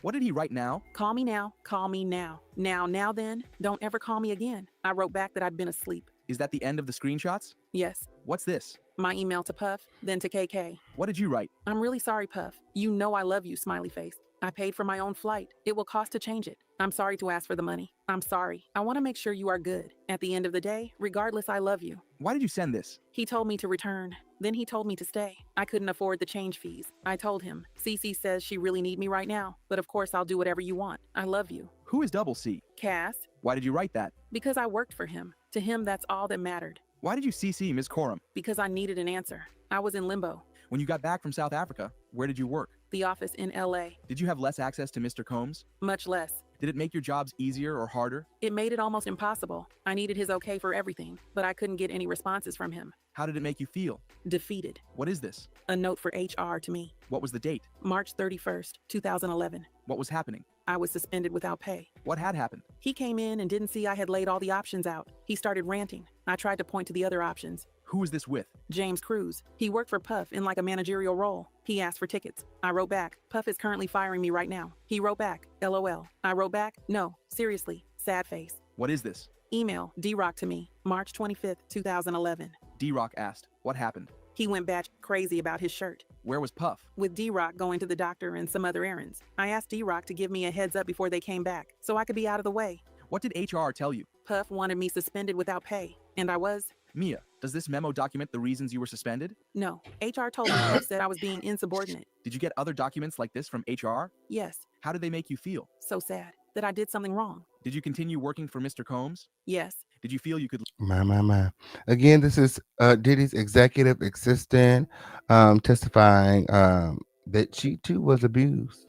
Speaker 11: What did he write now?
Speaker 12: "Call me now. Call me now. Now then. Don't ever call me again." I wrote back that I'd been asleep.
Speaker 11: Is that the end of the screenshots?
Speaker 12: Yes.
Speaker 11: What's this?
Speaker 12: My email to Puff, then to KK.
Speaker 11: What did you write?
Speaker 12: "I'm really sorry, Puff. You know I love you, smiley face. I paid for my own flight. It will cost to change it. I'm sorry to ask for the money. I'm sorry. I want to make sure you are good. At the end of the day, regardless, I love you."
Speaker 11: Why did you send this?
Speaker 12: He told me to return. Then he told me to stay. I couldn't afford the change fees. I told him, "Cece says she really need me right now, but of course I'll do whatever you want. I love you."
Speaker 11: Who is Double C?
Speaker 12: Cass.
Speaker 11: Why did you write that?
Speaker 12: Because I worked for him. To him, that's all that mattered.
Speaker 11: Why did you CC Ms. Coram?
Speaker 12: Because I needed an answer. I was in limbo.
Speaker 11: When you got back from South Africa, where did you work?
Speaker 12: The office in LA.
Speaker 11: Did you have less access to Mr. Combs?
Speaker 12: Much less.
Speaker 11: Did it make your jobs easier or harder?
Speaker 12: It made it almost impossible. I needed his okay for everything, but I couldn't get any responses from him.
Speaker 11: How did it make you feel?
Speaker 12: Defeated.
Speaker 11: What is this?
Speaker 12: A note for HR to me.
Speaker 11: What was the date?
Speaker 12: March 31st, 2011.
Speaker 11: What was happening?
Speaker 12: I was suspended without pay.
Speaker 11: What had happened?
Speaker 12: He came in and didn't see I had laid all the options out. He started ranting. I tried to point to the other options.
Speaker 11: Who was this with?
Speaker 12: James Cruz. He worked for Puff in like a managerial role. He asked for tickets. I wrote back, "Puff is currently firing me right now." He wrote back, "LOL." I wrote back, "No, seriously, sad face."
Speaker 11: What is this?
Speaker 12: Email, D-Rock to me, March 25th, 2011.
Speaker 11: D-Rock asked, what happened?
Speaker 12: He went batch crazy about his shirt.
Speaker 11: Where was Puff?
Speaker 12: With D-Rock going to the doctor and some other errands. I asked D-Rock to give me a heads up before they came back, so I could be out of the way.
Speaker 11: What did HR tell you?
Speaker 12: Puff wanted me suspended without pay, and I was.
Speaker 11: Mia, does this memo document the reasons you were suspended?
Speaker 12: No. HR told me Puff said I was being insubordinate.
Speaker 11: Did you get other documents like this from HR?
Speaker 12: Yes.
Speaker 11: How did they make you feel?
Speaker 12: So sad that I did something wrong.
Speaker 11: Did you continue working for Mr. Combs?
Speaker 12: Yes.
Speaker 11: Did you feel you could...
Speaker 2: My. Again, this is Diddy's executive assistant testifying that she too was abused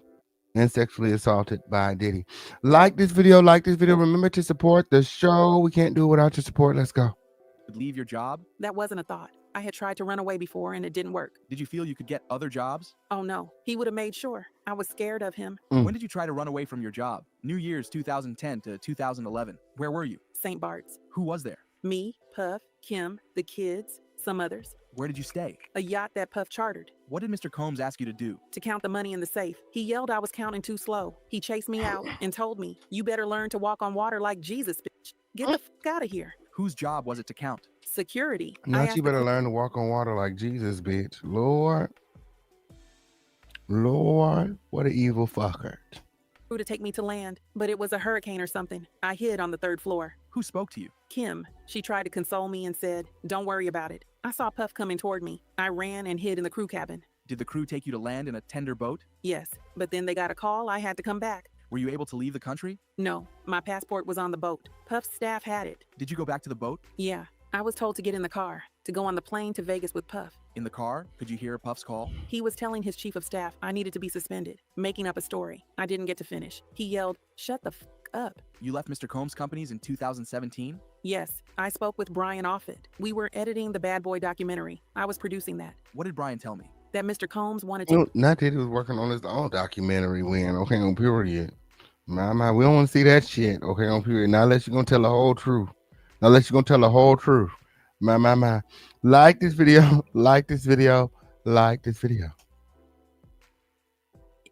Speaker 2: and sexually assaulted by Diddy. Like this video. Remember to support the show. We can't do it without your support. Let's go.
Speaker 11: Leave your job?
Speaker 12: That wasn't a thought. I had tried to run away before and it didn't work.
Speaker 11: Did you feel you could get other jobs?
Speaker 12: Oh no, he would have made sure. I was scared of him.
Speaker 11: When did you try to run away from your job? New Year's 2010 to 2011. Where were you?
Speaker 12: St. Bart's.
Speaker 11: Who was there?
Speaker 12: Me, Puff, Kim, the kids, some others.
Speaker 11: Where did you stay?
Speaker 12: A yacht that Puff chartered.
Speaker 11: What did Mr. Combs ask you to do?
Speaker 12: To count the money in the safe. He yelled I was counting too slow. He chased me out and told me, "You better learn to walk on water like Jesus, bitch. Get the fuck out of here."
Speaker 11: Whose job was it to count?
Speaker 12: Security.
Speaker 2: Not you better learn to walk on water like Jesus, bitch. Lord, what an evil fucker.
Speaker 12: To take me to land, but it was a hurricane or something. I hid on the 3rd floor.
Speaker 11: Who spoke to you?
Speaker 12: Kim. She tried to console me and said, "Don't worry about it." I saw Puff coming toward me. I ran and hid in the crew cabin.
Speaker 11: Did the crew take you to land in a tender boat?
Speaker 12: Yes, but then they got a call. I had to come back.
Speaker 11: Were you able to leave the country?
Speaker 12: No, my passport was on the boat. Puff's staff had it.
Speaker 11: Did you go back to the boat?
Speaker 12: Yeah, I was told to get in the car, to go on the plane to Vegas with Puff.
Speaker 11: In the car? Could you hear Puff's call?
Speaker 12: He was telling his chief of staff I needed to be suspended, making up a story. I didn't get to finish. He yelled, "Shut the f*** up."
Speaker 11: You left Mr. Combs' companies in 2017?
Speaker 12: Yes, I spoke with Brian Offit. We were editing the Bad Boy documentary. I was producing that.
Speaker 11: What did Brian tell me?
Speaker 12: That Mr. Combs wanted to...
Speaker 2: Well, not that he was working on his own documentary when, okay, on period. My, we don't want to see that shit, okay, on period. Not unless you're going to tell the whole truth. My. Like this video.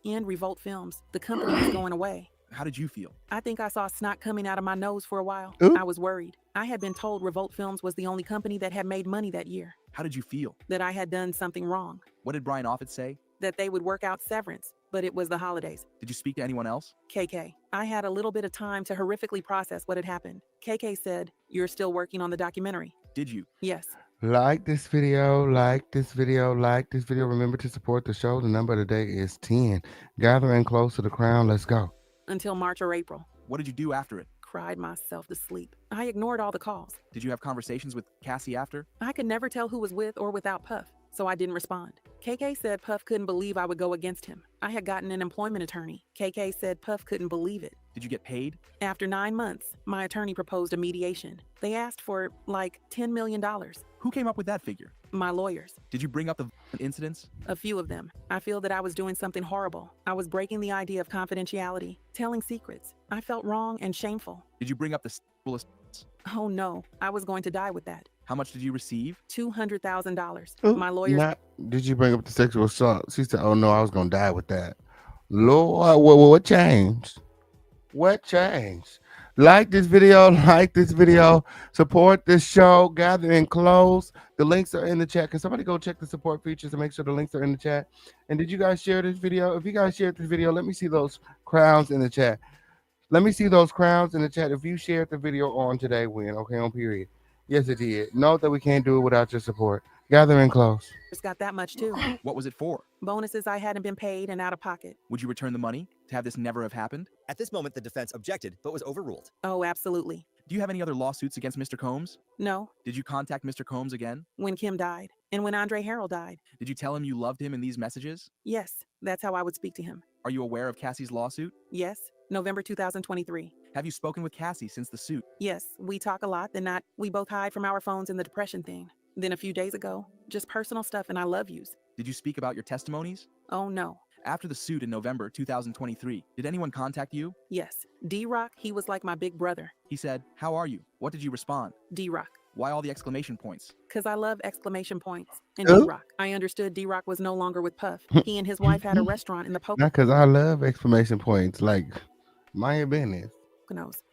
Speaker 12: In Revolt Films, the company was going away.
Speaker 11: How did you feel?
Speaker 12: I think I saw snot coming out of my nose for a while.
Speaker 2: Ooh.
Speaker 12: I was worried. I had been told Revolt Films was the only company that had made money that year,
Speaker 11: How did you feel?
Speaker 12: that I had done something wrong,
Speaker 11: What did Brian Offit say?
Speaker 12: that they would work out severance, but it was the holidays.
Speaker 11: Did you speak to anyone else?
Speaker 12: KK, I had a little bit of time to horrifically process what had happened. KK said, "You're still working on the documentary."
Speaker 11: Did you?
Speaker 12: Yes.
Speaker 2: Like this video, like this video, like this video. Remember to support the show. The number of the day is 10. Gathering close to the crown. Let's go.
Speaker 12: Until March or April.
Speaker 11: What did you do after it?
Speaker 12: Cried myself to sleep. I ignored all the calls.
Speaker 11: Did you have conversations with Cassie after?
Speaker 12: I could never tell who was with or without Puff, so I didn't respond. KK said Puff couldn't believe I would go against him. I had gotten an employment attorney. KK said Puff couldn't believe it.
Speaker 11: Did you get paid?
Speaker 12: After 9 months, my attorney proposed a mediation. They asked for, like, $10 million.
Speaker 11: Who came up with that figure?
Speaker 12: My lawyers.
Speaker 11: Did you bring up the incidents?
Speaker 12: A few of them. I feel that I was doing something horrible. I was breaking the idea of confidentiality, telling secrets. I felt wrong and shameful.
Speaker 11: Did you bring up the
Speaker 12: Oh no, I was going to die with that.
Speaker 11: How much did you receive?
Speaker 12: $200,000.
Speaker 2: Ooh,
Speaker 12: My lawyers.
Speaker 2: Did you bring up the sexual assault? She said, "Oh no, I was gonna die with that." Lord, what changed? What changed? Like this video, like this video. Support this show. Gather and close. The links are in the chat. Can somebody go check the support features and make sure the links are in the chat? And did you guys share this video? If you guys shared this video, let me see those crowns in the chat. Let me see those crowns in the chat. If you shared the video on today, win. Okay, on period. Yes, it did. Note that we can't do it without your support. Gather and close.
Speaker 12: Got that much too.
Speaker 11: What was it for?
Speaker 12: Bonuses I hadn't been paid and out of pocket.
Speaker 11: Would you return the money to have this never have happened?
Speaker 10: At this moment, the defense objected, but was overruled.
Speaker 12: Oh, absolutely.
Speaker 11: Do you have any other lawsuits against Mr. Combs?
Speaker 12: No.
Speaker 11: Did you contact Mr. Combs again?
Speaker 12: When Kim died, and when Andre Harrell died.
Speaker 11: Did you tell him you loved him in these messages?
Speaker 12: Yes, that's how I would speak to him.
Speaker 11: Are you aware of Cassie's lawsuit?
Speaker 12: Yes, November 2023.
Speaker 11: Have you spoken with Cassie since the suit?
Speaker 12: Yes, we talk a lot, then not. We both hide from our phones in the depression thing. Then a few days ago, just personal stuff and I love yous.
Speaker 11: Did you speak about your testimonies?
Speaker 12: Oh no.
Speaker 11: After the suit in November 2023, did anyone contact you?
Speaker 12: Yes, D-Rock, he was like my big brother.
Speaker 11: He said, "How are you?" What did you respond?
Speaker 12: D-Rock.
Speaker 11: Why all the exclamation points?
Speaker 12: Cause I love exclamation points. And
Speaker 2: Oh.
Speaker 12: D-Rock. I understood D-Rock was no longer with Puff. He and his wife had a restaurant in the Poconos.
Speaker 2: Not because I love exclamation points. Like, my business.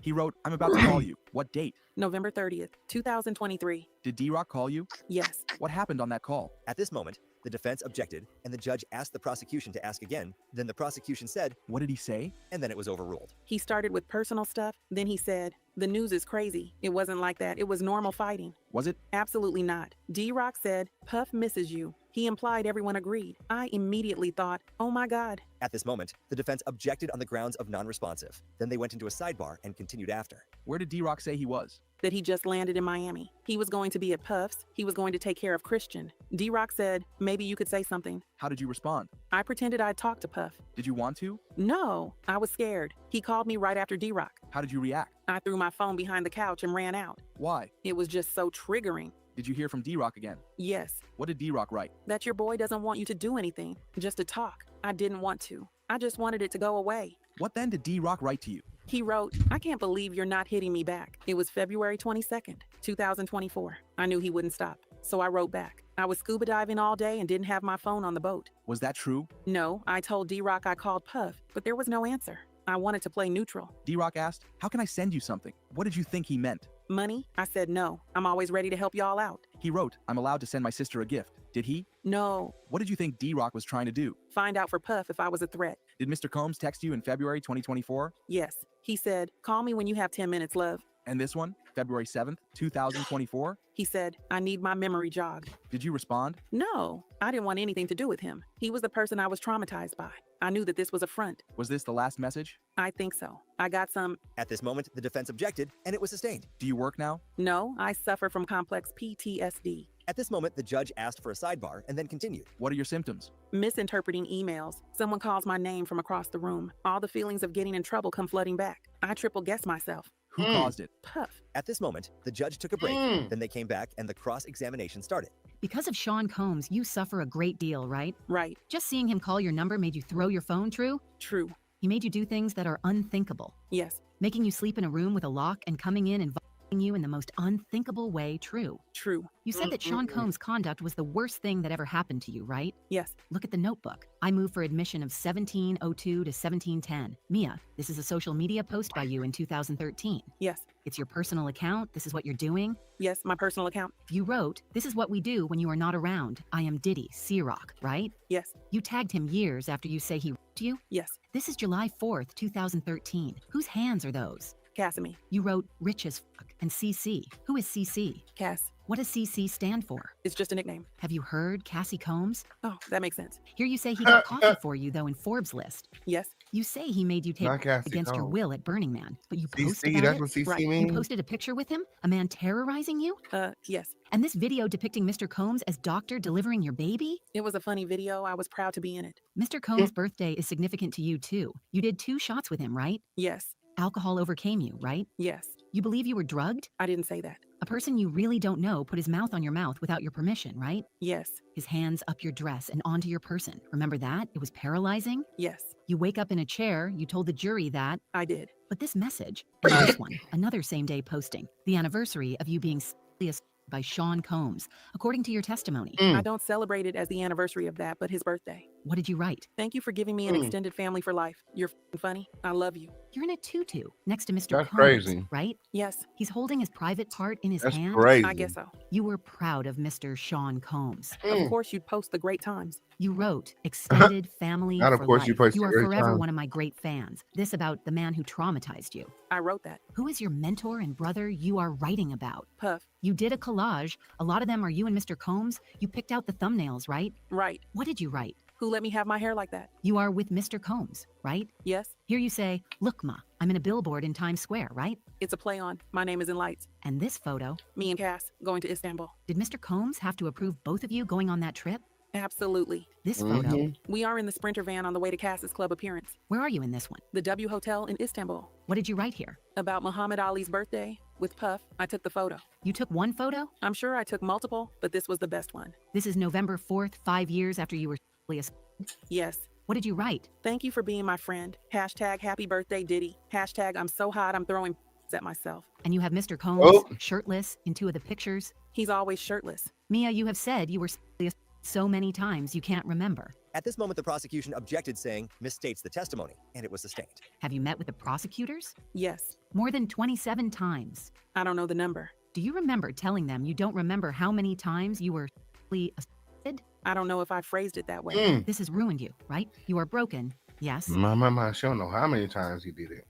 Speaker 11: He wrote, "I'm about to call you." What date?
Speaker 12: November 30th, 2023.
Speaker 11: Did D-Rock call you?
Speaker 12: Yes.
Speaker 11: What happened on that call?
Speaker 10: At this moment, the defense objected, and the judge asked the prosecution to ask again. Then the prosecution said,
Speaker 11: "What did he say?"
Speaker 10: And then it was overruled.
Speaker 12: He started with personal stuff. Then he said, "The news is crazy." It wasn't like that. It was normal fighting.
Speaker 11: Was it?
Speaker 12: Absolutely not. D-Rock said, "Puff misses you." He implied everyone agreed. I immediately thought, oh my God.
Speaker 10: At this moment, the defense objected on the grounds of non-responsive. Then they went into a sidebar and continued after.
Speaker 11: Where did D-Rock say he was?
Speaker 12: That he just landed in Miami. He was going to be at Puff's. He was going to take care of Christian. D-Rock said, maybe you could say something.
Speaker 11: How did you respond?
Speaker 12: I pretended I'd talk to Puff.
Speaker 11: Did you want to?
Speaker 12: No, I was scared. He called me right after D-Rock.
Speaker 11: How did you react?
Speaker 12: I threw my phone behind the couch and ran out.
Speaker 11: Why?
Speaker 12: It was just so triggering.
Speaker 11: Did you hear from D-Rock again?
Speaker 12: Yes.
Speaker 11: What did D-Rock write?
Speaker 12: That your boy doesn't want you to do anything, just to talk. I didn't want to. I just wanted it to go away.
Speaker 11: What then did D-Rock write to you?
Speaker 12: He wrote, I can't believe you're not hitting me back. It was February 22nd, 2024. I knew he wouldn't stop. So I wrote back. I was scuba diving all day and didn't have my phone on the boat.
Speaker 11: Was that true?
Speaker 12: No, I told D-Rock I called Puff, but there was no answer. I wanted to play neutral.
Speaker 11: D-Rock asked, how can I send you something? What did you think he meant?
Speaker 12: Money? I said no. I'm always ready to help y'all out.
Speaker 11: He wrote, I'm allowed to send my sister a gift. Did he?
Speaker 12: No.
Speaker 11: What did you think D-Rock was trying to do?
Speaker 12: Find out for Puff if I was a threat.
Speaker 11: Did Mr. Combs text you in February 2024?
Speaker 12: Yes. He said, call me when you have 10 minutes, love.
Speaker 11: And this one, February 7th, 2024?
Speaker 12: He said, I need my memory jogged.
Speaker 11: Did you respond?
Speaker 12: No, I didn't want anything to do with him. He was the person I was traumatized by. I knew that this was a front.
Speaker 11: Was this the last message?
Speaker 12: I think so. I got some.
Speaker 10: At this moment, the defense objected, and it was sustained.
Speaker 11: Do you work now?
Speaker 12: No, I suffer from complex PTSD.
Speaker 10: At this moment, the judge asked for a sidebar and then continued.
Speaker 11: What are your symptoms?
Speaker 12: Misinterpreting emails. Someone calls my name from across the room. All the feelings of getting in trouble come flooding back. I triple guess myself.
Speaker 11: Who caused it?
Speaker 12: Puff.
Speaker 10: At this moment, the judge took a break. Then they came back and the cross-examination started.
Speaker 9: Because of Sean Combs, you suffer a great deal, right?
Speaker 12: Right.
Speaker 9: Just seeing him call your number made you throw your phone, true?
Speaker 12: True.
Speaker 9: He made you do things that are unthinkable.
Speaker 12: Yes.
Speaker 9: Making you sleep in a room with a lock and coming in and you in the most unthinkable way true.
Speaker 12: True.
Speaker 9: You said that Sean Combs' conduct was the worst thing that ever happened to you, right?
Speaker 12: Yes.
Speaker 9: Look at the notebook. I moved for admission of 1702 to 1710. Mia, this is a social media post by you in 2013.
Speaker 12: Yes.
Speaker 9: It's your personal account. This is what you're doing.
Speaker 12: Yes, my personal account.
Speaker 9: You wrote, "This is what we do when you are not around. I am Diddy, C-Rock," right?
Speaker 12: Yes.
Speaker 9: You tagged him years after you say he raped you.
Speaker 12: Yes.
Speaker 9: This is July 4th, 2013. Whose hands are those?
Speaker 12: Cassamy.
Speaker 9: You wrote rich as fuck and CC. Who is CC?
Speaker 12: Cass.
Speaker 9: What does CC stand for?
Speaker 12: It's just a nickname.
Speaker 9: Have you heard Cassie Combs?
Speaker 12: Oh, that makes sense.
Speaker 9: Here you say he got coffee for you, though, in Forbes list.
Speaker 12: Yes.
Speaker 9: You say he made you take
Speaker 2: Not Cassie
Speaker 9: against your
Speaker 2: Combs.
Speaker 9: will at Burning Man, but you posted
Speaker 2: CC,
Speaker 9: about
Speaker 2: that's
Speaker 9: it?
Speaker 2: what CC
Speaker 12: Right. You
Speaker 2: means?
Speaker 9: You posted a picture with him? A man terrorizing you?
Speaker 12: Yes.
Speaker 9: And this video depicting Mr. Combs as doctor delivering your baby?
Speaker 12: It was a funny video. I was proud to be in it.
Speaker 9: Mr. Combs' birthday is significant to you, too. You did 2 shots with him, right?
Speaker 12: Yes.
Speaker 9: Alcohol overcame you, right?
Speaker 12: Yes.
Speaker 9: You believe you were drugged?
Speaker 12: I didn't say that.
Speaker 9: A person you really don't know put his mouth on your mouth without your permission, right?
Speaker 12: Yes.
Speaker 9: His hands up your dress and onto your person. Remember that? It was paralyzing?
Speaker 12: Yes.
Speaker 9: You wake up in a chair, you told the jury that.
Speaker 12: I did.
Speaker 9: But this message, and this one, another same-day posting, the anniversary of you being sexually assaulted by Sean Combs, according to your testimony.
Speaker 12: I don't celebrate it as the anniversary of that, but his birthday.
Speaker 9: What did you write?
Speaker 12: Thank you for giving me an extended family for life. You're funny. I love you.
Speaker 9: You're in a tutu next to Mr.
Speaker 2: That's
Speaker 9: Combs,
Speaker 2: crazy.
Speaker 9: right?
Speaker 12: Yes.
Speaker 9: He's holding his private part in his
Speaker 2: That's
Speaker 9: hand.
Speaker 2: crazy.
Speaker 12: I guess so.
Speaker 9: You were proud of Mr. Sean Combs.
Speaker 12: Of course, you'd post the great times.
Speaker 9: You wrote, extended family
Speaker 2: Not of
Speaker 9: for
Speaker 2: course
Speaker 9: life.
Speaker 2: you posted
Speaker 9: You are
Speaker 2: great
Speaker 9: forever
Speaker 2: times.
Speaker 9: one of my great fans. This about the man who traumatized you.
Speaker 12: I wrote that.
Speaker 9: Who is your mentor and brother you are writing about?
Speaker 12: Puff.
Speaker 9: You did a collage. A lot of them are you and Mr. Combs. You picked out the thumbnails, right?
Speaker 12: Right.
Speaker 9: What did you write?
Speaker 12: Who let me have my hair like that?
Speaker 9: You are with Mr. Combs, right?
Speaker 12: Yes.
Speaker 9: Here you say, "Look, Ma, I'm in a billboard in Times Square," right?
Speaker 12: It's a play on. My name is in lights.
Speaker 9: And this photo,
Speaker 12: Me and Cass going to Istanbul.
Speaker 9: did Mr. Combs have to approve both of you going on that trip?
Speaker 12: Absolutely.
Speaker 9: This photo,
Speaker 12: We are in the Sprinter van on the way to Cass's club appearance.
Speaker 9: where are you in this one?
Speaker 12: The W Hotel in Istanbul.
Speaker 9: What did you write here?
Speaker 12: About Muhammad Ali's birthday. With Puff, I took the photo.
Speaker 9: You took one photo?
Speaker 12: I'm sure I took multiple, but this was the best one.
Speaker 9: This is November 4th, 5 years after you were sexually assaulted.
Speaker 12: Yes.
Speaker 9: What did you write?
Speaker 12: Thank you for being my friend. Hashtag happy birthday, Diddy. Hashtag I'm so hot I'm throwing at myself.
Speaker 9: And you have Mr. Combs
Speaker 2: Oh.
Speaker 9: shirtless in 2 of the pictures.
Speaker 12: He's always shirtless.
Speaker 9: Mia, you have said you were sexually assaulted so many times you can't remember.
Speaker 10: At this moment, the prosecution objected, saying misstates the testimony, and it was sustained.
Speaker 9: Have you met with the prosecutors?
Speaker 12: Yes.
Speaker 9: More than 27 times.
Speaker 12: I don't know the number.
Speaker 9: Do you remember telling them you don't remember how many times you were sexually assaulted?
Speaker 12: I don't know if I phrased it that way.
Speaker 9: This has ruined you, right? You are broken. Yes.
Speaker 2: My. She don't know how many times he did it.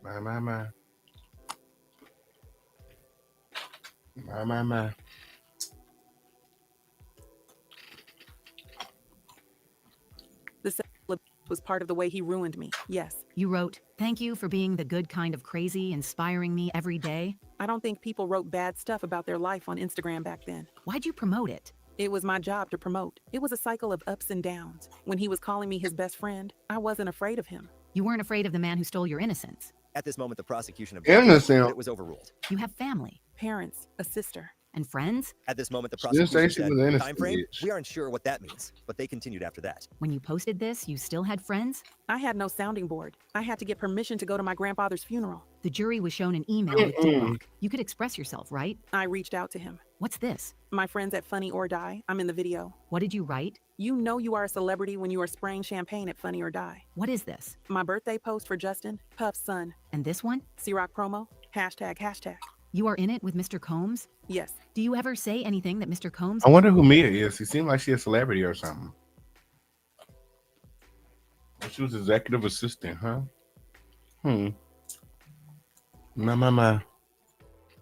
Speaker 2: My. My.
Speaker 12: The sexual abuse was part of the way he ruined me. Yes.
Speaker 9: You wrote, "Thank you for being the good kind of crazy, inspiring me every day."
Speaker 12: I don't think people wrote bad stuff about their life on Instagram back then.
Speaker 9: Why'd you promote it?
Speaker 12: It was my job to promote. It was a cycle of ups and downs. When he was calling me his best friend, I wasn't afraid of him.
Speaker 9: You weren't afraid of the man who stole your innocence.
Speaker 10: At this moment, the prosecution objected,
Speaker 2: Innocent.
Speaker 10: but it was overruled.
Speaker 9: You have family
Speaker 12: Parents, a sister.
Speaker 9: and friends.
Speaker 10: At this moment, the
Speaker 2: She didn't say
Speaker 10: prosecution
Speaker 2: she
Speaker 10: said,
Speaker 2: was an innocent
Speaker 10: time frame,
Speaker 2: bitch.
Speaker 10: we aren't sure what that means, but they continued after that.
Speaker 9: When you posted this, you still had friends?
Speaker 12: I had no sounding board. I had to get permission to go to my grandfather's funeral.
Speaker 9: The jury was shown an email with Dick. You could express yourself, right?
Speaker 12: I reached out to him.
Speaker 9: What's this?
Speaker 12: My friends at Funny or Die. I'm in the video.
Speaker 9: What did you write?
Speaker 12: You know you are a celebrity when you are spraying champagne at Funny or Die.
Speaker 9: What is this?
Speaker 12: My birthday post for Justin, Puff's son.
Speaker 9: And this one?
Speaker 12: C-Rock promo. Hashtag.
Speaker 9: You are in it with Mr. Combs?
Speaker 12: Yes.
Speaker 9: Do you ever say anything that Mr. Combs...
Speaker 2: I wonder who Mia is. She seemed like she a celebrity or something. She was executive assistant, huh? My.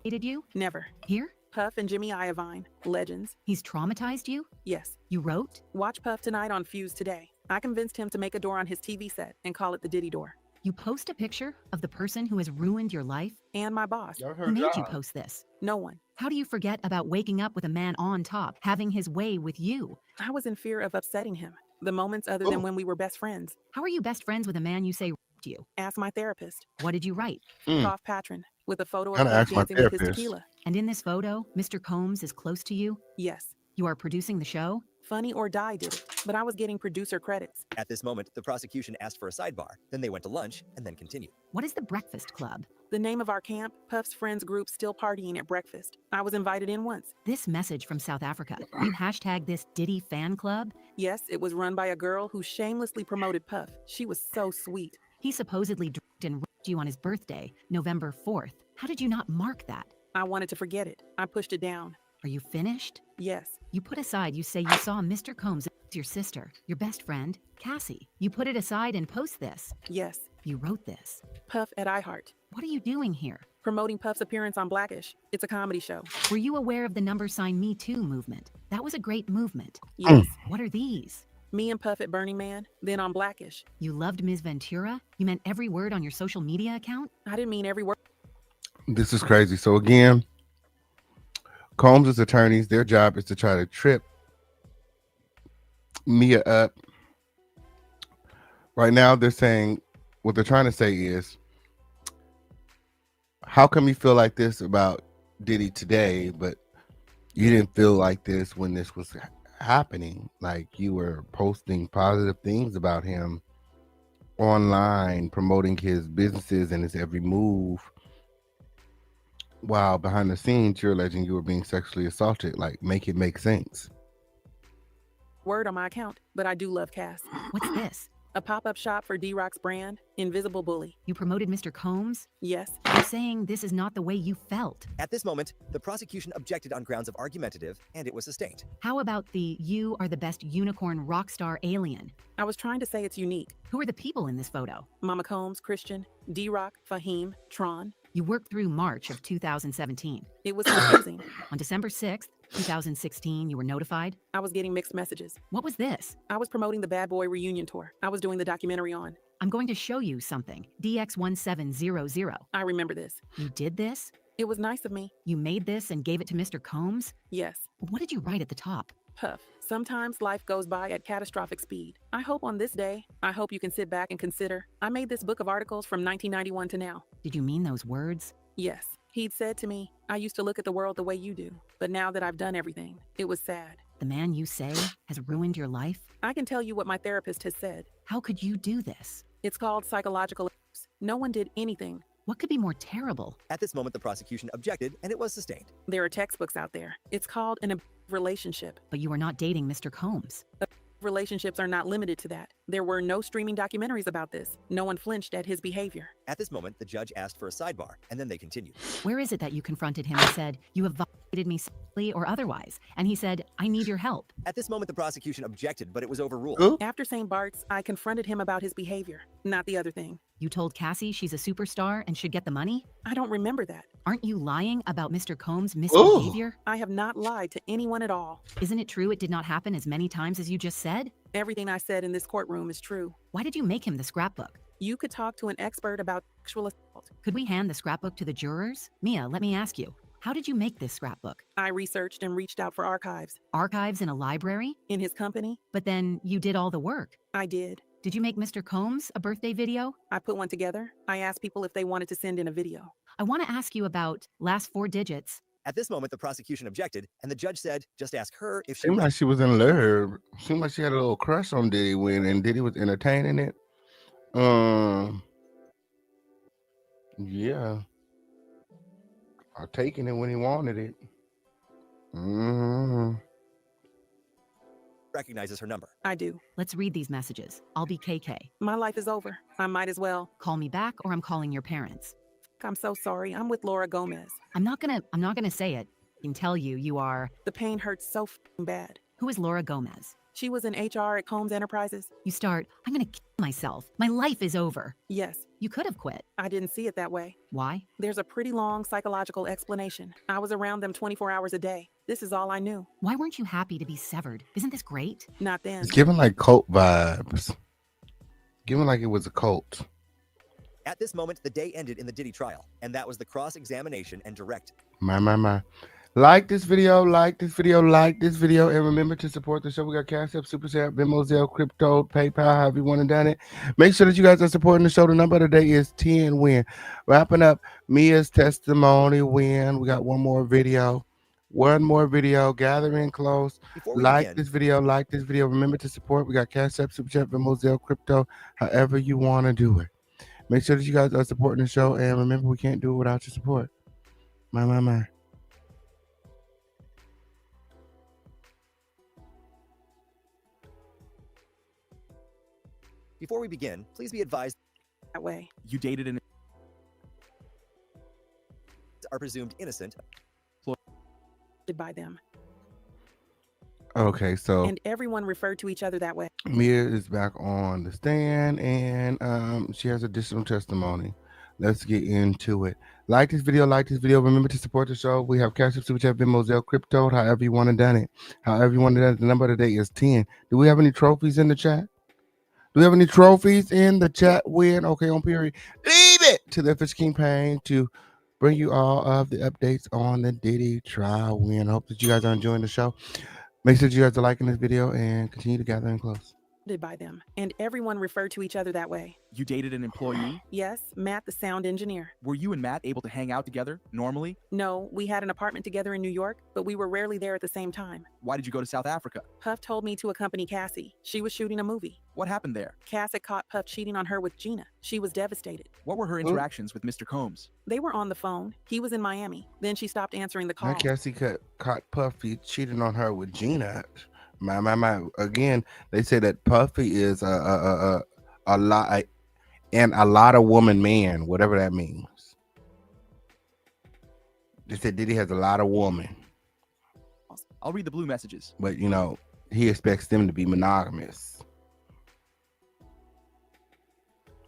Speaker 9: hated you?
Speaker 12: Never.
Speaker 9: Here?
Speaker 12: Puff and Jimmy Iovine. Legends.
Speaker 9: He's traumatized you?
Speaker 12: Yes.
Speaker 9: You wrote?
Speaker 12: Watch Puff tonight on Fuse today. I convinced him to make a door on his TV set and call it the Diddy door.
Speaker 9: You post a picture of the person who has ruined your life?
Speaker 12: And my boss.
Speaker 9: Who made you post this?
Speaker 12: No one.
Speaker 9: How do you forget about waking up with a man on top, having his way with you?
Speaker 12: I was in fear of upsetting him. The moments other than when we were best friends.
Speaker 9: How are you best friends with a man you say raped you?
Speaker 12: Ask my therapist.
Speaker 9: What did you write?
Speaker 12: Cough Patron. With a photo of
Speaker 2: Gotta
Speaker 12: him
Speaker 2: ask my
Speaker 12: dancing with his
Speaker 2: therapist.
Speaker 12: tequila.
Speaker 9: And in this photo, Mr. Combs is close to you?
Speaker 12: Yes.
Speaker 9: You are producing the show?
Speaker 12: Funny or Die did it, but I was getting producer credits.
Speaker 10: At this moment, the prosecution asked for a sidebar. Then they went to lunch and then continued.
Speaker 9: What is the Breakfast Club?
Speaker 12: The name of our camp, Puff's friends group still partying at breakfast. I was invited in once.
Speaker 9: This message from South Africa. You hashtag this Diddy fan club?
Speaker 12: Yes, it was run by a girl who shamelessly promoted Puff. She was so sweet.
Speaker 9: He supposedly drugged and raped you on his birthday, November 4th. How did you not mark that?
Speaker 12: I wanted to forget it. I pushed it down.
Speaker 9: Are you finished?
Speaker 12: Yes.
Speaker 9: You put aside, you say you saw Mr. Combs and your sister, your best friend, Cassie. You put it aside and post this.
Speaker 12: Yes.
Speaker 9: You wrote this.
Speaker 12: Puff at iHeart.
Speaker 9: What are you doing here?
Speaker 12: Promoting Puff's appearance on Blackish. It's a comedy show.
Speaker 9: Were you aware of the #Me Too movement? That was a great movement.
Speaker 12: Yes.
Speaker 9: What are these?
Speaker 12: Me and Puff at Burning Man, then on Blackish.
Speaker 9: You loved Ms. Ventura? You meant every word on your social media account?
Speaker 12: I didn't mean every word.
Speaker 2: This is crazy. So again, Combs' attorneys, their job is to try to trip Mia up. Right now, they're saying, what they're trying to say is, how come you feel like this about Diddy today, but you didn't feel like this when this was happening? Like you were posting positive things about him online, promoting his businesses and his every move, while behind the scenes you're alleging you were being sexually assaulted. Like, make it make sense.
Speaker 12: Word on my account, but I do love Cass.
Speaker 9: What's this?
Speaker 12: A pop-up shop for D-Rock's brand, Invisible Bully.
Speaker 9: You promoted Mr. Combs?
Speaker 12: Yes.
Speaker 9: You're saying this is not the way you felt.
Speaker 10: At this moment, the prosecution objected on grounds of argumentative, and it was sustained.
Speaker 9: How about the "you are the best unicorn rock star alien"?
Speaker 12: I was trying to say it's unique.
Speaker 9: Who are the people in this photo?
Speaker 12: Mama Combs, Christian, D-Rock, Fahim, Tron.
Speaker 9: You worked through March of 2017.
Speaker 12: It was confusing.
Speaker 9: On December 6th, 2016, you were notified?
Speaker 12: I was getting mixed messages.
Speaker 9: What was this?
Speaker 12: I was promoting the Bad Boy reunion tour. I was doing the documentary on.
Speaker 9: I'm going to show you something. DX1700.
Speaker 12: I remember this.
Speaker 9: You did this?
Speaker 12: It was nice of me.
Speaker 9: You made this and gave it to Mr. Combs?
Speaker 12: Yes.
Speaker 9: What did you write at the top?
Speaker 12: Puff. Sometimes life goes by at catastrophic speed. I hope on this day, I hope you can sit back and consider. I made this book of articles from 1991 to now.
Speaker 9: Did you mean those words?
Speaker 12: Yes. He'd said to me, I used to look at the world the way you do, but now that I've done everything, it was sad.
Speaker 9: The man you say has ruined your life?
Speaker 12: I can tell you what my therapist has said.
Speaker 9: How could you do this?
Speaker 12: It's called psychological abuse. No one did anything.
Speaker 9: What could be more terrible?
Speaker 10: At this moment, the prosecution objected, and it was sustained.
Speaker 12: There are textbooks out there. It's called an abusive relationship.
Speaker 9: But you are not dating Mr. Combs.
Speaker 12: Relationships are not limited to that. There were no streaming documentaries about this. No one flinched at his behavior.
Speaker 10: At this moment, the judge asked for a sidebar, and then they continued.
Speaker 9: Where is it that you confronted him and said, you have violated me sexually or otherwise? And he said, I need your help.
Speaker 10: At this moment, the prosecution objected, but it was overruled.
Speaker 2: Ooh.
Speaker 12: After St. Bart's, I confronted him about his behavior, not the other thing.
Speaker 9: You told Cassie she's a superstar and should get the money?
Speaker 12: I don't remember that.
Speaker 9: Aren't you lying about Mr. Combs' misbehavior?
Speaker 12: I have not lied to anyone at all.
Speaker 9: Isn't it true it did not happen as many times as you just said?
Speaker 12: Everything I said in this courtroom is true.
Speaker 9: Why did you make him the scrapbook?
Speaker 12: You could talk to an expert about sexual assault.
Speaker 9: Could we hand the scrapbook to the jurors? Mia, let me ask you, how did you make this scrapbook?
Speaker 12: I researched and reached out for archives.
Speaker 9: Archives in a library?
Speaker 12: In his company?
Speaker 9: But then you did all the work.
Speaker 12: I did.
Speaker 9: Did you make Mr. Combs a birthday video?
Speaker 12: I put one together. I asked people if they wanted to send in a video.
Speaker 9: I want to ask you about last 4 digits.
Speaker 10: At this moment, the prosecution objected, and the judge said, just ask her if she
Speaker 2: Seemed like she was in love. Seemed like she had a little crush on Diddy and Diddy was entertaining it. Yeah. Or taking it when he wanted it.
Speaker 10: recognizes her number.
Speaker 12: I do.
Speaker 9: Let's read these messages. I'll be KK.
Speaker 12: My life is over. I might as well.
Speaker 9: Call me back or I'm calling your parents.
Speaker 12: I'm so sorry. I'm with Laura Gomez.
Speaker 9: I'm not gonna say it. I can tell you, you are.
Speaker 12: The pain hurts so bad.
Speaker 9: Who is Laura Gomez?
Speaker 12: She was in HR at Combs Enterprises.
Speaker 9: You start, I'm gonna kill myself. My life is over.
Speaker 12: Yes.
Speaker 9: You could have quit.
Speaker 12: I didn't see it that way.
Speaker 9: Why?
Speaker 12: There's a pretty long psychological explanation. I was around them 24 hours a day. This is all I knew.
Speaker 9: Why weren't you happy to be severed? Isn't this great?
Speaker 12: Not then.
Speaker 2: It's giving like cult vibes. Giving like it was a cult.
Speaker 10: At this moment, the day ended in the Diddy trial, and that was the cross-examination and direct.
Speaker 2: My. Like this video, like this video, and remember to support the show. We got Cash App, Super Chat, Venmo, Zelle, Crypto, PayPal, however you want to done it. Make sure that you guys are supporting the show. The number of the day is 10 win. Wrapping up Mia's testimony win. We got one more video. One more video. Gather in close.
Speaker 10: Before we
Speaker 2: Like
Speaker 10: begin,
Speaker 2: this video. Like this video. Remember to support. We got Cash App, Super Chat, Venmo, Zelle, Crypto. However you want to do it. Make sure that you guys are supporting the show. And remember, we can't do it without your support. My.
Speaker 10: before we begin, please be advised
Speaker 12: that way.
Speaker 11: You dated an
Speaker 10: are presumed innocent
Speaker 12: By them.
Speaker 2: Okay, so
Speaker 12: And everyone referred to each other that way.
Speaker 2: Mia is back on the stand, and she has additional testimony. Let's get into it. Like this video. Remember to support the show. We have Cash App, Super Chat, Venmo, Zelle, Crypto. However you want to done it. However you want to done it. The number today is 10. Do we have any trophies in the chat? Do we have any trophies in the chat? Win. Okay, on period. Leave it to the Fish King Pain to bring you all of the updates on the Diddy trial win. I hope that you guys are enjoying the show. Make sure you guys are liking this video and continue to gather in close.
Speaker 12: By them. And everyone referred to each other that way.
Speaker 11: You dated an employee?
Speaker 12: Yes, Matt, the sound engineer.
Speaker 11: Were you and Matt able to hang out together normally?
Speaker 12: No, we had an apartment together in New York, but we were rarely there at the same time.
Speaker 11: Why did you go to South Africa?
Speaker 12: Puff told me to accompany Cassie. She was shooting a movie.
Speaker 11: What happened there?
Speaker 12: Cass had caught Puff cheating on her with Gina. She was devastated.
Speaker 11: What were her interactions with Mr. Combs?
Speaker 12: They were on the phone. He was in Miami. Then she stopped answering the call.
Speaker 2: Now Cassie caught Puffy cheating on her with Gina. My. Again, they say that Puffy is a lot of woman man, whatever that means. They said Diddy has a lot of woman.
Speaker 11: I'll read the blue messages.
Speaker 2: But, you know, he expects them to be monogamous.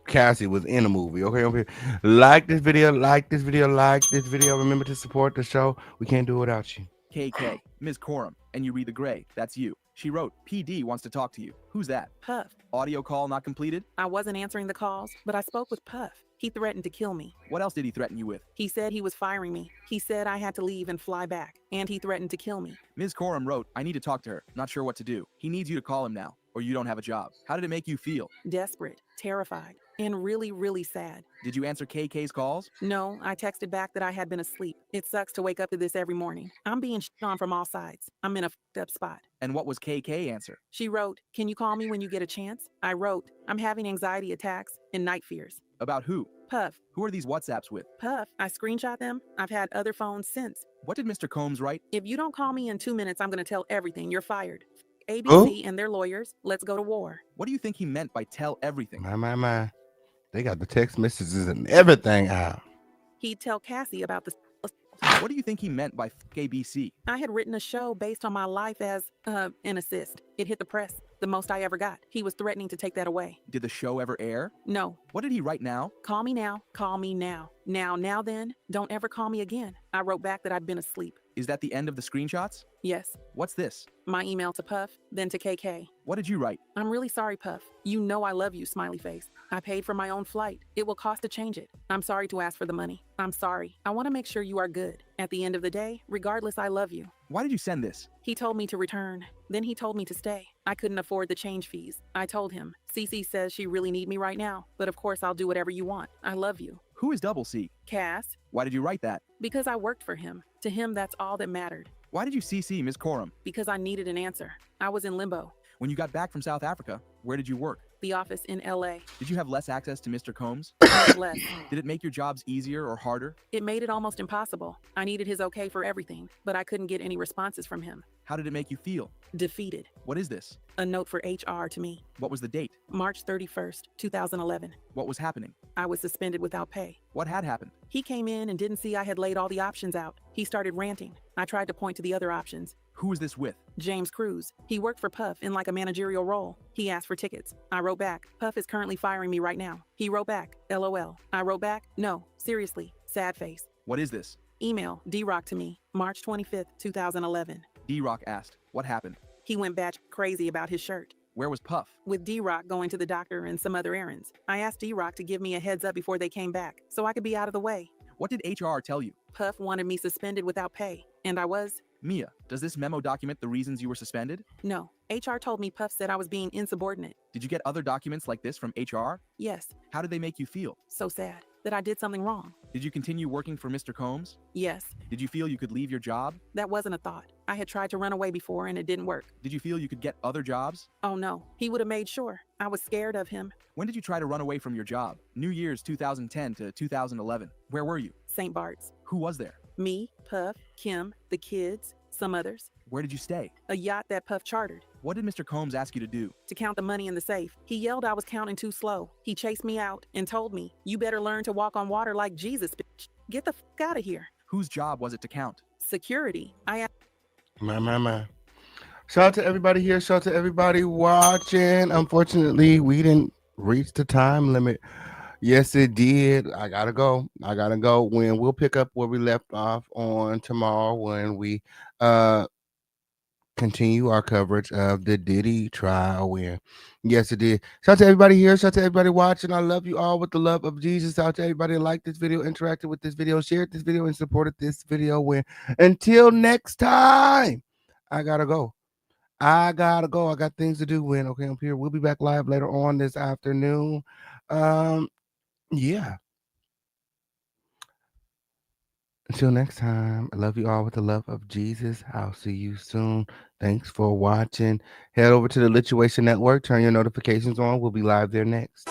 Speaker 2: Cassie was in a movie. Okay. Like this video. Remember to support the show. We can't do it without you.
Speaker 11: KK, Ms. Coram, and you read the gray. That's you. She wrote, PD wants to talk to you. Who's that?
Speaker 12: Puff.
Speaker 11: Audio call not completed?
Speaker 12: I wasn't answering the calls, but I spoke with Puff. He threatened to kill me.
Speaker 11: What else did he threaten you with?
Speaker 12: He said he was firing me. He said I had to leave and fly back, and he threatened to kill me.
Speaker 11: Ms. Coram wrote, I need to talk to her. Not sure what to do. He needs you to call him now, or you don't have a job. How did it make you feel?
Speaker 12: Desperate, terrified, and really, really sad.
Speaker 11: Did you answer KK's calls?
Speaker 12: No, I texted back that I had been asleep. It sucks to wake up to this every morning. I'm being shit on from all sides. I'm in a fucked up spot.
Speaker 11: And what was KK answer?
Speaker 12: She wrote, can you call me when you get a chance? I wrote, I'm having anxiety attacks and night fears.
Speaker 11: About who?
Speaker 12: Puff.
Speaker 11: Who are these WhatsApps with?
Speaker 12: Puff. I screenshot them. I've had other phones since.
Speaker 11: What did Mr. Combs write?
Speaker 12: If you don't call me in 2 minutes, I'm going to tell everything. You're fired. ABC and their lawyers. Let's go to war.
Speaker 11: What do you think he meant by tell everything?
Speaker 2: My. They got the text messages and everything out.
Speaker 12: He'd tell Cassie about the...
Speaker 11: What do you think he meant by ABC?
Speaker 12: I had written a show based on my life as an assist. It hit the press. The most I ever got. He was threatening to take that away.
Speaker 11: Did the show ever air?
Speaker 12: No.
Speaker 11: What did he write now?
Speaker 12: Call me now. Call me now. Now then. Don't ever call me again. I wrote back that I'd been asleep.
Speaker 11: Is that the end of the screenshots?
Speaker 12: Yes.
Speaker 11: What's this?
Speaker 12: My email to Puff, then to KK.
Speaker 11: What did you write?
Speaker 12: I'm really sorry, Puff. You know I love you, smiley face. I paid for my own flight. It will cost to change it. I'm sorry to ask for the money. I'm sorry. I want to make sure you are good. At the end of the day, regardless, I love you.
Speaker 11: Why did you send this?
Speaker 12: He told me to return. Then he told me to stay. I couldn't afford the change fees. I told him, Cece says she really need me right now, but of course I'll do whatever you want. I love you.
Speaker 11: Who is Double C?
Speaker 12: Cass.
Speaker 11: Why did you write that?
Speaker 12: Because I worked for him. To him, that's all that mattered.
Speaker 11: Why did you CC Ms. Coram?
Speaker 12: Because I needed an answer. I was in limbo.
Speaker 11: When you got back from South Africa, where did you work?
Speaker 12: The office in LA.
Speaker 11: Did you have less access to Mr. Combs?
Speaker 12: Less.
Speaker 11: Did it make your jobs easier or harder?
Speaker 12: It made it almost impossible. I needed his okay for everything, but I couldn't get any responses from him.
Speaker 11: How did it make you feel?
Speaker 12: Defeated.
Speaker 11: What is this?
Speaker 12: A note for HR to me.
Speaker 11: What was the date?
Speaker 12: March 31st, 2011.
Speaker 11: What was happening?
Speaker 12: I was suspended without pay.
Speaker 11: What had happened?
Speaker 12: He came in and didn't see I had laid all the options out. He started ranting. I tried to point to the other options.
Speaker 11: Who was this with?
Speaker 12: James Cruz. He worked for Puff in like a managerial role. He asked for tickets. I wrote back, Puff is currently firing me right now. He wrote back, LOL. I wrote back, no, seriously, sad face.
Speaker 11: What is this?
Speaker 12: Email, D-Rock to me, March 25th, 2011.
Speaker 11: D-Rock asked, what happened?
Speaker 12: He went batch crazy about his shirt.
Speaker 11: Where was Puff?
Speaker 12: With D-Rock going to the doctor and some other errands. I asked D-Rock to give me a heads up before they came back, so I could be out of the way.
Speaker 11: What did HR tell you?
Speaker 12: Puff wanted me suspended without pay, and I was.
Speaker 11: Mia, does this memo document the reasons you were suspended?
Speaker 12: No. HR told me Puff said I was being insubordinate.
Speaker 11: Did you get other documents like this from HR?
Speaker 12: Yes.
Speaker 11: How did they make you feel?
Speaker 12: So sad. that I did something wrong.
Speaker 11: Did you continue working for Mr. Combs?
Speaker 12: Yes,
Speaker 11: Did you feel you could leave your job?
Speaker 12: that wasn't a thought. I had tried to run away before and it didn't work.
Speaker 11: Did you feel you could get other jobs?
Speaker 12: Oh no, he would have made sure. I was scared of him.
Speaker 11: When did you try to run away from your job? New Year's 2010 to 2011. Where were you?
Speaker 12: St. Bart's.
Speaker 11: Who was there?
Speaker 12: Me, Puff, Kim, the kids, some others.
Speaker 11: Where did you stay?
Speaker 12: A yacht that Puff chartered.
Speaker 11: What did Mr. Combs ask you to do?
Speaker 12: To count the money in the safe. He yelled I was counting too slow. He chased me out and told me, "You better learn to walk on water like Jesus, bitch. Get the fuck out of here."
Speaker 11: Whose job was it to count?
Speaker 12: Security.
Speaker 2: My. Shout out to everybody here. Shout out to everybody watching. Unfortunately, we didn't reach the time limit. Yes, it did. I gotta go. When we'll pick up where we left off on tomorrow when we continue our coverage of the Diddy trial. Where, yes, it did. Shout out to everybody here. Shout out to everybody watching. I love you all with the love of Jesus. Shout out to everybody who liked this video, interacted with this video, shared this video, and supported this video. When until next time, I gotta go. I got things to do. When okay, I'm here. We'll be back live later on this afternoon. Yeah. Until next time, I love you all with the love of Jesus. I'll see you soon. Thanks for watching. Head over to the Lituation Network. Turn your notifications on. We'll be live there next.